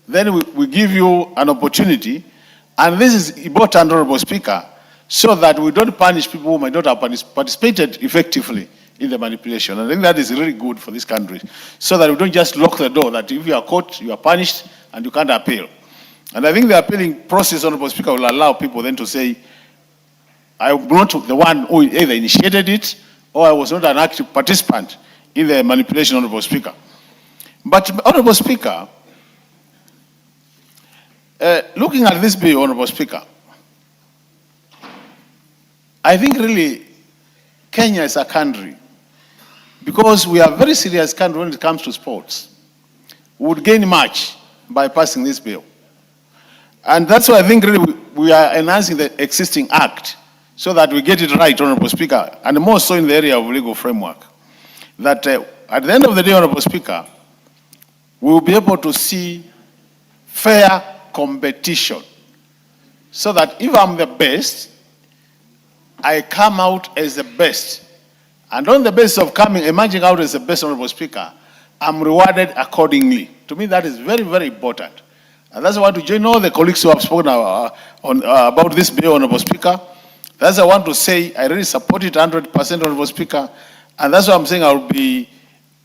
then we give you an opportunity, and this is important, Honorable Speaker, so that we don't punish people who might not have participated effectively in the manipulation. I think that is really good for this country, so that we don't just lock the door, that if you are caught, you are punished, and you can't appeal. And I think the appealing process, Honorable Speaker, will allow people then to say, I'm not the one who either initiated it, or I was not an active participant in the manipulation, Honorable Speaker. But, Honorable Speaker, looking at this bill, Honorable Speaker, I think really Kenya is a country, because we are a very serious country when it comes to sports, would gain much by passing this bill. And that's why I think really we are enhancing the existing act so that we get it right, Honorable Speaker, and more so in the area of legal framework. That at the end of the day, Honorable Speaker, we will be able to see fair competition, so that if I'm the best, I come out as the best. And on the basis of emerging out as the best, Honorable Speaker, I'm rewarded accordingly. To me, that is very, very important. And that's why I want to join all the colleagues who have spoken about this bill, Honorable Speaker. That's why I want to say I really support it 100%, Honorable Speaker. And that's why I'm saying I'll be,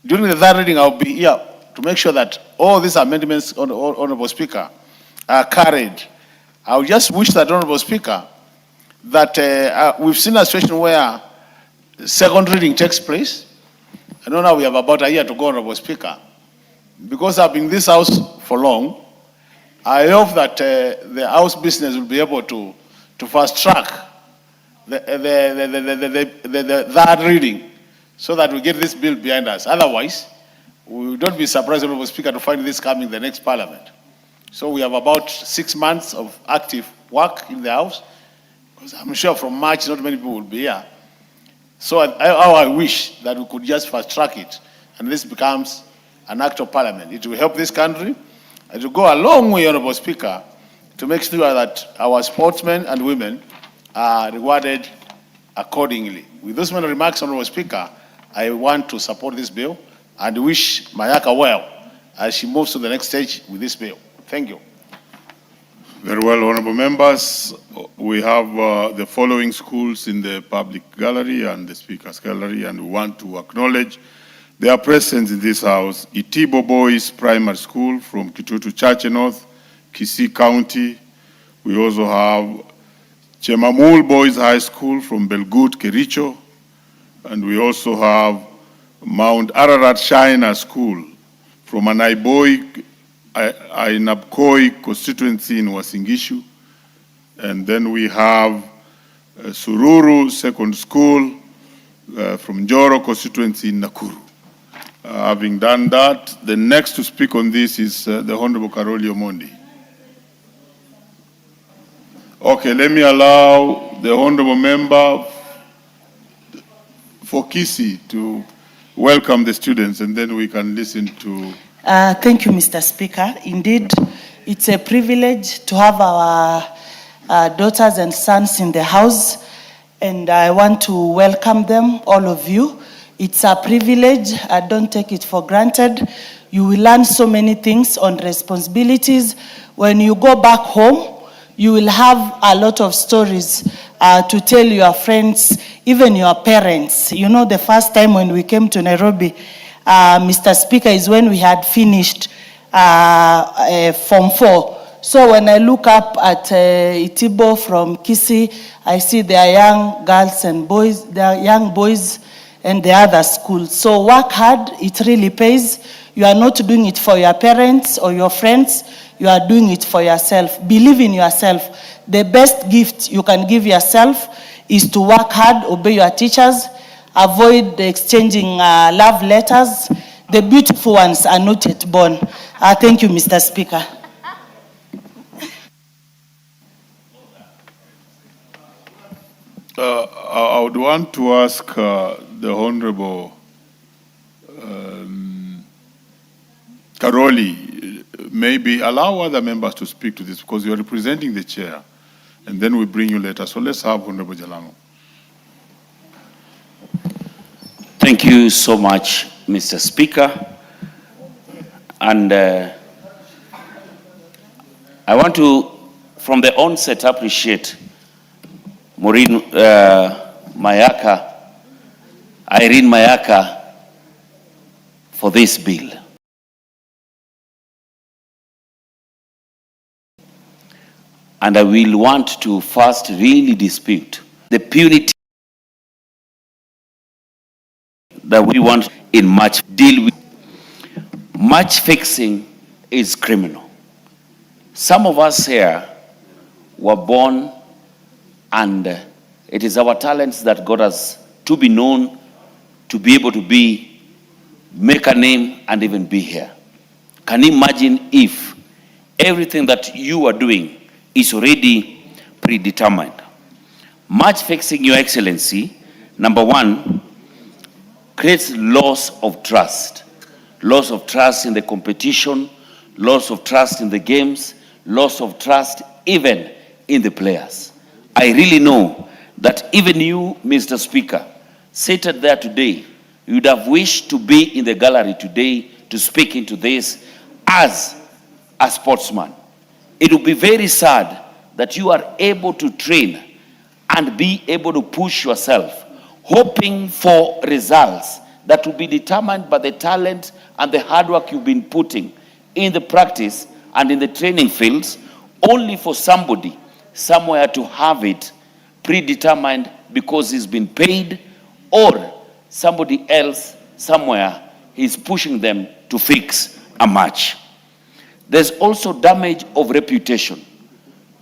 during the third reading, I'll be here to make sure that all these amendments, Honorable Speaker, are carried. I would just wish that, Honorable Speaker, that we've seen a situation where second reading takes place. I know now we have about a year to go, Honorable Speaker. Because I've been in this house for long, I hope that the House business will be able to fast track the third reading, so that we get this bill behind us. Otherwise, we don't be surprised, Honorable Speaker, to find this coming the next Parliament. So we have about 6 months of active work in the House, because I'm sure from March not many people will be here. So I wish that we could just fast track it, and this becomes an act of Parliament. It will help this country. It will go a long way, Honorable Speaker, to make sure that our sportsmen and women are rewarded accordingly. With those many remarks, Honorable Speaker, I want to support this bill and wish Mayaka well as she moves to the next stage with this bill. Thank you.
Very well, honorable members. We have the following schools in the public gallery and the speaker's gallery, and we want to acknowledge their presence in this house. Itibo Boys Primary School from Kitutu Church North, Kisii County. We also have Chemamul Boys High School from Belgut, Kericho. And we also have Mount Ararat Shiner School from Anaiboi, Ainabkoi constituency in Wasingishu. And then we have Sururu Second School from Njoro constituency in Nakuru. Having done that, the next to speak on this is the Honorable Karoli Omondi. Okay, let me allow the Honorable Member for Kisii to welcome the students, and then we can listen to...
Thank you, Mr. Speaker. Indeed, it's a privilege to have our daughters and sons in the house, and I want to welcome them, all of you. It's a privilege. I don't take it for granted. You will learn so many things on responsibilities. When you go back home, you will have a lot of stories to tell your friends, even your parents. You know, the first time when we came to Nairobi, Mr. Speaker, is when we had finished Form 4. So when I look up at Itibo from Kisii, I see their young girls and boys, their young boys and the other schools. So work hard, it really pays. You are not doing it for your parents or your friends, you are doing it for yourself. Believe in yourself. The best gift you can give yourself is to work hard, obey your teachers, avoid exchanging love letters. The beautiful ones are not yet born. Thank you, Mr. Speaker.
I would want to ask the Honorable Karoli, maybe allow other members to speak to this, because you are representing the chair. and then we bring you later. So let's have Honorable Jalango.
Thank you so much, Mr. Speaker. And I want to, from the onset, appreciate Irene Mayaka, for this bill. And I will want to first really dispute the punity that we want in match deal with. Match fixing is criminal. Some of us here were born, and it is our talents that got us to be known, to be able to make a name and even be here. Can you imagine if everything that you are doing is already predetermined? Match fixing, Your Excellency, number one, creates loss of trust. Loss of trust in the competition, loss of trust in the games, loss of trust even in the players. I really know that even you, Mr. Speaker, seated there today, you would have wished to be in the gallery today to speak into this as a sportsman. It would be very sad that you are able to train and be able to push yourself, hoping for results that will be determined by the talent and the hard work you've been putting in the practice and in the training fields, only for somebody somewhere to have it predetermined because he's been paid, or somebody else somewhere is pushing them to fix a match. There's also damage of reputation,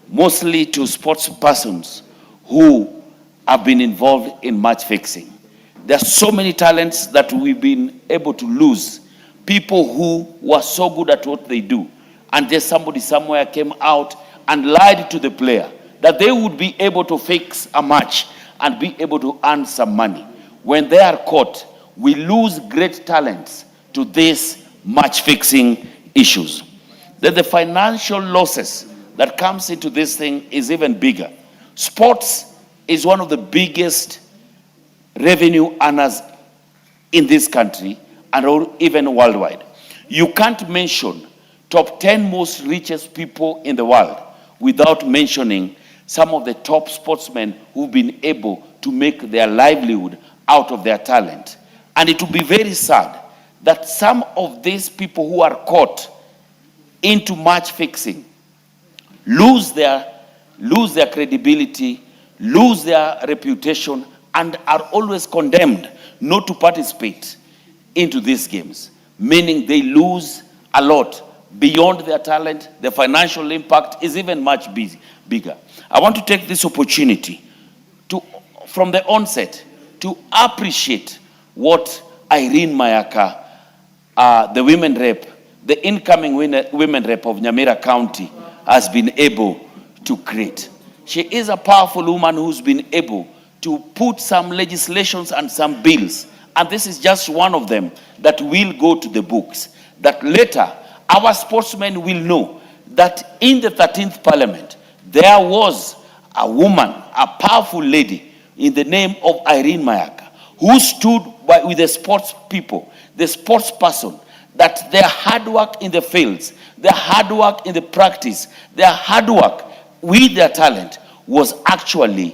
mostly to sports persons who have been involved in match fixing. There are so many talents that we've been able to lose. People who were so good at what they do, and just somebody somewhere came out and lied to the player that they would be able to fix a match and be able to earn some money. When they are caught, we lose great talents to these match fixing issues. Then the financial losses that comes into this thing is even bigger. Sports is one of the biggest revenue earners in this country and even worldwide. You can't mention top 10 most richest people in the world without mentioning some of the top sportsmen who've been able to make their livelihood out of their talent. And it will be very sad that some of these people who are caught into match fixing lose their credibility, lose their reputation, and are always condemned not to participate into these games, meaning they lose a lot beyond their talent. The financial impact is even much bigger. I want to take this opportunity to, from the onset, to appreciate what Irene Mayaka, the women rep, the incoming women rep of Nyamira County, has been able to create. She is a powerful woman who's been able to put some legislations and some bills, and this is just one of them that will go to the books, that later our sportsmen will know that in the 13th Parliament, there was a woman, a powerful lady in the name of Irene Mayaka, who stood with the sports people, the sports person, that their hard work in the fields, their hard work in the practice, their hard work with their talent was actualized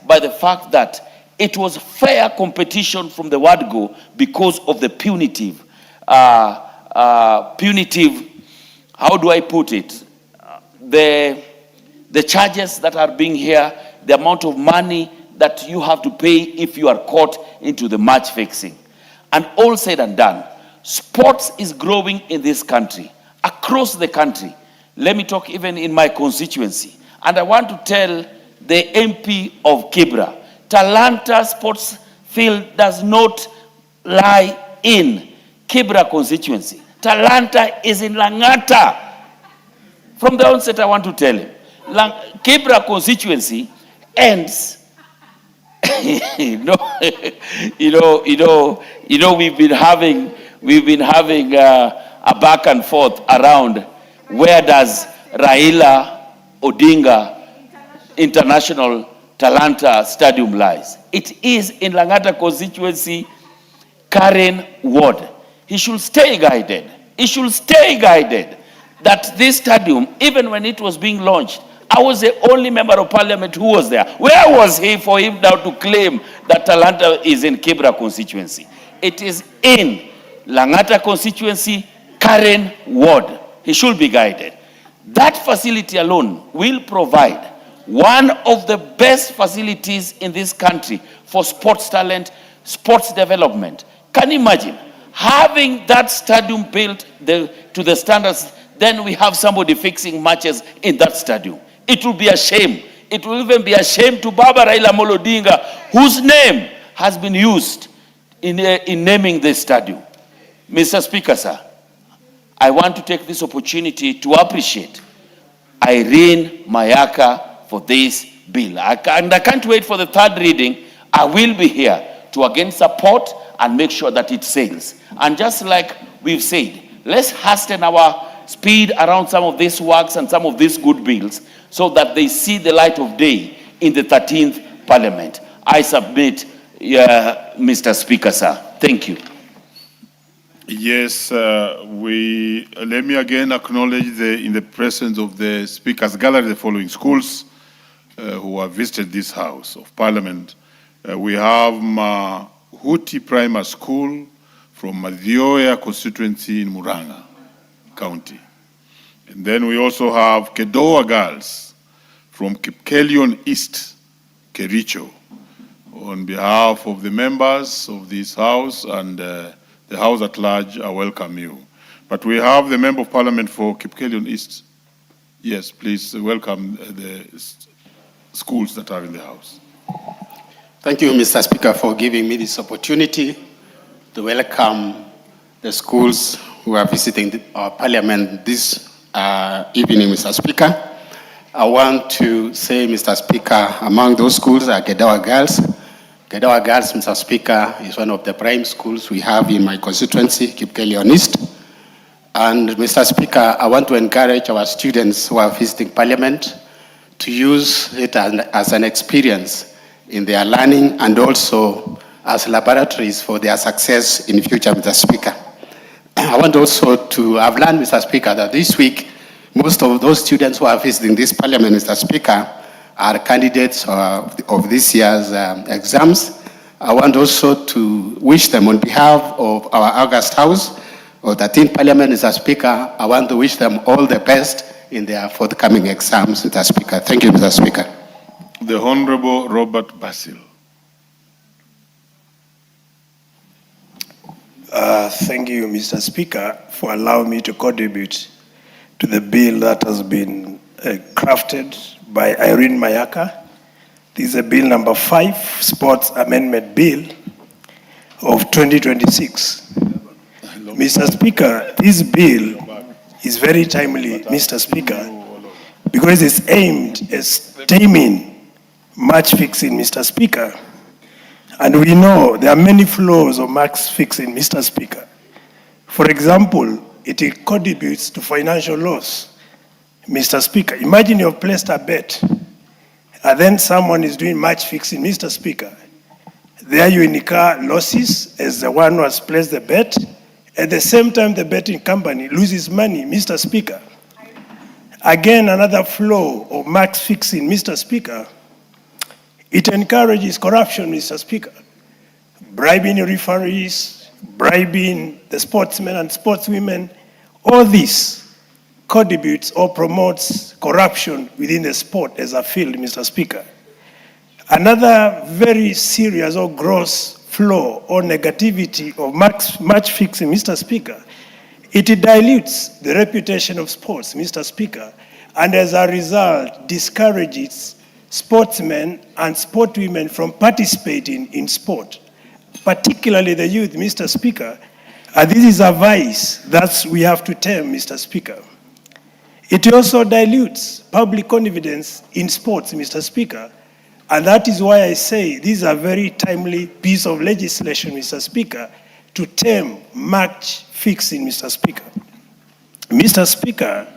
by the fact that it was fair competition from the word go because of the punitive, how do I put it? The charges that are being here, the amount of money that you have to pay if you are caught into the match fixing. And all said and done, sports is growing in this country, across the country. Let me talk even in my constituency. And I want to tell the MP of Kibra, Talanta Sports Field does not lie in Kibra constituency. Talanta is in Langata. From the onset, I want to tell him, Kibra constituency ends. We've been having a back and forth around where does Raila Odinga International Talanta Stadium lies. It is in Langata constituency, Karen Ward. He should stay guided. He should stay guided that this stadium, even when it was being launched, I was the only member of parliament who was there. Where was he for him now to claim that Talanta is in Kibra constituency? It is in Langata constituency, Karen Ward. He should be guided. That facility alone will provide one of the best facilities in this country for sports talent, sports development. Can you imagine having that stadium built to the standards? Then we have somebody fixing matches in that stadium. It will be a shame. It will even be a shame to Baba Raila Amolo Odinga, whose name has been used in naming this stadium. Mr. Speaker, sir, I want to take this opportunity to appreciate Irene Mayaka for this bill. And I can't wait for the third reading. I will be here to again support and make sure that it sails. And just like we've said, let's hasten our speed around some of these works and some of these good bills so that they see the light of day in the 13th Parliament. I submit, Mr. Speaker, sir. Thank you.
Yes, let me again acknowledge in the presence of the Speaker's Gallery the following schools who have visited this House of Parliament. We have Huti Primary School from Madhioya constituency in Muranga County. And then we also have Kedoa Girls from Kipkelion East, Kericho. On behalf of the members of this House and the House at large, I welcome you. But we have the Member of Parliament for Kipkelion East. Yes, please welcome the schools that are in the House.
Thank you, Mr. Speaker, for giving me this opportunity to welcome the schools who are visiting our Parliament this evening, Mr. Speaker. I want to say, Mr. Speaker, among those schools are Kedoa Girls. Kedoa Girls, Mr. Speaker, is one of the prime schools we have in my constituency, Kipkelion East. And Mr. Speaker, I want to encourage our students who are visiting Parliament to use it as an experience in their learning and also as laboratories for their success in the future, Mr. Speaker. I want also to have learned, Mr. Speaker, that this week, most of those students who are visiting this Parliament, Mr. Speaker, are candidates of this year's exams. I want also to wish them on behalf of our August House, or the 13th Parliament, Mr. Speaker, I want to wish them all the best in their forthcoming exams, Mr. Speaker. Thank you, Mr. Speaker.
The Honorable Robert Basil.
Thank you, Mr. Speaker, for allowing me to contribute to the bill that has been crafted by Irene Mayaka. This is a bill number 5, Sports Amendment Bill of 2026. Mr. Speaker, this bill is very timely, Mr. Speaker, because it's aimed at stemming match fixing, Mr. Speaker. And we know there are many flaws of match fixing, Mr. Speaker. For example, it contributes to financial loss. Mr. Speaker, imagine you've placed a bet and then someone is doing match fixing, Mr. Speaker. There you incur losses as the one who has placed the bet. At the same time, the betting company loses money, Mr. Speaker. Again, another flaw of match fixing, Mr. Speaker. It encourages corruption, Mr. Speaker. Bribing referees, bribing the sportsmen and sportswomen, all this contributes or promotes corruption within the sport as a field, Mr. Speaker. Another very serious or gross flaw or negativity of match fixing, Mr. Speaker, it dilutes the reputation of sports, Mr. Speaker, and as a result discourages sportsmen and sportwomen from participating in sport, particularly the youth, Mr. Speaker. And this is a vice that we have to tame, Mr. Speaker. It also dilutes public confidence in sports, Mr. Speaker. And that is why I say this is a very timely piece of legislation, Mr. Speaker, to tame match fixing, Mr. Speaker. Mr. Speaker,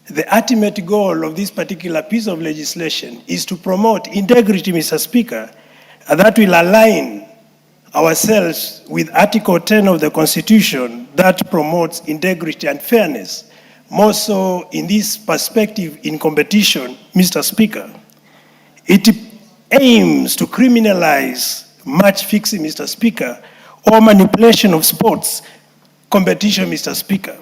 the ultimate goal of this particular piece of legislation is to promote integrity, Mr. Speaker, and that will align ourselves with Article 10 of the Constitution that promotes integrity and fairness. More so in this perspective in competition, Mr. Speaker, it aims to criminalize match fixing, Mr. Speaker, or manipulation of sports competition, Mr. Speaker.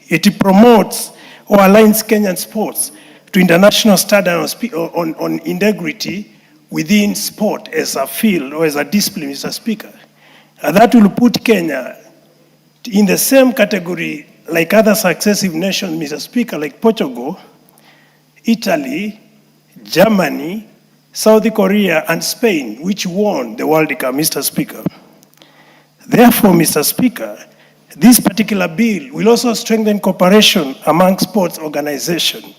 It promotes or aligns Kenyan sports to international standards on integrity within sport as a field or as a discipline, Mr. Speaker. And that will put Kenya in the same category like other successive nations, Mr. Speaker, like Portugal, Italy, Germany, South Korea, and Spain, which won the World Cup, Mr. Speaker. Therefore, Mr. Speaker, this particular bill will also strengthen cooperation among sports organizations.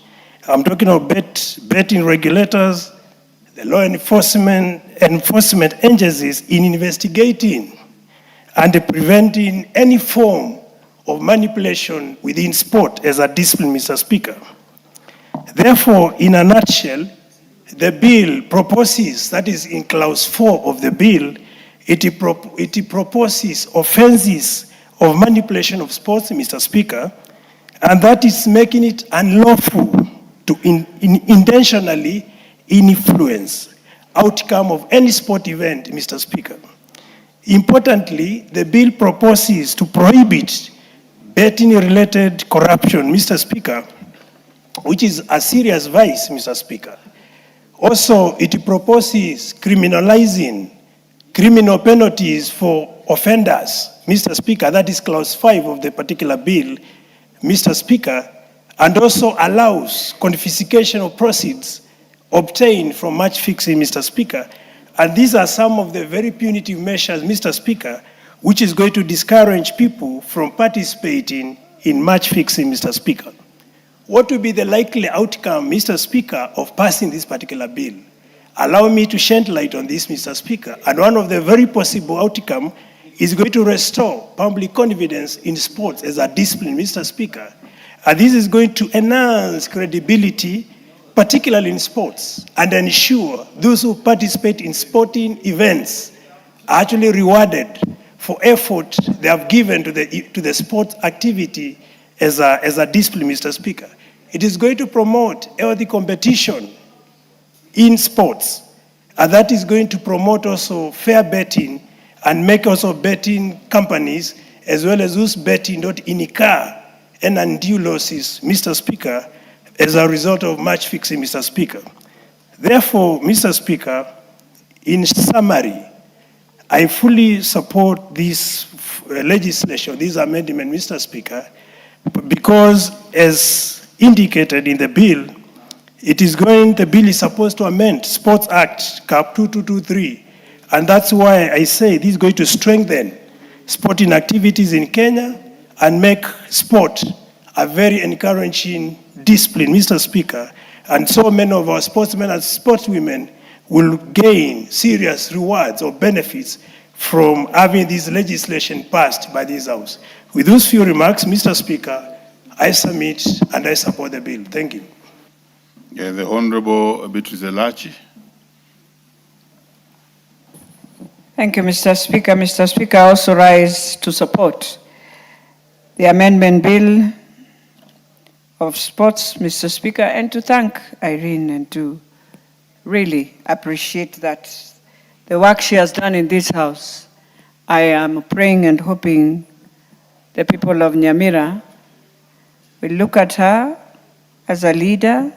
I'm talking about betting regulators, the law enforcement agencies in investigating and preventing any form of manipulation within sport as a discipline, Mr. Speaker. Therefore, in a nutshell, the bill proposes, that is in clause 4 of the bill, it proposes offenses of manipulation of sports, Mr. Speaker, and that is making it unlawful to intentionally influence outcome of any sport event, Mr. Speaker. Importantly, the bill proposes to prohibit betting-related corruption, Mr. Speaker, which is a serious vice, Mr. Speaker. Also, it proposes criminalizing criminal penalties for offenders, Mr. Speaker, that is clause 5 of the particular bill, Mr. Speaker, and also allows confiscation of proceeds obtained from match fixing, Mr. Speaker. And these are some of the very punitive measures, Mr. Speaker, which is going to discourage people from participating in match fixing, Mr. Speaker. What will be the likely outcome, Mr. Speaker, of passing this particular bill? Allow me to shed light on this, Mr. Speaker. And one of the very possible outcomes is going to restore public confidence in sports as a discipline, Mr. Speaker. And this is going to enhance credibility, particularly in sports, and ensure those who participate in sporting events are actually rewarded for effort they have given to the sport activity as a discipline, Mr. Speaker. It is going to promote healthy competition in sports, and that is going to promote also fair betting and make also betting companies, as well as those betting, not incur and undue losses, Mr. Speaker, as a result of match fixing, Mr. Speaker. Therefore, Mr. Speaker, in summary, I fully support this legislation, this amendment, Mr. Speaker, because as indicated in the bill, the bill is supposed to amend Sports Act, Cap 2223, and that's why I say this is going to strengthen sporting activities in Kenya and make sport a very encouraging discipline, Mr. Speaker. And so many of our sportsmen and sportswomen will gain serious rewards or benefits from having this legislation passed by this House. With those few remarks, Mr. Speaker, I submit and I support the bill. Thank you.
Yeah, the Honorable Beatrice Elachi.
Thank you, Mr. Speaker. Mr. Speaker, I also rise to support the amendment bill of sports, Mr. Speaker, and to thank Irene and to really appreciate that the work she has done in this House. I am praying and hoping the people of Nyamira will look at her as a leader,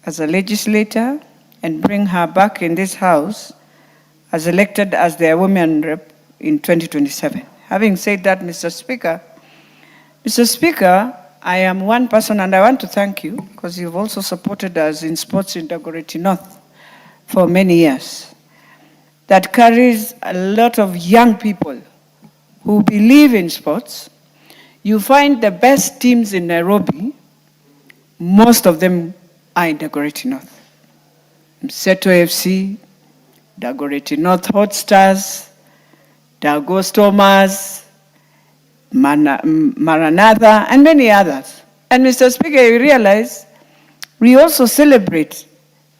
as a legislator, and bring her back in this House as elected as their women rep in 2027. Having said that, Mr. Speaker, I am one person, and I want to thank you because you've also supported us in sports in Dagoretti North for many years. That carries a lot of young people who believe in sports. You find the best teams in Nairobi, most of them are in Dagoretti North. Mseto FC, Dagoretti North Hot Stars, Dago Stormers, Maranatha, and many others. And Mr. Speaker, you realize we also celebrate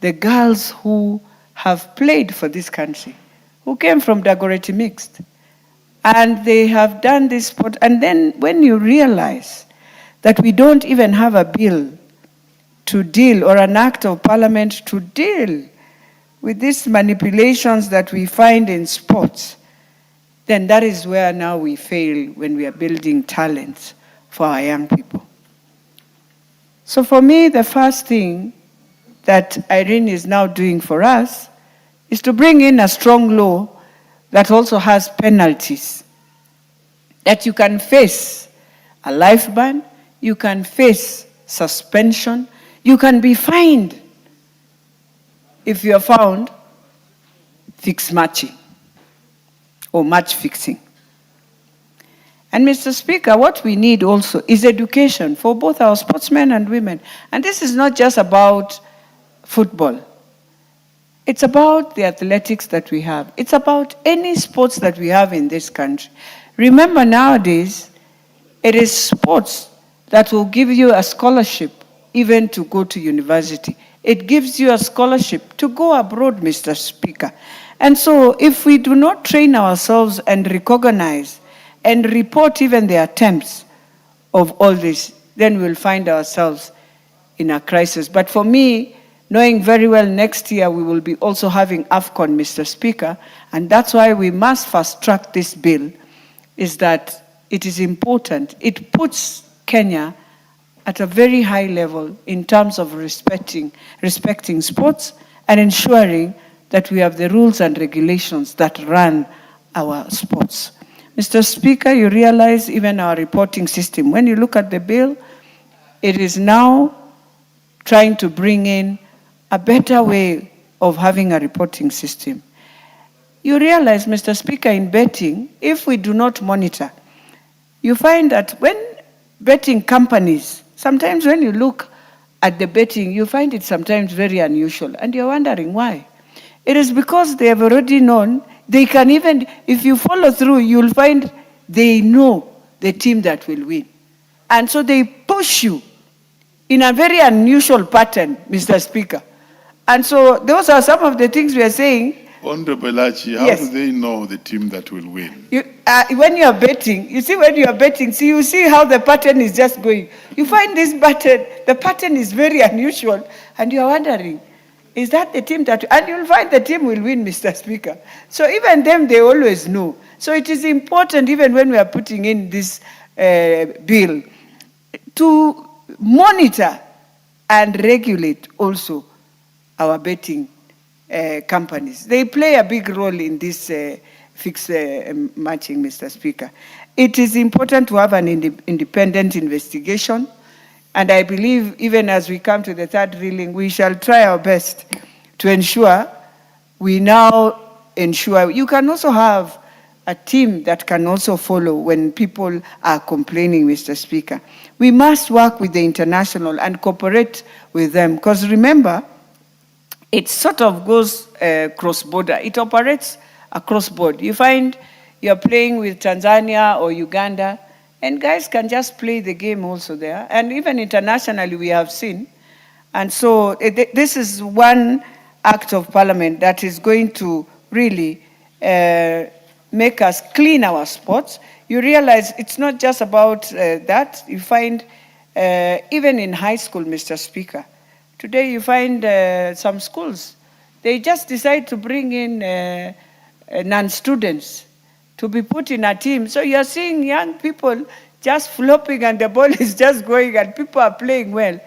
the girls who have played for this country, who came from Dagoretti Mixed. And they have done this sport. And then when you realize that we don't even have a bill to deal, or an act of parliament to deal with these manipulations that we find in sports, then that is where now we fail when we are building talents for our young people. So for me, the first thing that Irene is now doing for us is to bring in a strong law that also has penalties, that you can face a life ban, you can face suspension, you can be fined if you are found fix matching or match fixing. And Mr. Speaker, what we need also is education for both our sportsmen and women. And this is not just about football. It's about the athletics that we have. It's about any sports that we have in this country. Remember, nowadays, it is sports that will give you a scholarship even to go to university. It gives you a scholarship to go abroad, Mr. Speaker. And so if we do not train ourselves and recognize and report even the attempts of all this, then we'll find ourselves in a crisis. But for me, knowing very well next year we will be also having AFCON, Mr. Speaker, and that's why we must fast track this bill, is that it is important. It puts Kenya at a very high level in terms of respecting sports and ensuring that we have the rules and regulations that run our sports. Mr. Speaker, you realize even our reporting system, when you look at the bill, it is now trying to bring in a better way of having a reporting system. You realize, Mr. Speaker, in betting, if we do not monitor, you find that when betting companies, sometimes when you look at the betting, you find it sometimes very unusual, and you're wondering why. It is because they have already known, they can even, if you follow through, you'll find they know the team that will win. And so they push you in a very unusual pattern, Mr. Speaker. And so those are some of the things we are saying.
Honorable Achi, how do they know the team that will win?
When you are betting, you see when you are betting, see, you see how the pattern is just going. You find this pattern, the pattern is very unusual, and you are wondering, is that the team that, and you'll find the team will win, Mr. Speaker. So even them, they always know. So it is important, even when we are putting in this bill, to monitor and regulate also our betting companies. They play a big role in this fixed matching, Mr. Speaker. It is important to have an independent investigation, and I believe even as we come to the third reeling, we shall try our best to ensure we now ensure. You can also have a team that can also follow when people are complaining, Mr. Speaker. We must work with the international and cooperate with them, because remember, it sort of goes cross-border. It operates across board. You find you're playing with Tanzania or Uganda, and guys can just play the game also there. And even internationally, we have seen. And so this is one act of parliament that is going to really make us clean our sports. You realize it's not just about that. You find even in high school, Mr. Speaker, today you find some schools, they just decide to bring in non-students to be put in a team. So you're seeing young people just flopping and the ball is just going and people are playing well.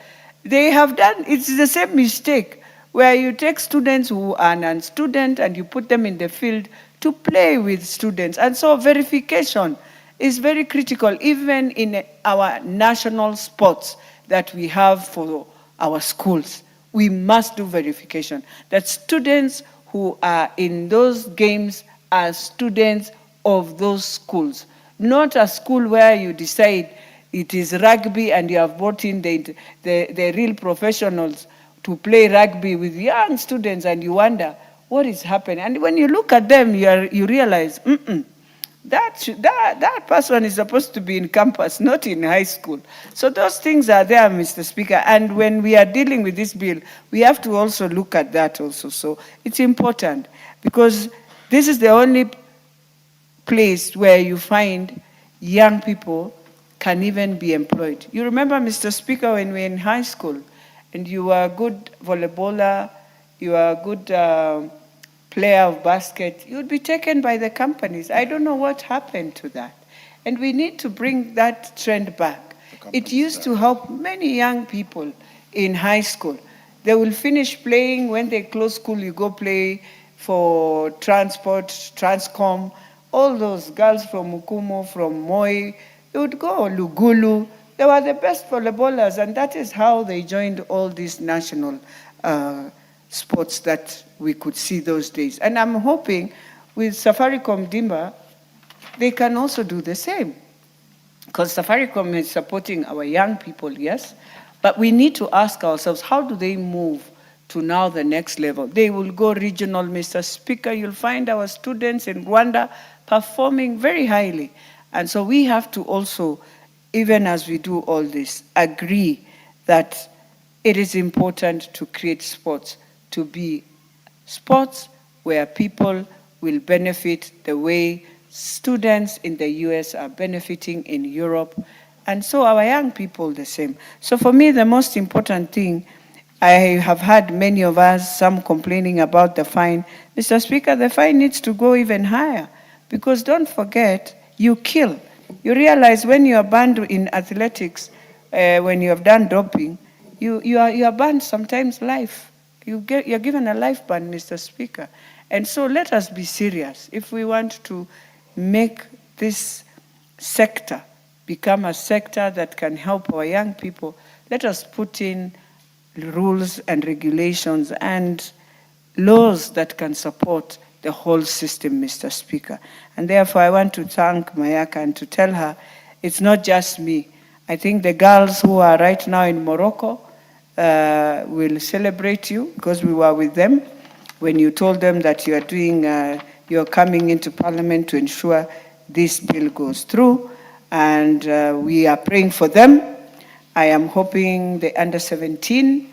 They have done, it's the same mistake where you take students who are non-student and you put them in the field to play with students. And so verification is very critical, even in our national sports that we have for our schools. We must do verification that students who are in those games are students of those schools, not a school where you decide it is rugby and you have brought in the real professionals to play rugby with young students and you wonder what is happening. And when you look at them, you realize, that person is supposed to be in campus, not in high school. So those things are there, Mr. Speaker. And when we are dealing with this bill, we have to also look at that also. So it's important because this is the only place where you find young people can even be employed. You remember, Mr. Speaker, when we were in high school and you were a good volleyballer, you are a good player of basket, you'd be taken by the companies. I don't know what happened to that. And we need to bring that trend back. It used to help many young people in high school. They will finish playing. When they close school, you go play for transport, Transcom, all those girls from Mukumo, from Moi, they would go, Lugulu. They were the best volleyballers, and that is how they joined all these national sports that we could see those days. And I'm hoping with Safaricom Dimba, they can also do the same. Because Safaricom is supporting our young people, yes, but we need to ask ourselves, how do they move to now the next level? They will go regional, Mr. Speaker. You'll find our students in Rwanda performing very highly. And so we have to also, even as we do all this, agree that it is important to create sports, to be sports where people will benefit the way students in the US are benefiting in Europe, and so our young people the same. So for me, the most important thing, I have had many of us, some complaining about the fine. Mr. Speaker, the fine needs to go even higher, because don't forget, you kill. You realize when you are banned in athletics, when you have done doping, you are banned sometimes life. You're given a life ban, Mr. Speaker. And so let us be serious. If we want to make this sector become a sector that can help our young people, let us put in rules and regulations and laws that can support the whole system, Mr. Speaker. And therefore, I want to thank Mayaka and to tell her, it's not just me. I think the girls who are right now in Morocco will celebrate you, because we were with them when you told them that you are doing, you're coming into Parliament to ensure this bill goes through. And we are praying for them. I am hoping the under-17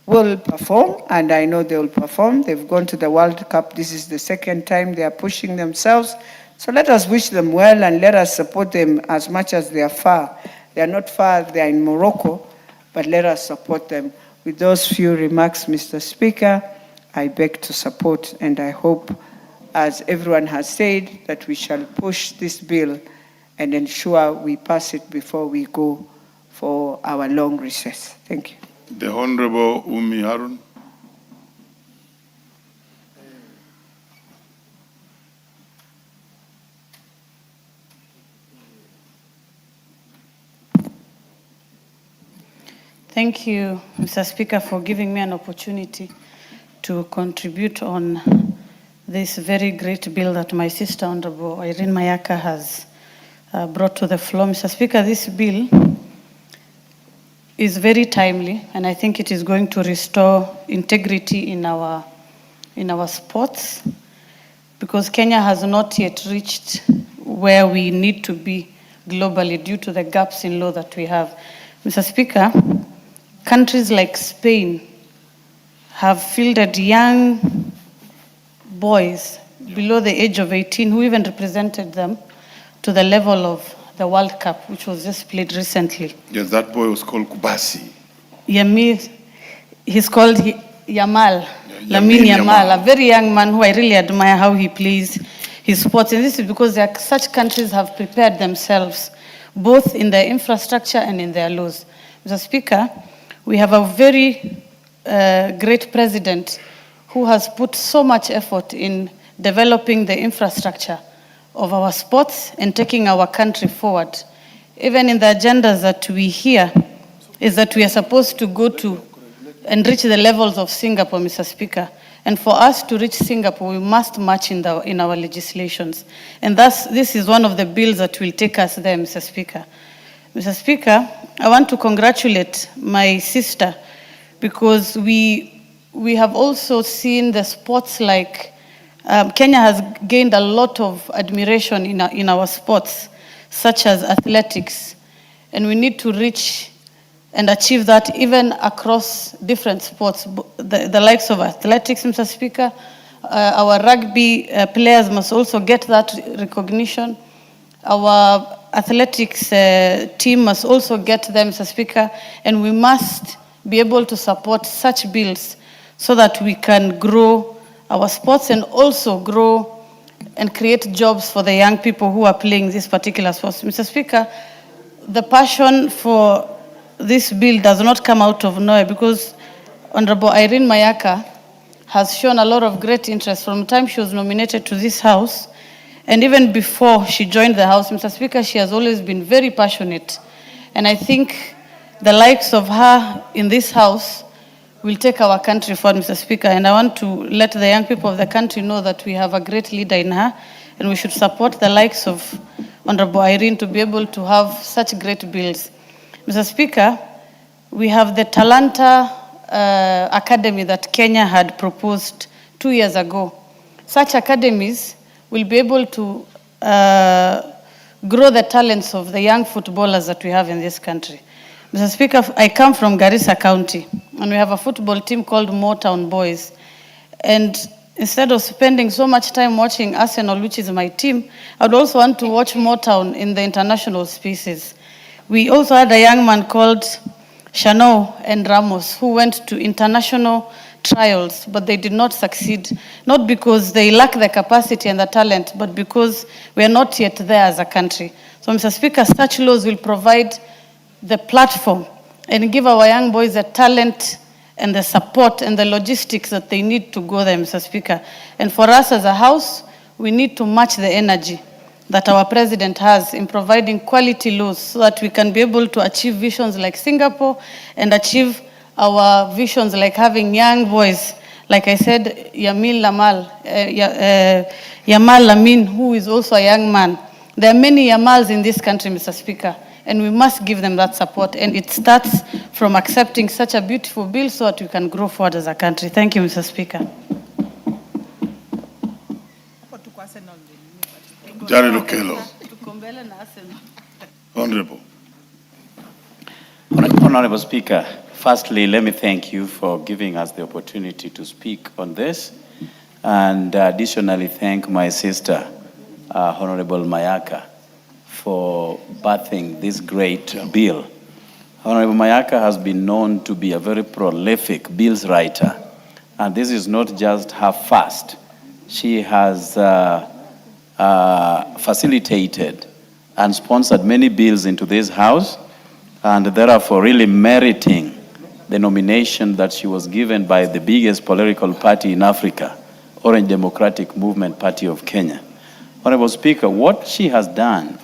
will perform, and I know they will perform. They've gone to the World Cup. This is the second time they are pushing themselves. So let us wish them well and let us support them as much as they are far. They are not far, they are in Morocco, but let us support them. With those few remarks, Mr. Speaker, I beg to support, and I hope, as everyone has said, that we shall push this bill and ensure we pass it before we go for our long recess. Thank you.
The Honorable Umi Harun.
Thank you, Mr. Speaker, for giving me an opportunity to contribute on this very great bill that my sister, Honorable Irene Mayaka, has brought to the floor. Mr. Speaker, this bill is very timely, and I think it is going to restore integrity in our sports, because Kenya has not yet reached where we need to be globally due to the gaps in law that we have. Mr. Speaker, countries like Spain have fielded young boys below the age of 18 who even represented them to the level of the World Cup, which was just played recently.
Yes, that boy was called Kubasi.
He's called Yamal, Lamine Yamal, a very young man who I really admire how he plays his sports. And this is because such countries have prepared themselves, both in their infrastructure and in their laws. Mr. Speaker, we have a very great president who has put so much effort in developing the infrastructure of our sports and taking our country forward. Even in the agendas that we hear is that we are supposed to go to and reach the levels of Singapore, Mr. Speaker. And for us to reach Singapore, we must match in our legislations. And thus, this is one of the bills that will take us there, Mr. Speaker. Mr. Speaker, I want to congratulate my sister, because we have also seen the sports like Kenya has gained a lot of admiration in our sports, such as athletics, and we need to reach and achieve that even across different sports, the likes of athletics, Mr. Speaker. Our rugby players must also get that recognition. Our athletics team must also get them, Mr. Speaker, and we must be able to support such bills so that we can grow our sports and also grow and create jobs for the young people who are playing this particular sports. Mr. Speaker, the passion for this bill does not come out of nowhere because Honorable Irene Mayaka has shown a lot of great interest from the time she was nominated to this House. And even before she joined the House, Mr. Speaker, she has always been very passionate. And I think the likes of her in this House will take our country forward, Mr. Speaker. And I want to let the young people of the country know that we have a great leader in her, and we should support the likes of Honorable Irene to be able to have such great bills. Mr. Speaker, we have the Talanta Academy that Kenya had proposed 2 years ago. Such academies will be able to grow the talents of the young footballers that we have in this country. Mr. Speaker, I come from Garissa County, and we have a football team called Motown Boys. And instead of spending so much time watching Arsenal, which is my team, I would also want to watch Motown in the international spaces. We also had a young man called Shano and Ramos who went to international trials, but they did not succeed, not because they lack the capacity and the talent, but because we are not yet there as a country. So, Mr. Speaker, such laws will provide the platform and give our young boys the talent and the support and the logistics that they need to go there, Mr. Speaker. And for us as a House, we need to match the energy that our President has in providing quality laws so that we can be able to achieve visions like Singapore and achieve our visions like having young boys, like I said, Yamal Lamin, who is also a young man. There are many Yamals in this country, Mr. Speaker, and we must give them that support. And it starts from accepting such a beautiful bill so that we can grow forward as a country. Thank you, Mr. Speaker.
Jared Okello. Honorable.
Honorable Speaker, firstly, let me thank you for giving us the opportunity to speak on this, and additionally thank my sister, Honorable Mayaka, for birthing this great bill. Honorable Mayaka has been known to be a very prolific bills writer, and this is not just her first. She has facilitated and sponsored many bills into this House, and therefore really meriting the nomination that she was given by the biggest political party in Africa, Orange Democratic Movement Party of Kenya. Honorable Speaker, what she has done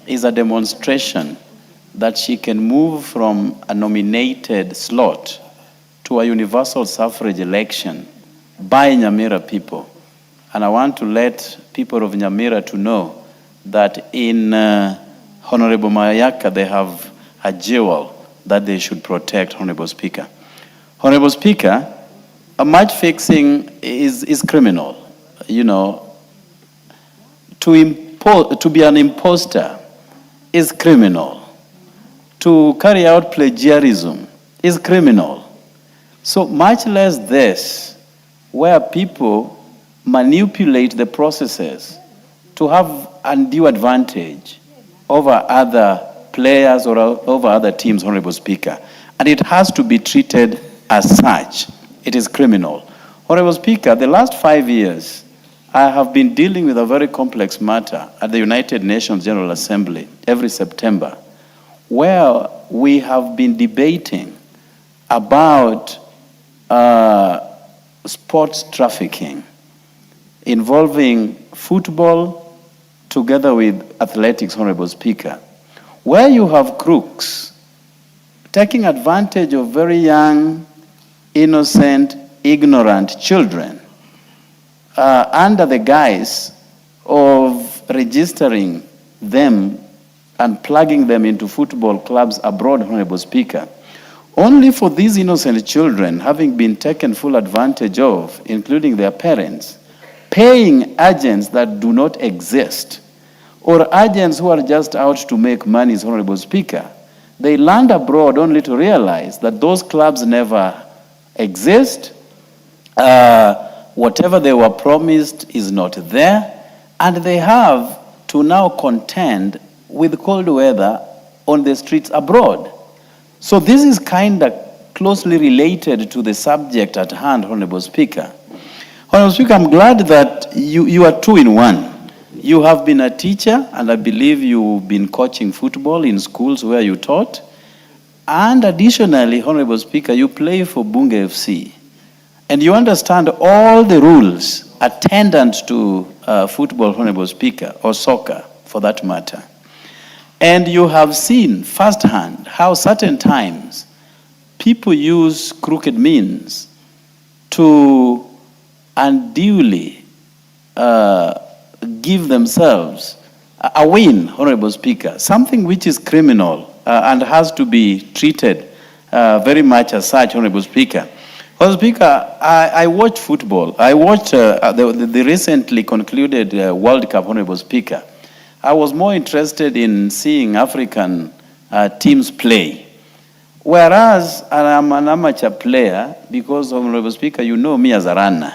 is a demonstration that she can move from a nominated slot to a universal suffrage election by Nyamira people. And I want to let people of Nyamira to know that in Honorable Mayaka, they have a jewel that they should protect, Honorable Speaker. Honorable Speaker, a match fixing is criminal. You know, to be an imposter is criminal. To carry out plagiarism is criminal. So much less this, where people manipulate the processes to have undue advantage over other players or over other teams, Honorable Speaker. And it has to be treated as such. It is criminal. Honorable Speaker, the last 5 years, I have been dealing with a very complex matter at the United Nations General Assembly every September, where we have been debating about sports trafficking involving football together with athletics, Honorable Speaker, where you have crooks taking advantage of very young, innocent, ignorant children under the guise of registering them and plugging them into football clubs abroad, Honorable Speaker, only for these innocent children having been taken full advantage of, including their parents, paying agents that do not exist, or agents who are just out to make money, Honorable Speaker. They land abroad only to realize that those clubs never exist. Whatever they were promised is not there, and they have to now contend with cold weather on the streets abroad. So this is kind of closely related to the subject at hand, Honorable Speaker. Honorable Speaker, I'm glad that you are two in one. You have been a teacher, and I believe you've been coaching football in schools where you taught. And additionally, Honorable Speaker, you play for Bunge FC. And you understand all the rules attendant to football, Honorable Speaker, or soccer, for that matter. And you have seen firsthand how certain times people use crooked means to unduly give themselves a win, Honorable Speaker, something which is criminal and has to be treated very much as such, Honorable Speaker. Honorable Speaker, I watch football. I watched the recently concluded World Cup, Honorable Speaker. I was more interested in seeing African teams play. Whereas I'm an amateur player, because, Honorable Speaker, you know me as a runner.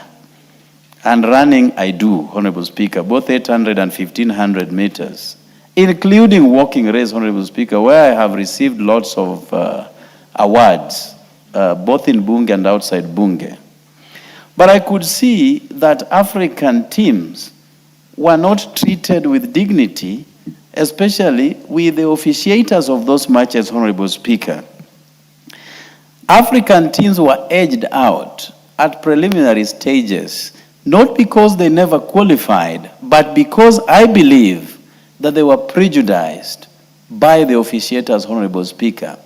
And running, I do, Honorable Speaker, both 800 and 1500 meters, including walking race, Honorable Speaker, where I have received lots of awards, both in Bunge and outside Bunge. But I could see that African teams were not treated with dignity, especially with the officiators of those matches, Honorable Speaker. African teams were edged out at preliminary stages, not because they never qualified, but because I believe that they were prejudiced by the officiators, Honorable Speaker.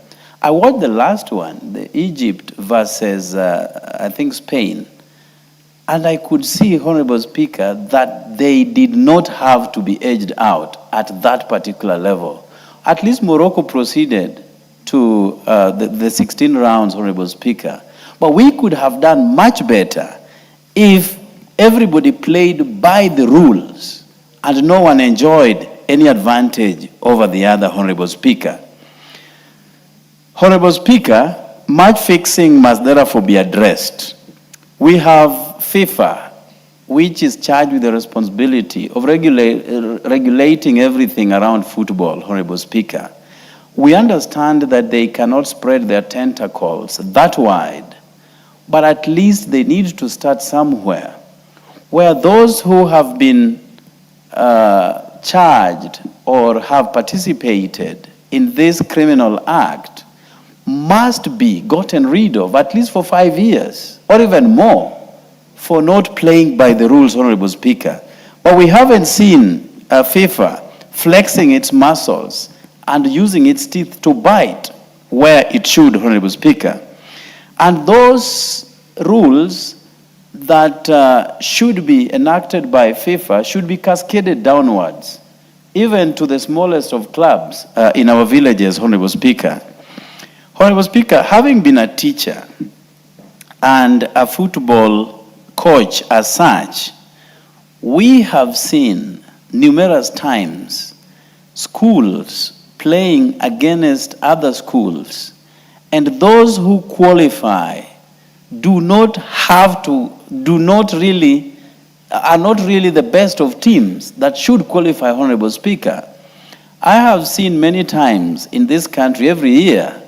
I watched the last one, the Egypt versus, I think, Spain. And I could see, Honorable Speaker, that they did not have to be edged out at that particular level. At least Morocco proceeded to the 16 rounds, Honorable Speaker. But we could have done much better if everybody played by the rules and no one enjoyed any advantage over the other, Honorable Speaker. Honorable Speaker, match fixing must therefore be addressed. We have FIFA, which is charged with the responsibility of regulating everything around football, Honorable Speaker. We understand that they cannot spread their tentacles that wide, but at least they need to start somewhere where those who have been charged or have participated in this criminal act must be gotten rid of, at least for 5 years, or even more, for not playing by the rules, Honorable Speaker. But we haven't seen FIFA flexing its muscles and using its teeth to bite where it should, Honorable Speaker. And those rules that should be enacted by FIFA should be cascaded downwards, even to the smallest of clubs in our villages, Honorable Speaker. Honorable Speaker, having been a teacher and a football coach as such, we have seen numerous times schools playing against other schools, and those who qualify are not really the best of teams that should qualify, Honorable Speaker. I have seen many times in this country every year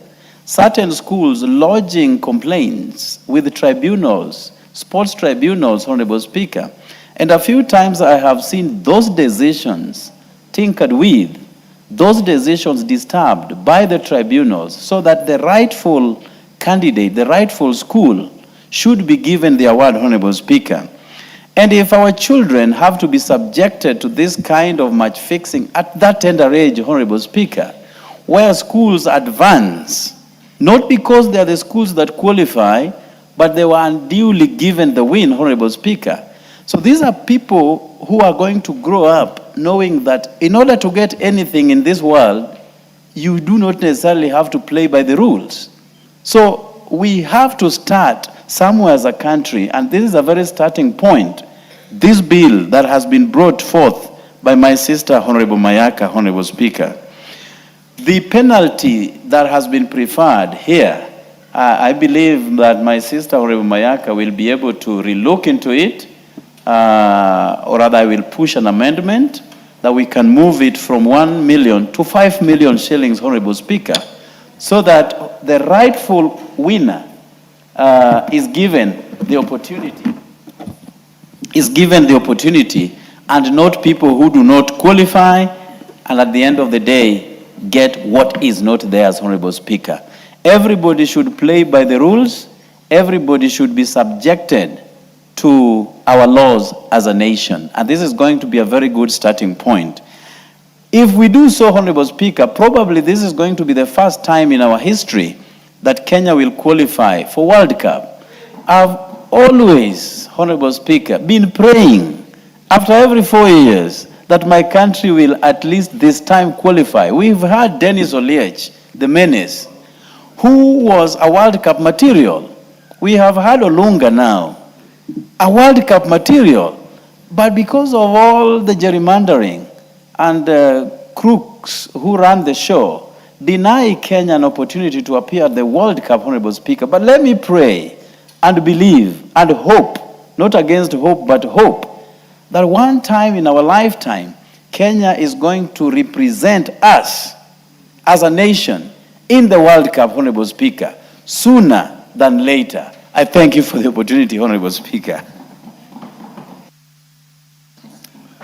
certain schools lodging complaints with tribunals, sports tribunals, Honorable Speaker. And a few times I have seen those decisions tinkered with, those decisions disturbed by the tribunals, so that the rightful candidate, the rightful school, should be given the award, Honorable Speaker. And if our children have to be subjected to this kind of match fixing at that tender age, Honorable Speaker, where schools advance, not because they are the schools that qualify, but they were unduly given the win, Honorable Speaker. So these are people who are going to grow up knowing that in order to get anything in this world, you do not necessarily have to play by the rules. So we have to start somewhere as a country, and this is a very starting point, this bill that has been brought forth by my sister, Honorable Mayaka, Honorable Speaker, the penalty that has been preferred here, I believe that my sister, Honorable Mayaka, will be able to relook into it, or rather I will push an amendment that we can move it from 1 million to 5 million shillings, Honorable Speaker, so that the rightful winner is given the opportunity, and not people who do not qualify, and at the end of the day, get what is not theirs, Honorable Speaker. Everybody should play by the rules. Everybody should be subjected to our laws as a nation. And this is going to be a very good starting point. If we do so, Honorable Speaker, probably this is going to be the first time in our history that Kenya will qualify for World Cup. I've always, Honorable Speaker, been praying after every 4 years that my country will at least this time qualify. We've had Dennis Oliech, the menace, who was a World Cup material. We have had Olunga now, a World Cup material. But because of all the gerrymandering and crooks who ran the show, deny Kenya an opportunity to appear at the World Cup, Honorable Speaker. But let me pray and believe and hope, not against hope, but hope, that one time in our lifetime, Kenya is going to represent us as a nation in the World Cup, Honorable Speaker, sooner than later. I thank you for the opportunity, Honorable Speaker.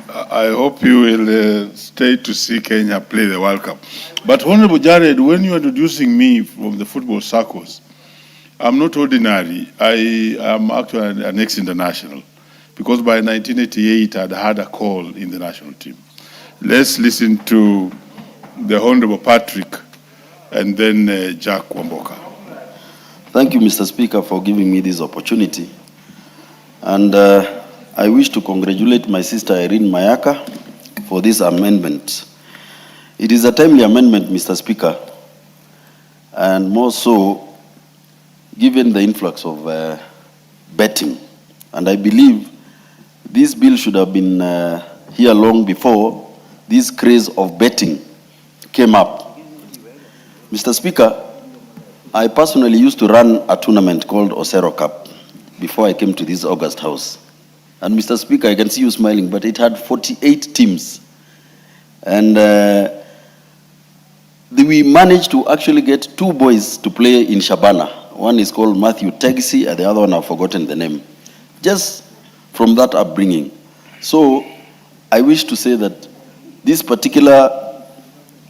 I hope you will stay to see Kenya play the World Cup. But Honorable Jared, when you are introducing me from the football circles, I'm not ordinary. I am actually an ex-international, because by 1988 I'd had a call in the national team. Let's listen to the Honorable Patrick and then Jack Wamboka.
Thank you, Mr. Speaker, for giving me this opportunity. And I wish to congratulate my sister Irene Mayaka for this amendment. It is a timely amendment, Mr. Speaker, and more so given the influx of betting. And I believe this bill should have been here long before this craze of betting came up. Mr. Speaker, I personally used to run a tournament called Osero Cup before I came to this August House. And Mr. Speaker, I can see you smiling, but it had 48 teams. And we managed to actually get 2 boys to play in Shabana. One is called Matthew Tegsi, and the other one I've forgotten the name. Just from that upbringing. So I wish to say that this particular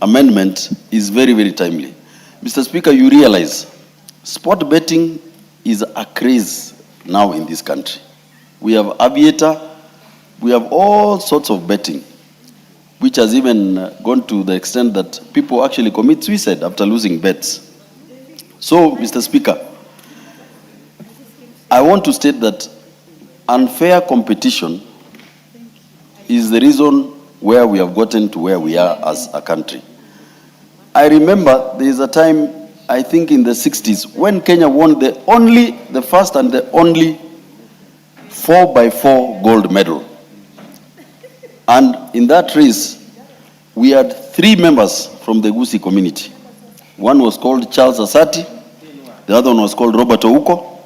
amendment is very, very timely. Mr. Speaker, you realize sport betting is a craze now in this country. We have aviator, we have all sorts of betting, which has even gone to the extent that people actually commit suicide after losing bets. So, Mr. Speaker, I want to state that unfair competition is the reason where we have gotten to where we are as a country. I remember there is a time, I think in the 60s, when Kenya won the first and the only 4x4 gold medal. And in that race, we had 3 members from the Gusii community. One was called Charles Asati, the other one was called Robert Ouko,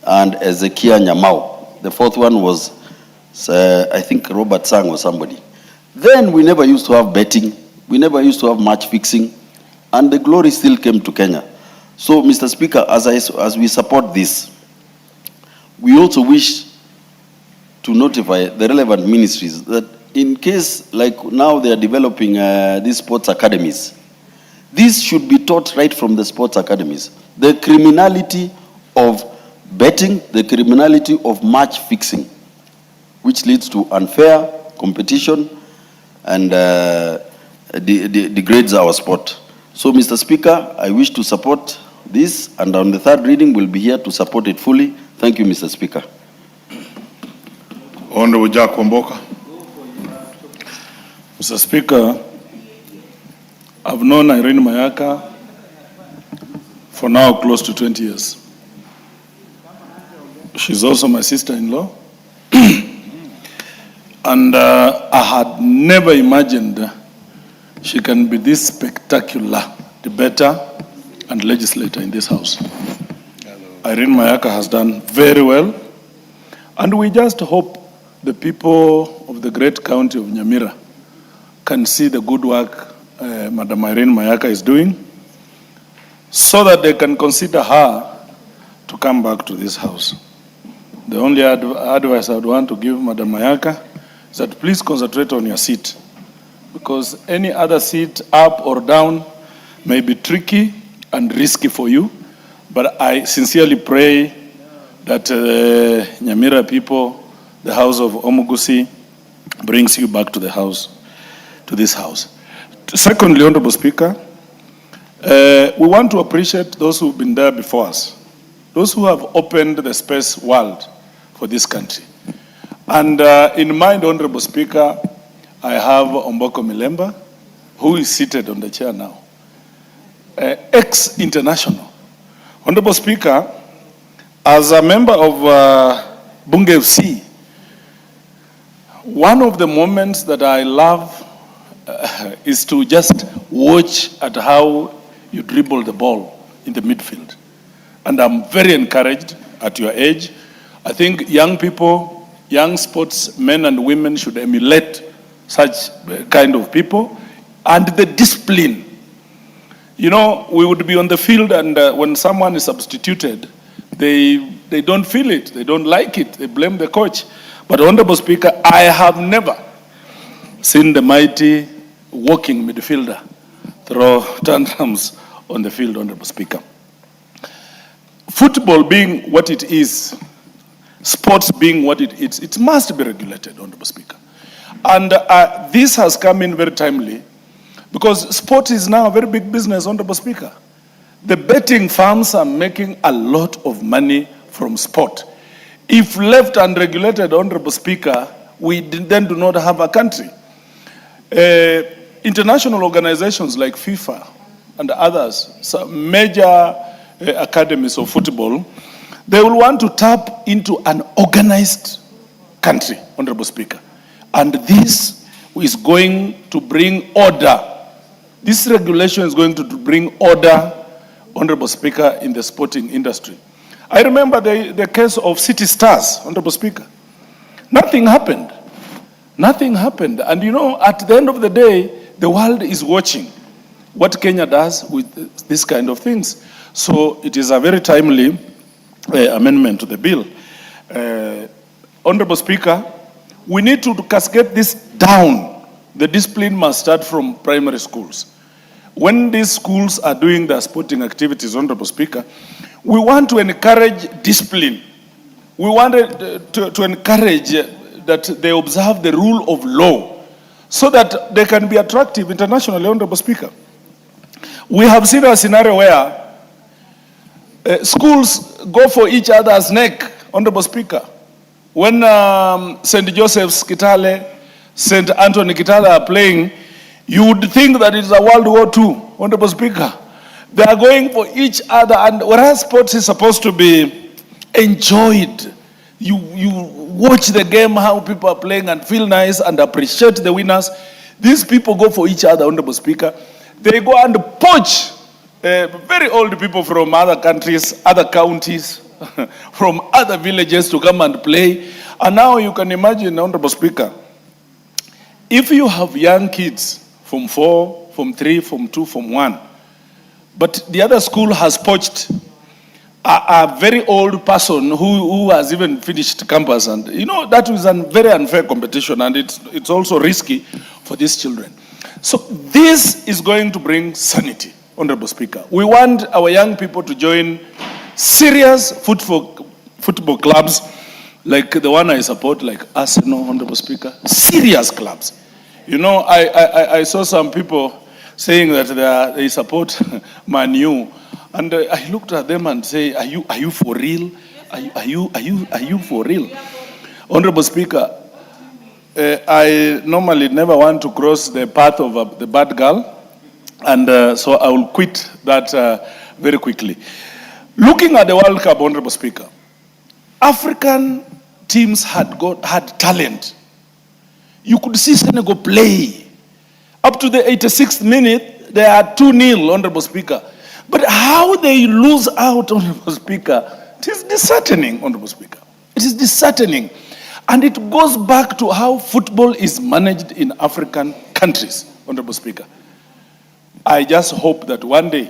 and Ezekiel Nyamau. The 4th one was, I think, Robert Sang or somebody. Then we never used to have betting. We never used to have match fixing. And the glory still came to Kenya. So, Mr. Speaker, as we support this, we also wish to notify the relevant ministries that in case, like now they are developing these sports academies, this should be taught right from the sports academies. The criminality of betting, the criminality of match fixing, which leads to unfair competition and degrades our sport. So, Mr. Speaker, I wish to support this, and on the 3rd reading, we'll be here to support it fully. Thank you, Mr. Speaker.
Honorable Jack Wamboka.
Mr. Speaker, I've known Irene Mayaka for now close to 20 years. She's also my sister-in-law. And I had never imagined she can be this spectacular debater and legislator in this house. Irene Mayaka has done very well, and we just hope the people of the great county of Nyamira can see the good work Madam Irene Mayaka is doing, so that they can consider her to come back to this house. The only advice I would want to give Madam Mayaka is that please concentrate on your seat, because any other seat up or down may be tricky and risky for you. But I sincerely pray that Nyamira people, the house of Omugusi, brings you back to the house, to this house. Secondly, Honorable Speaker, we want to appreciate those who've been there before us, those who have opened the space world for this country. And in mind, Honorable Speaker, I have Omboko Milemba, who is seated on the chair now, ex-international. Honorable Speaker, as a member of Bunge FC, one of the moments that I love is to just watch at how you dribble the ball in the midfield. And I'm very encouraged at your age. I think young people, young sportsmen and women should emulate such kind of people, and the discipline. You know, we would be on the field, and when someone is substituted, they don't feel it, they don't like it, they blame the coach. But Honorable Speaker, I have never seen the mighty walking midfielder throw tantrums on the field, Honorable Speaker. Football being what it is, sports being what it is, it must be regulated, Honorable Speaker. And this has come in very timely, because sport is now a very big business, Honorable Speaker. The betting firms are making a lot of money from sport. If left unregulated, Honorable Speaker, we then do not have a country. International organizations like FIFA and others, some major academies of football, they will want to tap into an organized country, Honorable Speaker. And this is going to bring order. This regulation is going to bring order, Honorable Speaker, in the sporting industry. I remember the case of City Stars, Honorable Speaker. Nothing happened. Nothing happened. And you know, at the end of the day, the world is watching what Kenya does with this kind of things. So it is a very timely amendment to the bill. Honorable Speaker, we need to cascade this down. The discipline must start from primary schools. When these schools are doing their sporting activities, Honorable Speaker, we want to encourage discipline. We want to encourage that they observe the rule of law so that they can be attractive internationally, Honorable Speaker. We have seen a scenario where schools go for each other's neck, Honorable Speaker. When St. Joseph's Kitale, St. Anthony Kitale are playing, you would think that it's a World War II, Honorable Speaker. They are going for each other, and whereas sports is supposed to be enjoyed, you watch the game, how people are playing and feel nice and appreciate the winners. These people go for each other, Honorable Speaker. They go and poach very old people from other countries, other counties, from other villages to come and play. And now you can imagine, Honorable Speaker, if you have young kids from 4, from 3, from 2, from 1, but the other school has poached a very old person who has even finished campus, and you know that is a very unfair competition, and it's also risky for these children. So this is going to bring sanity, Honorable Speaker. We want our young people to join serious football clubs like the one I support, like Arsenal, Honorable Speaker. Serious clubs. You know, I saw some people saying that they support Man U, and I looked at them and say, "Are you for real? Are you for real?" Honorable Speaker, I normally never want to cross the path of the bad girl, and so I will quit that very quickly. Looking at the World Cup, Honorable Speaker, African teams had talent. You could see Senegal play. Up to the 86th minute, they are 2-0, Honorable Speaker. But how they lose out, Honorable Speaker, it is disheartening, Honorable Speaker. It is disheartening. And it goes back to how football is managed in African countries, Honorable Speaker. I just hope that one day,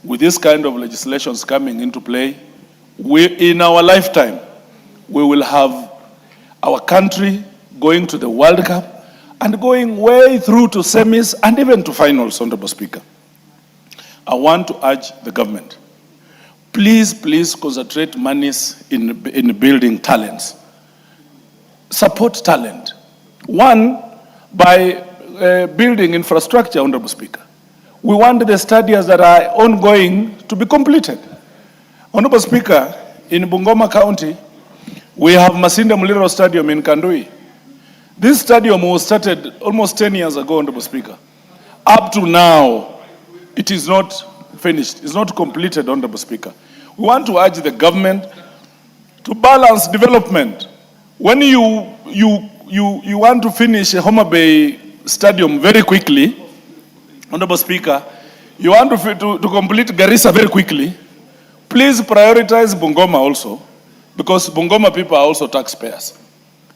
with this kind of legislations coming into play, in our lifetime, we will have our country going to the World Cup and going way through to semis and even to finals, Honorable Speaker. I want to urge the government, please concentrate monies in building talents. Support talent. One, by building infrastructure, Honorable Speaker. We want the studies that are ongoing to be completed. Honorable Speaker, in Bungoma County, we have Masinde Muliro Stadium in Kandui. This stadium was started almost 10 years ago, Honorable Speaker. Up to now, it is not finished. It's not completed, Honorable Speaker. We want to urge the government to balance development. When you want to finish a Homa Bay Stadium very quickly, Honorable Speaker, you want to complete Garissa very quickly, please prioritize Bungoma also, because Bungoma people are also taxpayers.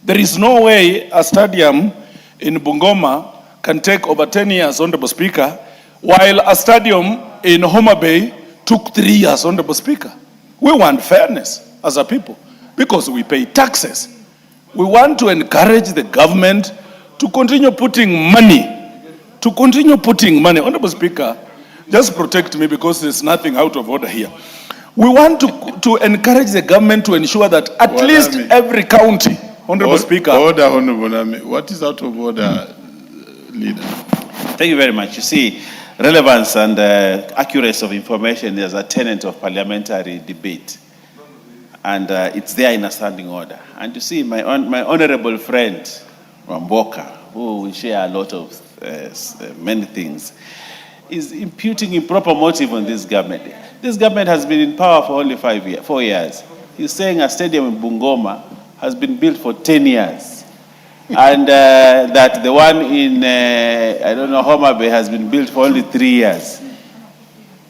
There is no way a stadium in Bungoma can take over 10 years, Honorable Speaker, while a stadium in Homa Bay took 3 years, Honorable Speaker. We want fairness as a people because we pay taxes. We want to encourage the government to continue putting money. Honorable Speaker, just protect me because there's nothing out of order here. We want to encourage the government to ensure that at least every county, Honorable Speaker.
Order, Honorable Nami. What is out of order, Leader?
Thank you very much. You see, relevance and accuracy of information is a tenet of parliamentary debate. And it's there in a standing order. And you see, my honorable friend, Wamboka, who we share a lot of many things, is imputing improper motive on this government. This government has been in power for only 4 years. He's saying a stadium in Bungoma has been built for 10 years. And that the one in, Homa Bay has been built for only 3 years.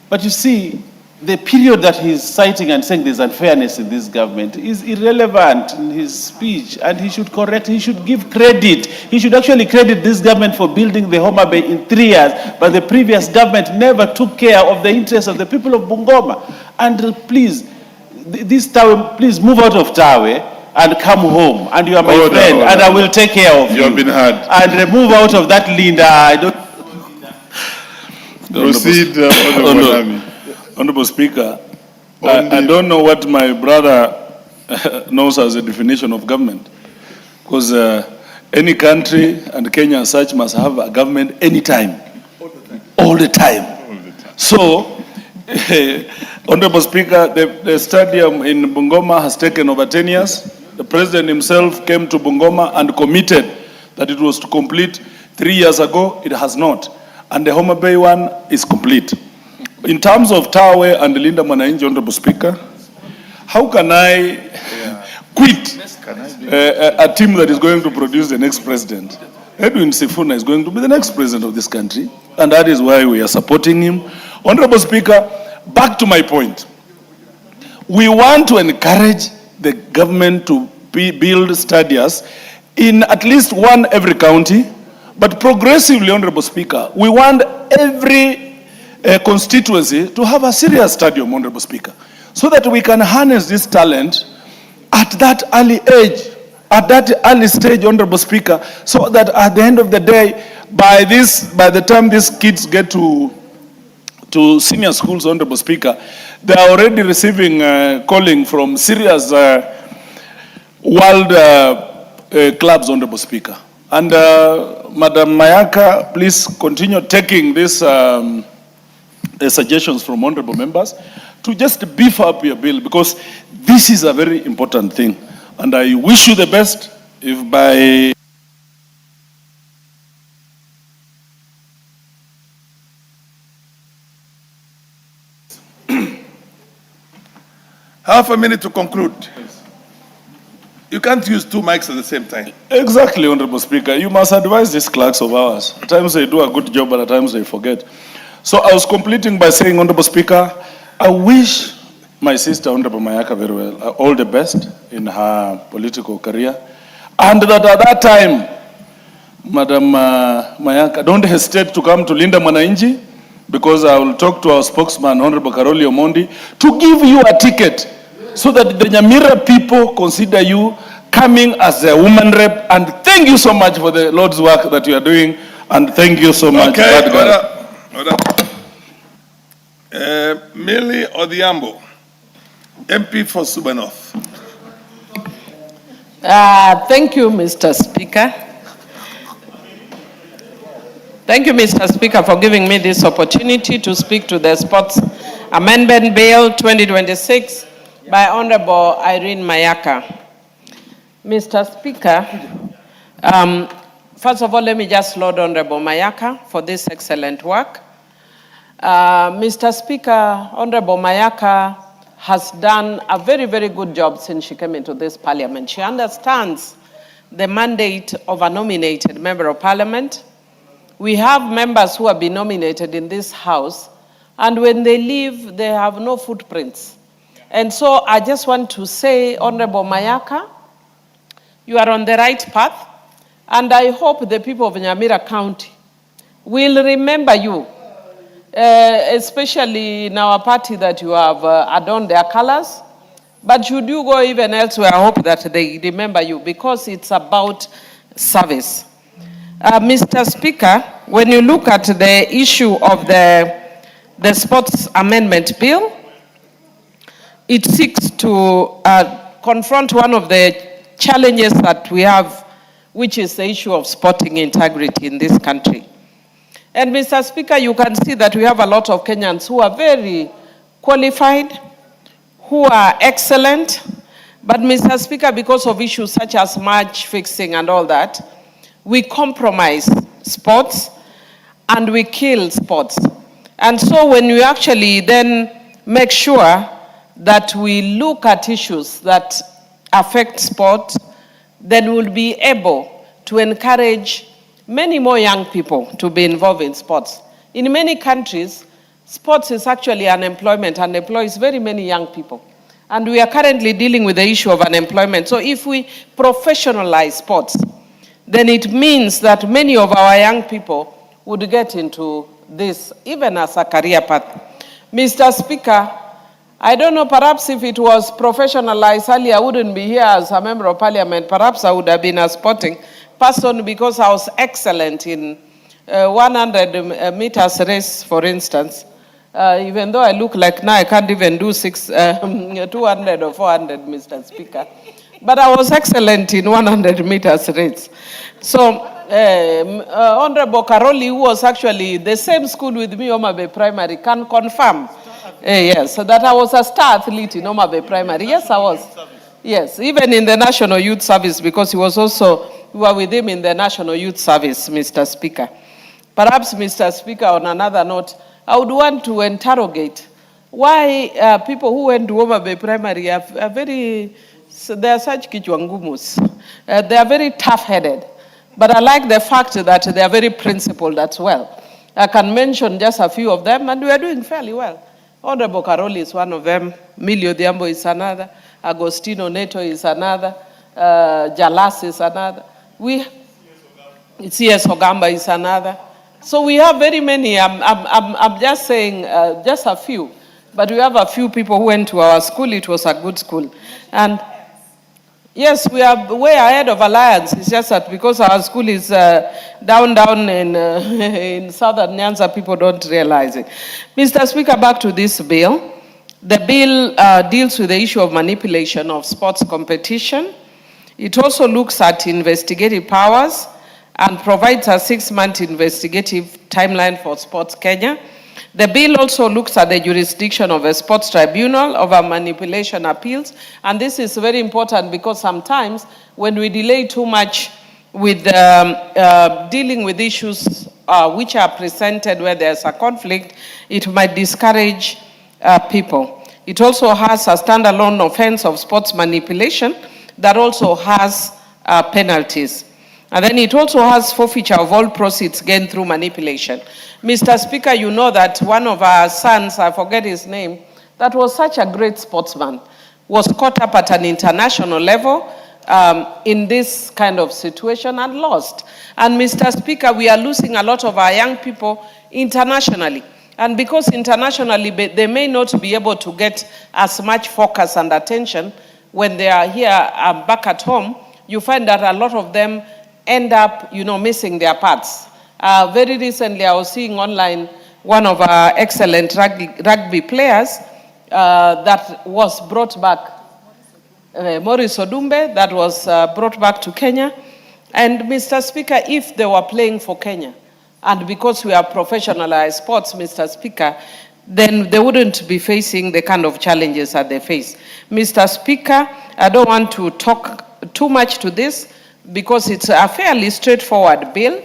But you see, the period that he's citing and saying there's unfairness in this government is irrelevant in his speech, and he should give credit. He should actually credit this government for building the Homa Bay in 3 years, but the previous government never took care of the interests of the people of Bungoma. And please, this Tawe, please move out of Tawe and come home, and you are my friend, and I will take care of you.
You have been heard.
And move out of that Linda. I don't.
Proceed,
Honorable Speaker, I don't know what my brother knows as a definition of government, because any country and Kenya as such must have a government anytime, all the time. So, Honorable Speaker, the stadium in Bungoma has taken over 10 years. The President himself came to Bungoma and committed that it was to complete 3 years ago. It has not. And the Homa Bay one is complete. In terms of Tawe and Linda Mwananchi, Honorable Speaker, how can I quit a team that is going to produce the next president? Edwin Sifuna is going to be the next president of this country, and that is why we are supporting him. Honorable Speaker, back to my point. We want to encourage the government to build stadiums in at least one every county, but progressively, Honorable Speaker, we want every constituency to have a serious stadium, Honorable Speaker, so that we can harness this talent at that early age, at that early stage, Honorable Speaker, so that at the end of the day, by the time these kids get to senior schools, Honorable Speaker, they are already receiving calling from serious world clubs, Honorable Speaker. And Madam Mayaka, please continue taking this suggestions from honorable members to just beef up your bill, because this is a very important thing. And I wish you the best. If by
half a minute to conclude.
You can't use two mics at the same time.
Exactly, Honorable Speaker. You must advise these clerks of ours. At times they do a good job, but at times they forget. So I was completing by saying, Honorable Speaker, I wish my sister, Honorable Mayaka, very well, all the best in her political career. And that at that time, Madam Mayaka, don't hesitate to come to Linda Mwananchi, because I will talk to our spokesman, Honorable Karoli Omondi, to give you a ticket so that the Nyamira people consider you coming as a woman rep. And thank you so much for the Lord's work that you are doing. And thank you so much.
Okay, order. Millie Odhiambo, MP for Suba North.
Thank you, Mr. Speaker. Thank you, Mr. Speaker, for giving me this opportunity to speak to the Sports Amendment Bill 2026 by Honorable Irene Mayaka. Mr. Speaker, first of all, let me just laud Honorable Mayaka for this excellent work. Mr. Speaker, Honorable Mayaka has done a very, very good job since she came into this parliament. She understands the mandate of a nominated member of parliament. We have members who have been nominated in this house, and when they leave, they have no footprints. And so I just want to say, Honorable Mayaka, you are on the right path, and I hope the people of Nyamira County will remember you, especially in our party that you have adorned their colors. But should you go even elsewhere, I hope that they remember you, because it's about service. Mr. Speaker, when you look at the issue of the Sports Amendment Bill, it seeks to confront one of the challenges that we have, which is the issue of sporting integrity in this country. And Mr. Speaker, you can see that we have a lot of Kenyans who are very qualified, who are excellent, but Mr. Speaker, because of issues such as match fixing and all that, we compromise sports and we kill sports. And so when we actually then make sure that we look at issues that affect sport, then we'll be able to encourage many more young people to be involved in sports. In many countries, sports is actually unemployment and employs very many young people. And we are currently dealing with the issue of unemployment. So if we professionalize sports, then it means that many of our young people would get into this, even as a career path. Mr. Speaker, I don't know, perhaps if it was professionalized earlier, I wouldn't be here as a member of parliament. Perhaps I would have been a sporting person because I was excellent in 100 meters race, for instance. Even though I look like now I can't even do 200 or 400, Mr. Speaker. But I was excellent in 100 meters race. So Honorable Karoli, who was actually the same school with me, Homa Bay Primary, can confirm. Yes, so that I was a star athlete in Homa Bay Primary. Yes, I was. Yes, even in the National Youth Service, because we were with him in the National Youth Service, Mr. Speaker. Perhaps, Mr. Speaker, on another note, I would want to interrogate why people who went to Homa Bay Primary are very, they are such kichwangumus. They are very tough-headed. But I like the fact that they are very principled as well. I can mention just a few of them, and we are doing fairly well. Honorable Karoli is one of them. Millie Odhiambo is another. Agostino Neto is another. Jalas is another. CS Ogamba is another. So we have very many. I'm just saying just a few. But we have a few people who went to our school. It was a good school. And yes, we are way ahead of Alliance. It's just that because our school is down in southern Nyanza, people don't realize it. Mr. Speaker, back to this bill. The bill deals with the issue of manipulation of sports competition. It also looks at investigative powers and provides a 6-month investigative timeline for Sports Kenya. The bill also looks at the jurisdiction of a sports tribunal over manipulation appeals. And this is very important because sometimes when we delay too much with dealing with issues which are presented where there's a conflict, it might discourage people. It also has a standalone offense of sports manipulation, that also has penalties. And then it also has forfeiture of all proceeds gained through manipulation. Mr. Speaker, you know that one of our sons, I forget his name, that was such a great sportsman, was caught up at an international level in this kind of situation and lost. And Mr. Speaker, we are losing a lot of our young people internationally. And because internationally they may not be able to get as much focus and attention when they are here back at home, you find that a lot of them end up, missing their paths. Very recently, I was seeing online one of our excellent rugby players that was brought back, Maurice Odumbe, that was brought back to Kenya. And Mr. Speaker, if they were playing for Kenya, and because we have professionalized sports, Mr. Speaker, then they wouldn't be facing the kind of challenges that they face. Mr. Speaker, I don't want to talk too much to this because it's a fairly straightforward bill.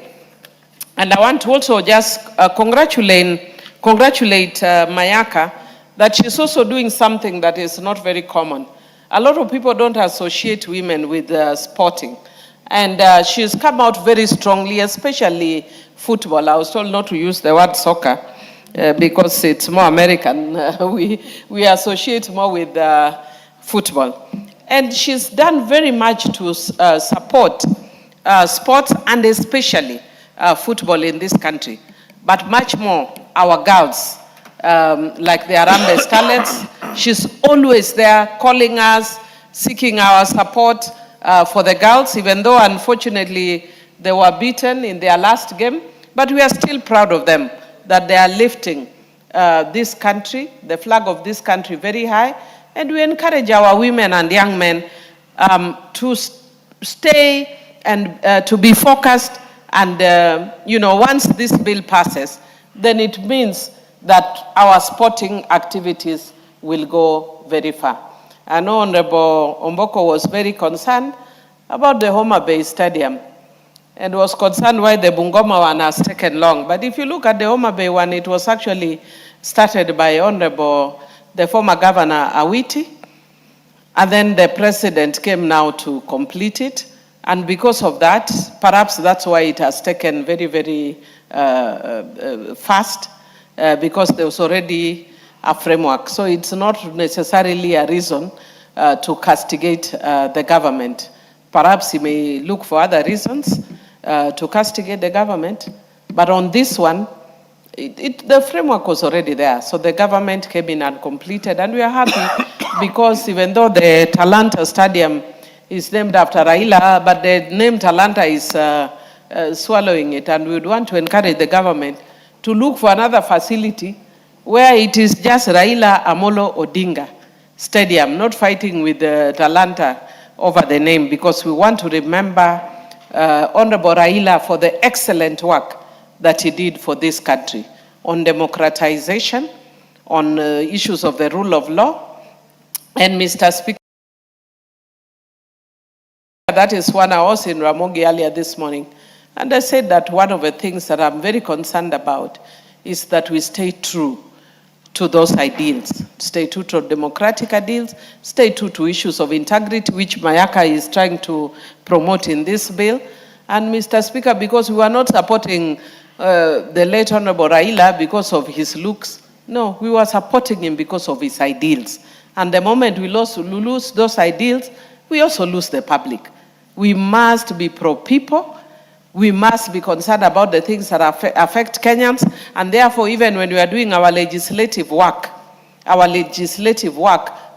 And I want to also just congratulate Mayaka that she's also doing something that is not very common. A lot of people don't associate women with sporting. And she's come out very strongly, especially football. I was told not to use the word soccer because it's more American. We associate more with football. And she's done very much to support sports and especially football in this country. But much more our girls, like the Harambee Starlets. She's always there calling us, seeking our support for the girls, even though unfortunately they were beaten in their last game. But we are still proud of them, that they are lifting this country, the flag of this country very high. And we encourage our women and young men to stay and to be focused. And, once this bill passes, then it means that our sporting activities will go very far. I know Honorable Omboko was very concerned about the Homa Bay Stadium and was concerned why the Bungoma one has taken long. But if you look at the Homa Bay one, it was actually started by Honorable, the former Governor Awiti, and then the President came now to complete it. And because of that, perhaps that's why it has taken very, very fast, because there was already a framework. So it's not necessarily a reason to castigate the government. Perhaps he may look for other reasons to castigate the government. But on this one, the framework was already there. So the government came in and completed. And we are happy because even though the Talanta Stadium is named after Raila, but the name Talanta is swallowing it. And we would want to encourage the government to look for another facility where it is just Raila Amolo Odinga Stadium, not fighting with Talanta over the name, because we want to remember Honorable Raila for the excellent work that he did for this country on democratization, on issues of the rule of law. And Mr. Speaker, that is one I was in Ramogi earlier this morning. And I said that one of the things that I'm very concerned about is that we stay true to those ideals, stay true to democratic ideals, stay true to issues of integrity, which Mayaka is trying to promote in this bill. And Mr. Speaker, because we are not supporting the late Honorable Raila because of his looks, no, we were supporting him because of his ideals. And the moment we lose those ideals, we also lose the public. We must be pro-people. We must be concerned about the things that affect Kenyans, and therefore, even when we are doing our legislative work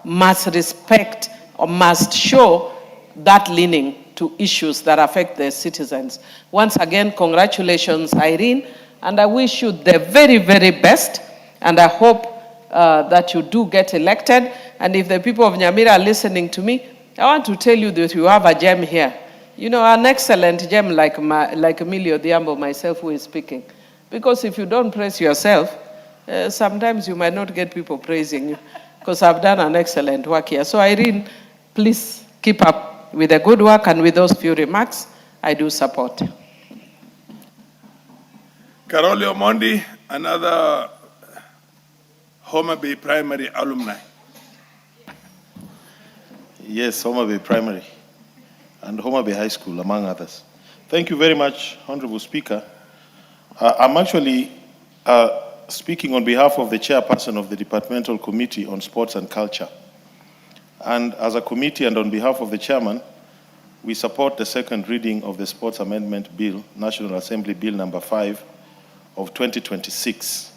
must respect or must show that leaning to issues that affect the citizens. Once again, congratulations, Irene, and I wish you the very, very best, and I hope that you do get elected. And if the people of Nyamira are listening to me, I want to tell you that you have a gem here. You know, an excellent gem like Emilio Diambo, myself, who is speaking. Because if you don't praise yourself, sometimes you might not get people praising you, because I've done an excellent work here. So Irene, please keep up with the good work, and with those few remarks, I do support.
Carole Omondi, another Homa Bay Primary alumni.
Yes, Homa Bay Primary. and Homa Bay High School, among others. Thank you very much, Honorable Speaker. I'm actually speaking on behalf of the chairperson of the Departmental Committee on Sports and Culture. And as a committee and on behalf of the chairman, we support the second reading of the Sports Amendment Bill, National Assembly Bill number 5 of 2026.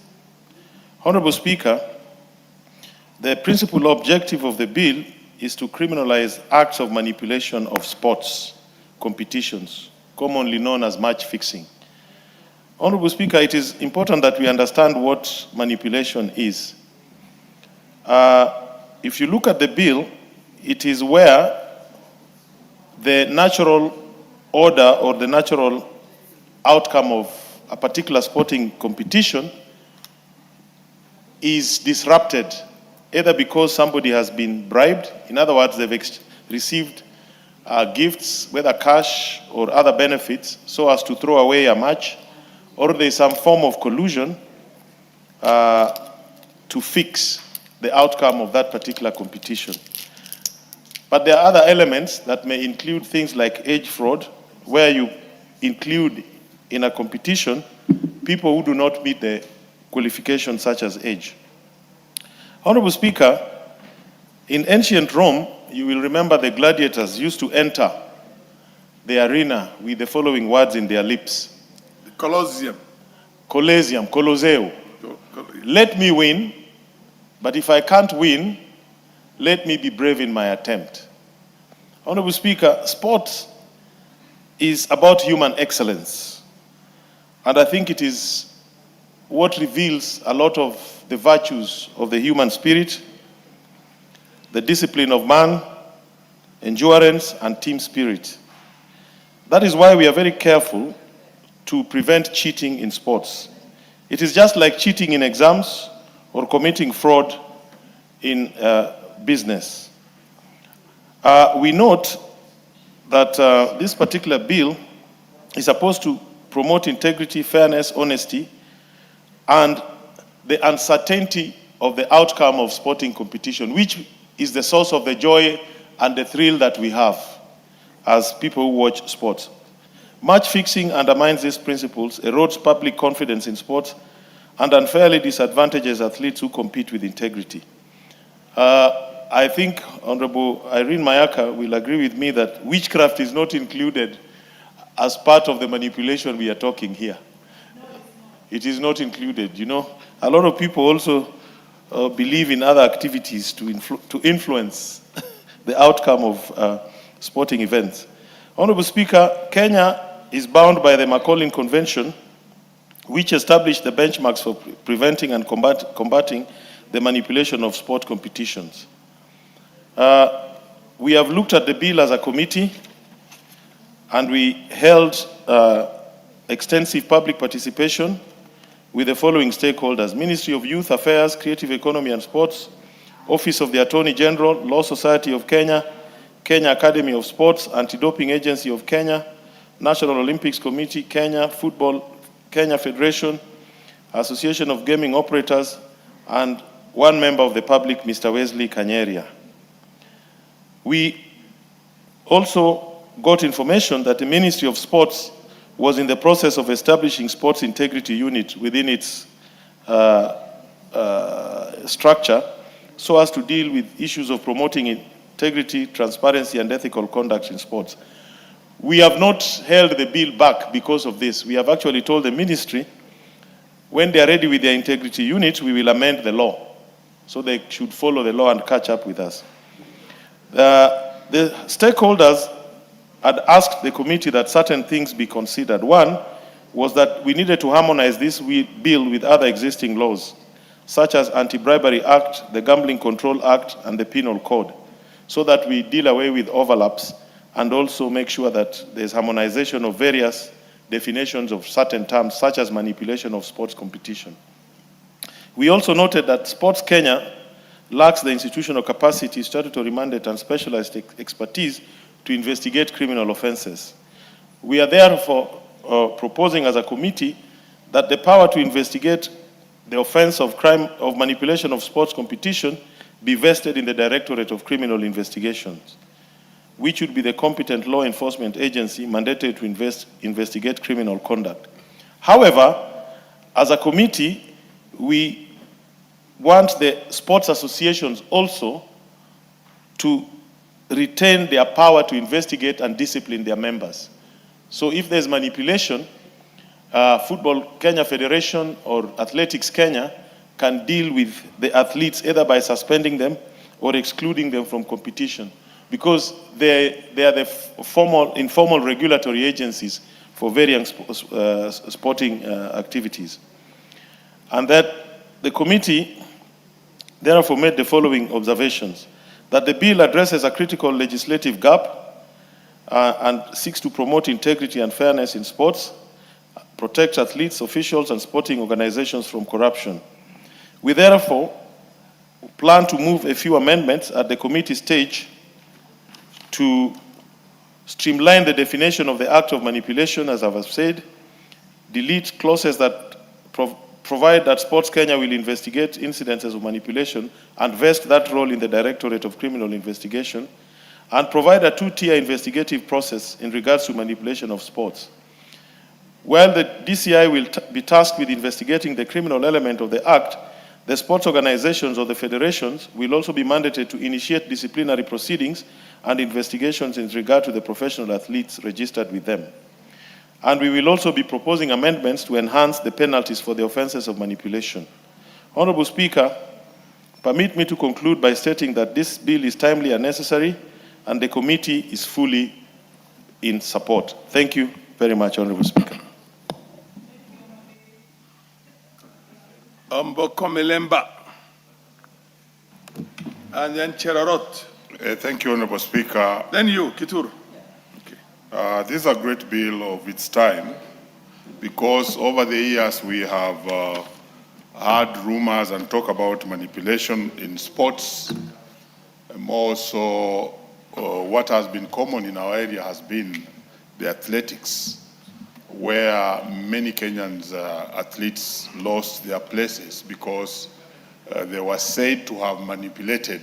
Honorable Speaker, the principal objective of the bill is to criminalize acts of manipulation of sports competitions, commonly known as match fixing. Honorable Speaker, it is important that we understand what manipulation is. If you look at the bill, it is where the natural order or the natural outcome of a particular sporting competition is disrupted, either because somebody has been bribed, in other words, they've received gifts, whether cash or other benefits, so as to throw away a match, or there's some form of collusion to fix the outcome of that particular competition. But there are other elements that may include things like age fraud, where you include in a competition people who do not meet the qualifications such as age. Honorable Speaker, in ancient Rome, you will remember the gladiators used to enter the arena with the following words in their lips.
The Colosseum.
Colosseo. Let me win, but if I can't win, let me be brave in my attempt. Honorable Speaker, sport is about human excellence. And I think it is what reveals a lot of the virtues of the human spirit, the discipline of man, endurance, and team spirit. That is why we are very careful to prevent cheating in sports. It is just like cheating in exams or committing fraud in business. We note that this particular bill is supposed to promote integrity, fairness, honesty, and the uncertainty of the outcome of sporting competition, which is the source of the joy and the thrill that we have as people who watch sports. Match fixing undermines these principles, erodes public confidence in sports, and unfairly disadvantages athletes who compete with integrity. I think Honorable Irene Mayaka will agree with me that witchcraft is not included as part of the manipulation we are talking here. It is not included. You know, a lot of people also believe in other activities to influence the outcome of sporting events. Honorable Speaker, Kenya is bound by the Macaulay Convention, which established the benchmarks for preventing and combating the manipulation of sport competitions. We have looked at the bill as a committee, and we held extensive public participation with the following stakeholders: Ministry of Youth Affairs, Creative Economy and Sports, Office of the Attorney General, Law Society of Kenya, Kenya Academy of Sports, Anti-Doping Agency of Kenya, National Olympics Committee, Kenya Football, Kenya Federation, Association of Gaming Operators, and one member of the public, Mr. Wesley Kanyeria. We also got information that the Ministry of Sports was in the process of establishing sports integrity unit within its structure so as to deal with issues of promoting integrity, transparency, and ethical conduct in sports. We have not held the bill back because of this. We have actually told the ministry, when they are ready with their integrity unit, we will amend the law. So they should follow the law and catch up with us. The stakeholders had asked the committee that certain things be considered. One was that we needed to harmonize this bill with other existing laws, such as Anti-Bribery Act, the Gambling Control Act, and the Penal Code, so that we deal away with overlaps and also make sure that there's harmonization of various definitions of certain terms, such as manipulation of sports competition. We also noted that Sports Kenya lacks the institutional capacity, statutory mandate, and specialized expertise to investigate criminal offenses. We are therefore proposing as a committee that the power to investigate the offense of crime of manipulation of sports competition be vested in the Directorate of Criminal Investigations. which would be the competent law enforcement agency mandated to investigate criminal conduct. However, as a committee, we want the sports associations also to retain their power to investigate and discipline their members. So if there's manipulation, Football Kenya Federation or Athletics Kenya can deal with the athletes either by suspending them or excluding them from competition, because they are the informal regulatory agencies for varying sporting activities. And that the committee therefore made the following observations: that the bill addresses a critical legislative gap and seeks to promote integrity and fairness in sports, protect athletes, officials, and sporting organizations from corruption. We therefore plan to move a few amendments at the committee stage to streamline the definition of the act of manipulation, as I've said, delete clauses that provide that Sports Kenya will investigate incidences of manipulation and vest that role in the Directorate of Criminal Investigation, and provide a two-tier investigative process in regards to manipulation of sports. While the DCI will be tasked with investigating the criminal element of the act, the sports organizations or the federations will also be mandated to initiate disciplinary proceedings and investigations in regard to the professional athletes registered with them. And we will also be proposing amendments to enhance the penalties for the offenses of manipulation. Honorable Speaker, permit me to conclude by stating that this bill is timely and necessary, and the committee is fully in support. Thank you very much, Honorable Speaker.
Mboko Melemba. And then Cherarot.
Thank you, Honorable Speaker.
Then you, Kituru.
This is a great bill of its time, because over the years we have heard rumors and talk about manipulation in sports. More so, what has been common in our area has been the athletics, where many Kenyans athletes lost their places because they were said to have manipulated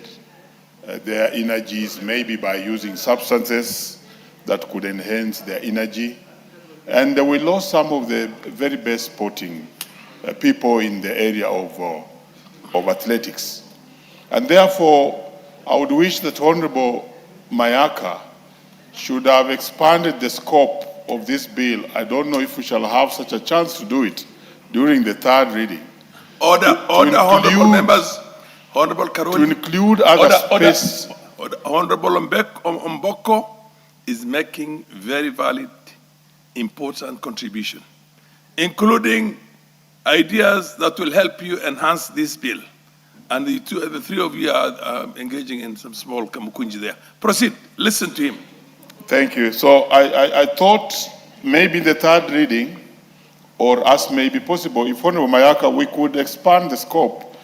their energies, maybe by using substances that could enhance their energy. And we lost some of the very best sporting people in the area of athletics. And therefore, I would wish that Honorable Mayaka should have expanded the scope of this bill. I don't know if we shall have such a chance to do it during the third reading.
Honorable members, Honorable Karoli.
To include other space.
Honorable Mboko is making very valid, important contribution, including ideas that will help you enhance this bill. And the three of you are engaging in some small kamukunji there. Proceed, listen to him.
Thank you. So I thought maybe the third reading, or as may be possible, if Honorable Mayaka, we could expand the scope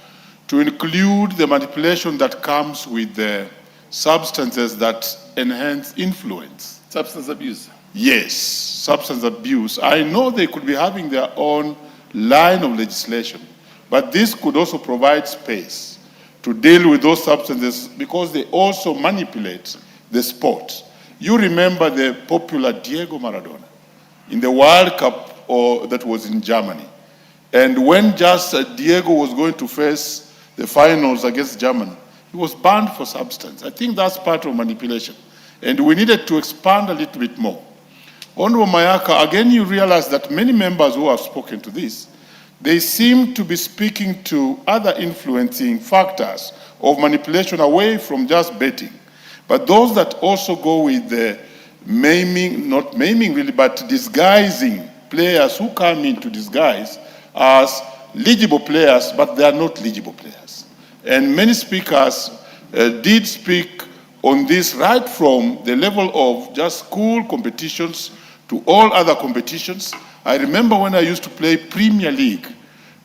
to include the manipulation that comes with the substances that enhance influence.
Substance abuse.
Yes, substance abuse. I know they could be having their own line of legislation, but this could also provide space to deal with those substances because they also manipulate the sport. You remember the popular Diego Maradona in the World Cup that was in Germany. And when just Diego was going to face the finals against Germany, he was banned for substance. I think that's part of manipulation. And we needed to expand a little bit more. Honorable Mayaka, again, you realize that many members who have spoken to this, they seem to be speaking to other influencing factors of manipulation away from just betting. But those that also go with the maiming, not maiming really, but disguising players who come in to disguise as legible players, but they are not legible players. And many speakers did speak on this right from the level of just school competitions to all other competitions. I remember when I used to play Premier League,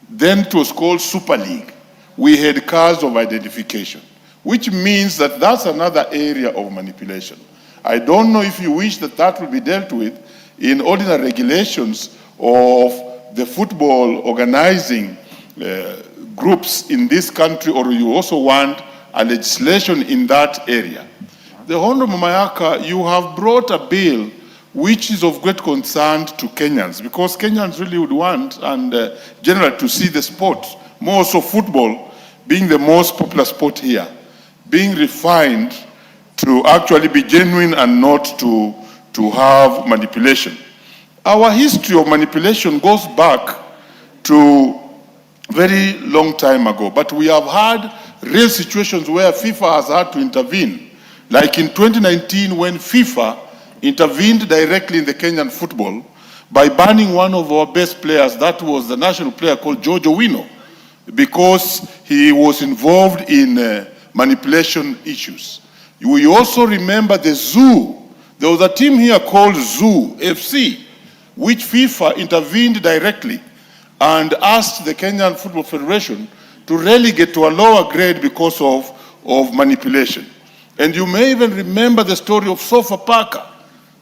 then it was called Super League. We had cards of identification, which means that that's another area of manipulation. I don't know if you wish that that will be dealt with in ordinary regulations of the football organizing groups in this country, or you also want a legislation in that area. the Honorable Mayaka, you have brought a bill which is of great concern to Kenyans, because Kenyans really would want, and generally, to see the sport, more so football, being the most popular sport here, being refined to actually be genuine and not to have manipulation. Our history of manipulation goes back to very long time ago, but we have had real situations where FIFA has had to intervene. Like in 2019, when FIFA intervened directly in the Kenyan football by banning one of our best players, that was the national player called George Owino, because he was involved in manipulation issues. We also remember the Zoo. There was a team here called Zoo FC, which FIFA intervened directly and asked the Kenyan Football Federation to relegate to a lower grade because of manipulation. And you may even remember the story of Sofapaka,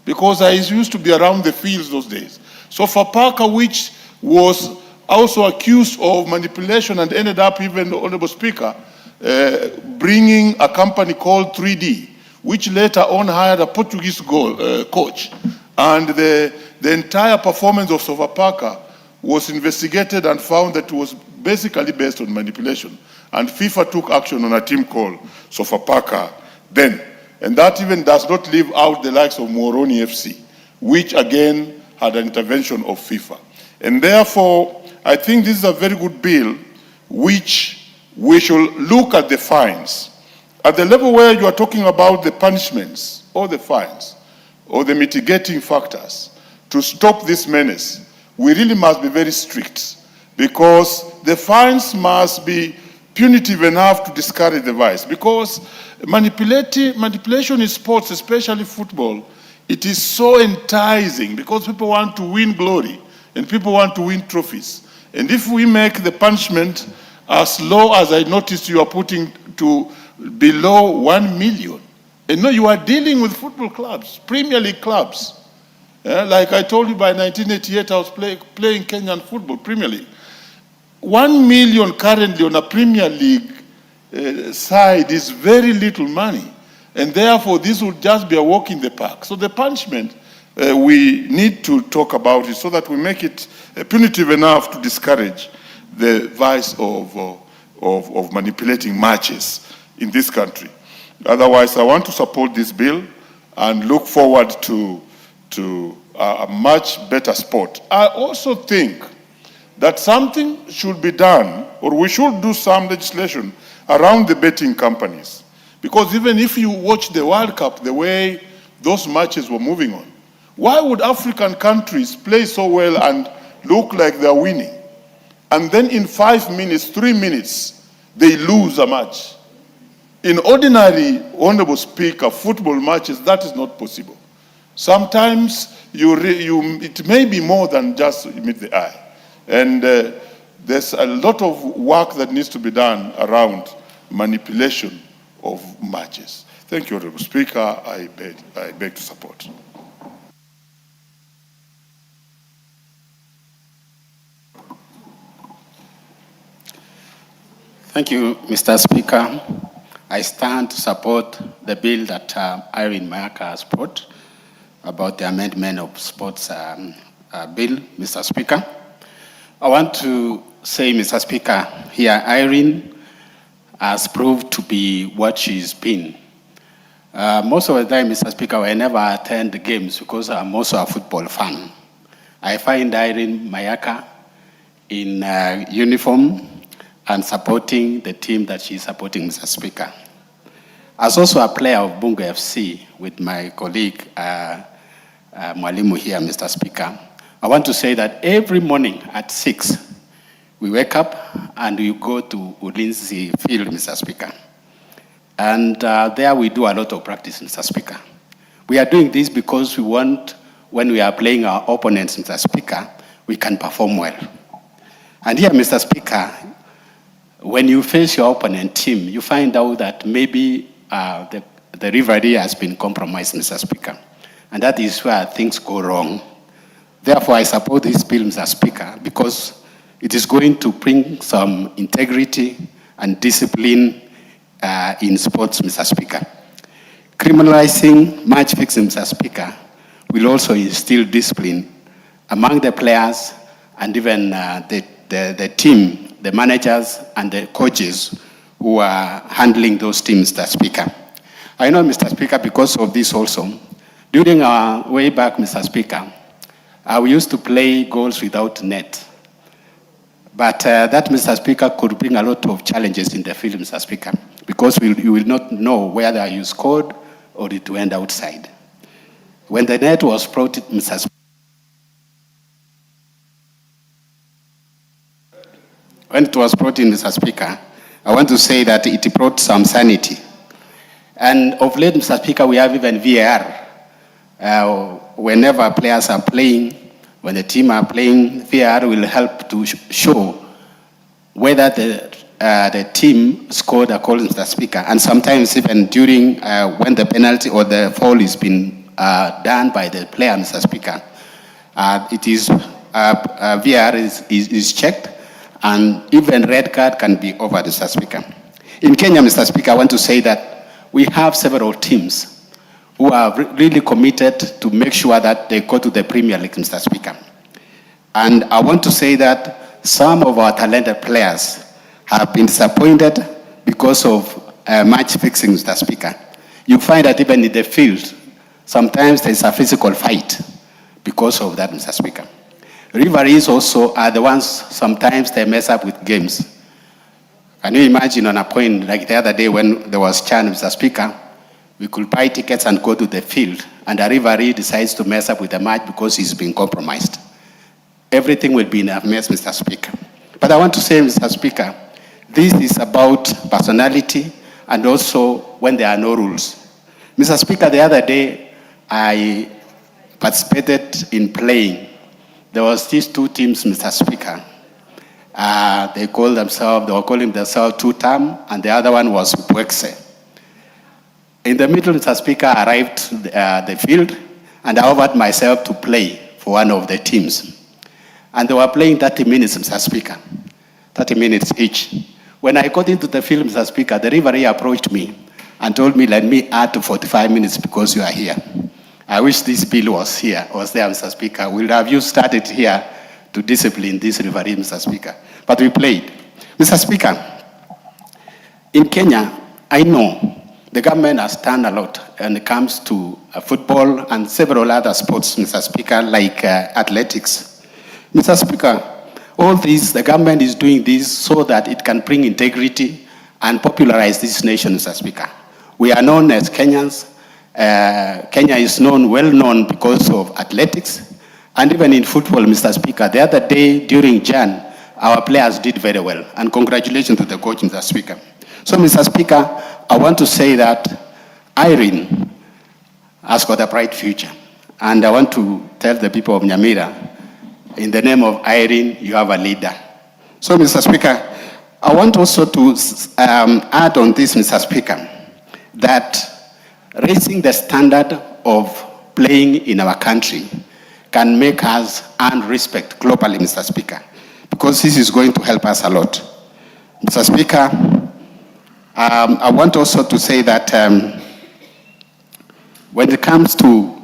because I used to be around the fields those days. Sofapaka, which was also accused of manipulation and ended up, even the Honorable Speaker, bringing a company called 3D, which later on hired a Portuguese coach. And the entire performance of Sofapaka was investigated and found that it was basically based on manipulation. And FIFA took action on a team called Sofapaka then. And that even does not leave out the likes of Moroni FC, which again had an intervention of FIFA. And therefore, I think this is a very good bill, which we should look at the fines. At the level where you are talking about the punishments or the fines or the mitigating factors to stop this menace, we really must be very strict, because the fines must be punitive enough to discourage the vice. Because manipulation in sports, especially football, it is so enticing, because people want to win glory and people want to win trophies. And if we make the punishment as low as I noticed you are putting to below 1 million, and no, you are dealing with football clubs, Premier League clubs. Like I told you, by 1988, I was playing Kenyan football, Premier League. 1 million currently on a Premier League side is very little money. And therefore, this would just be a walk in the park. So the punishment, we need to talk about it so that we make it punitive enough to discourage the vice of manipulating matches in this country. Otherwise, I want to support this bill and look forward to a much better sport. I also think that something should be done, or we should do some legislation around the betting companies. Because even if you watch the World Cup, the way those matches were moving on, why would African countries play so well and look like they're winning? And then in 5 minutes, 3 minutes, they lose a match. In ordinary, Honorable Speaker, football matches, that is not possible. Sometimes it may be more than just meet the eye. And there's a lot of work that needs to be done around manipulation of matches. Thank you, Honorable Speaker. I beg to support.
Thank you, Mr. Speaker. I stand to support the bill that Irene Mayaka has brought about the amendment of sports bill, Mr. Speaker. I want to say, Mr. Speaker, here Irene has proved to be what she's been. Most of the time, Mr. Speaker, I never attend the games because I'm also a football fan. I find Irene Mayaka in uniform and supporting the team that she's supporting, Mr. Speaker. As also a player of Bunga FC with my colleague, Mwalimu here, Mr. Speaker, I want to say that every morning at 6, we wake up and we go to Ulinzi Field, Mr. Speaker. And there we do a lot of practice, Mr. Speaker. We are doing this because we want, when we are playing our opponents, Mr. Speaker, we can perform well. And here, Mr. Speaker, when you face your opponent team, you find out that maybe the rivalry has been compromised, Mr. Speaker. And that is where things go wrong. Therefore, I support this bill, Mr. Speaker, because it is going to bring some integrity and discipline in sports, Mr. Speaker. criminalizing match fixing, Mr. Speaker, will also instill discipline among the players and even the team, the managers and the coaches who are handling those teams, Mr. Speaker. I know, Mr. Speaker, because of this also, during our way back, Mr. Speaker, we used to play goals without net. But that, Mr. Speaker, could bring a lot of challenges in the field, Mr. Speaker, because you will not know whether you scored or it went outside. When the net was brought, Mr. Speaker, when it was brought in, Mr. Speaker, I want to say that it brought some sanity. And of late, Mr. Speaker, we have even VAR. Whenever players are playing, when the team are playing, VAR will help to show whether the team scored according to the Speaker. And sometimes even during when the penalty or the foul is being done by the player, Mr. Speaker, it is VAR is checked, and even red card can be over, Mr. Speaker. In Kenya, Mr. Speaker, I want to say that we have several teams who are really committed to make sure that they go to the Premier League, Mr. Speaker. And I want to say that some of our talented players have been disappointed because of match fixing, Mr. Speaker. You find that even in the field, sometimes there's a physical fight because of that, Mr. Speaker. Referees also are the ones, sometimes they mess up with games. Can you imagine on a point like the other day when there was Chan, Mr. Speaker, we could buy tickets and go to the field, and the referee decides to mess up with the match because he's been compromised. Everything will be in a mess, Mr. Speaker. But I want to say, Mr. Speaker, this is about personality and also when there are no rules. Mr. Speaker, the other day, I participated in playing. There was these two teams, Mr. Speaker. They were calling themselves Two-Term, and the other one was Bwekse. In the middle, Mr. Speaker, I arrived the field, and I offered myself to play for one of the teams. And they were playing 30 minutes, Mr. Speaker, 30 minutes each. When I got into the field, Mr. Speaker, the referee approached me and told me, let me add to 45 minutes because you are here. I wish this bill was there, Mr. Speaker. We'll have you started here to discipline this referee, Mr. Speaker. But we played. Mr. Speaker, in Kenya, I know the government has done a lot when it comes to football and several other sports, Mr. Speaker, like athletics. Mr. Speaker, all this, the government is doing this so that it can bring integrity and popularize this nation, Mr. Speaker. We are known as Kenyans. Kenya is well known because of athletics. And even in football, Mr. Speaker, the other day during Jan, our players did very well. And congratulations to the coach, Mr. Speaker. So, Mr. Speaker, I want to say that Irene has got a bright future. And I want to tell the people of Nyamira, in the name of Irene, you have a leader. So, Mr. Speaker, I want also to add on this, Mr. Speaker, that raising the standard of playing in our country can make us earn respect globally, Mr. Speaker, because this is going to help us a lot. Mr. Speaker, I want also to say that when it comes to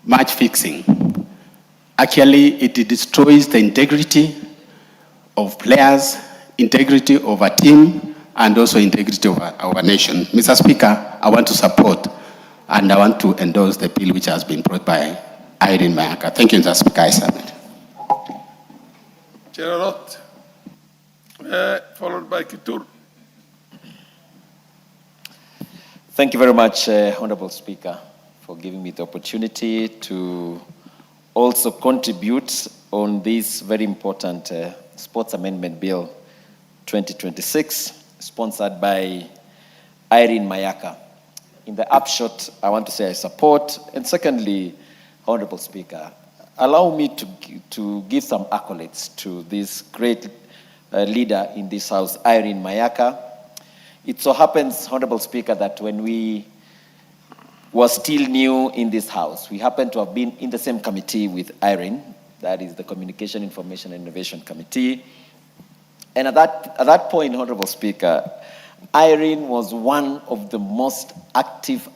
match fixing, actually it destroys the integrity of players, integrity of a team, and also integrity of our nation. Mr. Speaker, I want to support and I want to endorse the bill which has been brought by Irene Mayaka. Thank you, Mr. Speaker. I submit.
Cherarot, followed by Kitur.
Thank you very much, Honorable Speaker, for giving me the opportunity to also contribute on this very important Sports Amendment Bill 2026, sponsored by Irene Mayaka. In the upshot, I want to say I support. And secondly, Honorable Speaker, allow me to give some accolades to this great leader in this House, Irene Mayaka. It so happens, Honorable Speaker, that when we were still new in this House, we happened to have been in the same committee with Irene, that is the Communication, Information, and Innovation Committee. And at that point, Honorable Speaker, Irene was one of the most active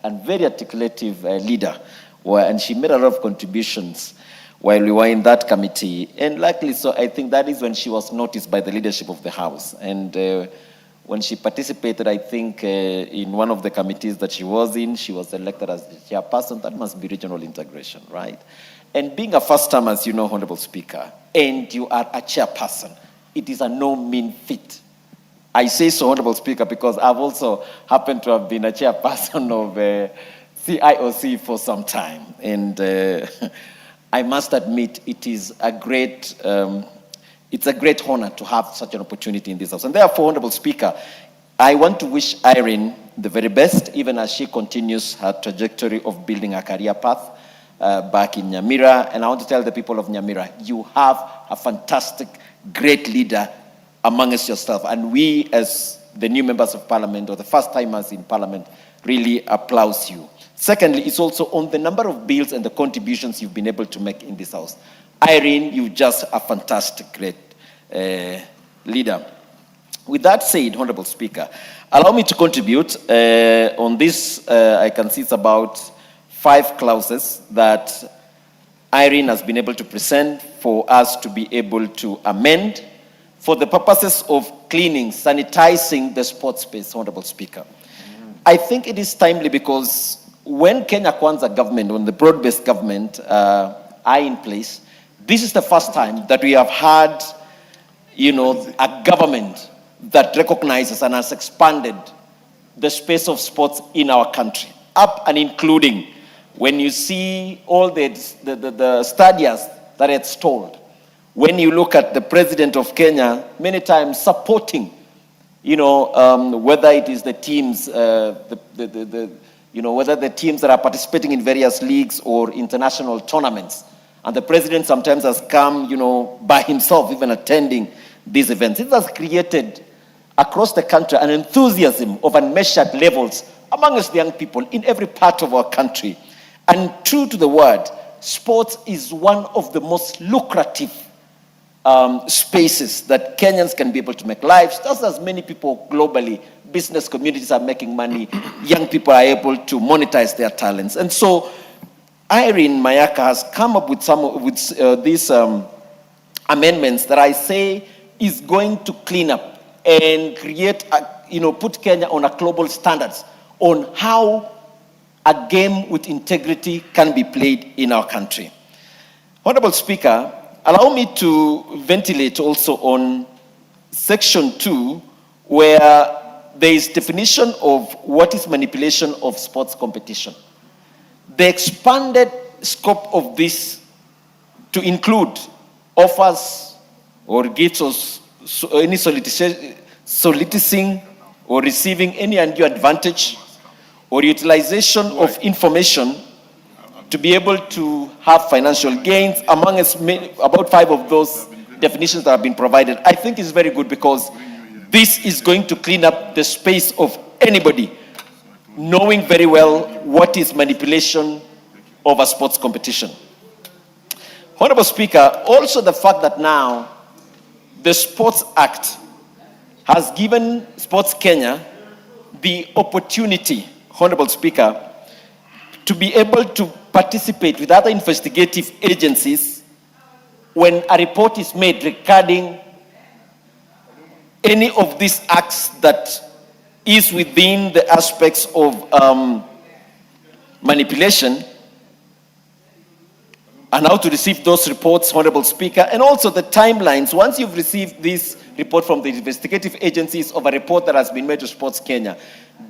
and very articulative leader, and she made a lot of contributions while we were in that committee. And likely so, I think that is when she was noticed by the leadership of the House. And when she participated, I think, in one of the committees that she was in, she was elected as the chairperson. That must be regional integration, right? And being a first time, as you know, Honorable Speaker, and you are a chairperson, it is a no mean feat. I say so, Honorable Speaker, because I've also happened to have been a chairperson of CIOC for some time. And I must admit, it is a great, it's a great honor to have such an opportunity in this House. And therefore, Honorable Speaker, I want to wish Irene the very best, even as she continues her trajectory of building a career path back in Nyamira. And I want to tell the people of Nyamira, you have a fantastic, great leader amongst yourself. And we, as the new members of Parliament, or the first timers in Parliament, really applause you. Secondly, it's also on the number of bills and the contributions you've been able to make in this House. Irene, you're just a fantastic, great leader. With that said, Honorable Speaker, allow me to contribute on this. I can see it's about 5 clauses that Irene has been able to present for us to be able to amend for the purposes of cleaning, sanitizing the sports space, Honorable Speaker. I think it is timely because when Kenya Kwanza government, when the broad-based government are in place, this is the first time that we have had, a government that recognizes and has expanded the space of sports in our country, up and including when you see all the stadiums that it's told. When you look at the president of Kenya, many times supporting, whether it is the teams, whether the teams that are participating in various leagues or international tournaments. And the president sometimes has come, by himself, even attending these events. It has created across the country an enthusiasm of unmeasured levels amongst the young people in every part of our country. And true to the word, sports is one of the most lucrative spaces that Kenyans can be able to make lives. Just as many people globally, business communities are making money, young people are able to monetize their talents. And so Irene Mayaka has come up with these amendments that I say is going to clean up and create, put Kenya on a global standards on how a game with integrity can be played in our country. Honorable Speaker, allow me to ventilate also on Section 2, where there is definition of what is manipulation of sports competition. The expanded scope of this to include offers or gifts or any soliciting or receiving any undue advantage or utilization of information to be able to have financial gains, among about 5 of those definitions that have been provided, I think is very good because this is going to clean up the space of anybody knowing very well what is manipulation of a sports competition. Honorable Speaker, also the fact that now the Sports Act has given Sports Kenya the opportunity, Honorable Speaker, to be able to participate with other investigative agencies when a report is made regarding any of these acts that is within the aspects of manipulation, and how to receive those reports, Honorable Speaker, and also the timelines. Once you've received this report from the investigative agencies of a report that has been made to Sports Kenya,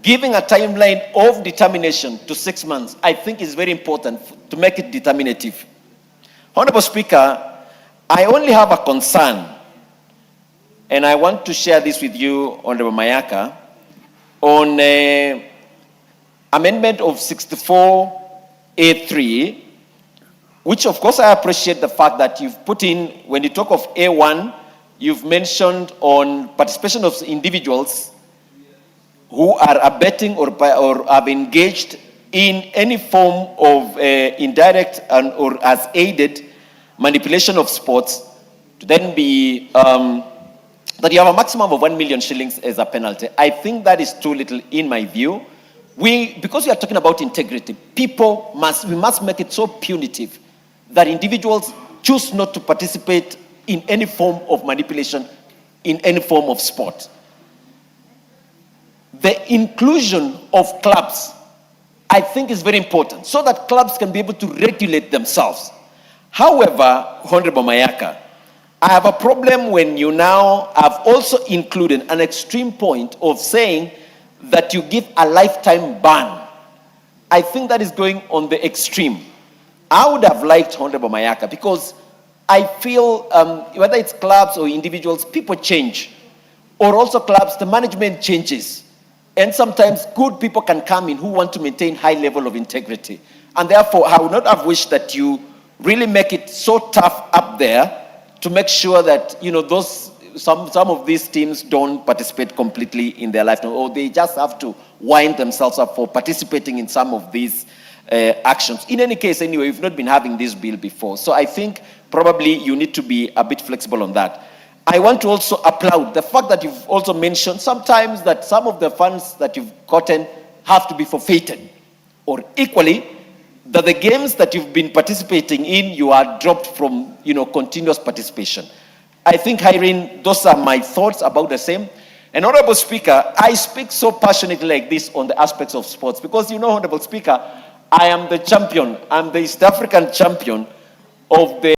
giving a timeline of determination to 6 months, I think is very important to make it determinative. Honorable Speaker, I only have a concern, and I want to share this with you, Honorable Mayaka, on amendment of 64A3, which of course I appreciate the fact that you've put in, when you talk of A1, you've mentioned on participation of individuals who are abetting or have engaged in any form of indirect or as aided manipulation of sports, to then be, that you have a maximum of 1 million shillings as a penalty. I think that is too little in my view. because we are talking about integrity, we must make it so punitive that individuals choose not to participate in any form of manipulation, in any form of sport. The inclusion of clubs, I think, is very important so that clubs can be able to regulate themselves. However, Honorable Mayaka, I have a problem when you now have also included an extreme point of saying that you give a lifetime ban. I think that is going on the extreme. I would have liked Honorable Mayaka because I feel whether it's clubs or individuals, people change. Or also clubs, the management changes. And sometimes good people can come in who want to maintain high level of integrity. And therefore, I would not have wished that you really make it so tough up there to make sure that, you know, some of these teams don't participate completely in their lifetime, or they just have to wind themselves up for participating in some of these actions. In any case, anyway, we've not been having this bill before. So I think probably you need to be a bit flexible on that. I want to also applaud the fact that you've also mentioned sometimes that some of the funds that you've gotten have to be forfeited, or equally, that the games that you've been participating in, you are dropped from, you know, continuous participation. I think, Irene, those are my thoughts about the same. And Honorable Speaker, I speak so passionately like this on the aspects of sports because, you know, Honorable Speaker, I am the champion. I'm the East African champion of the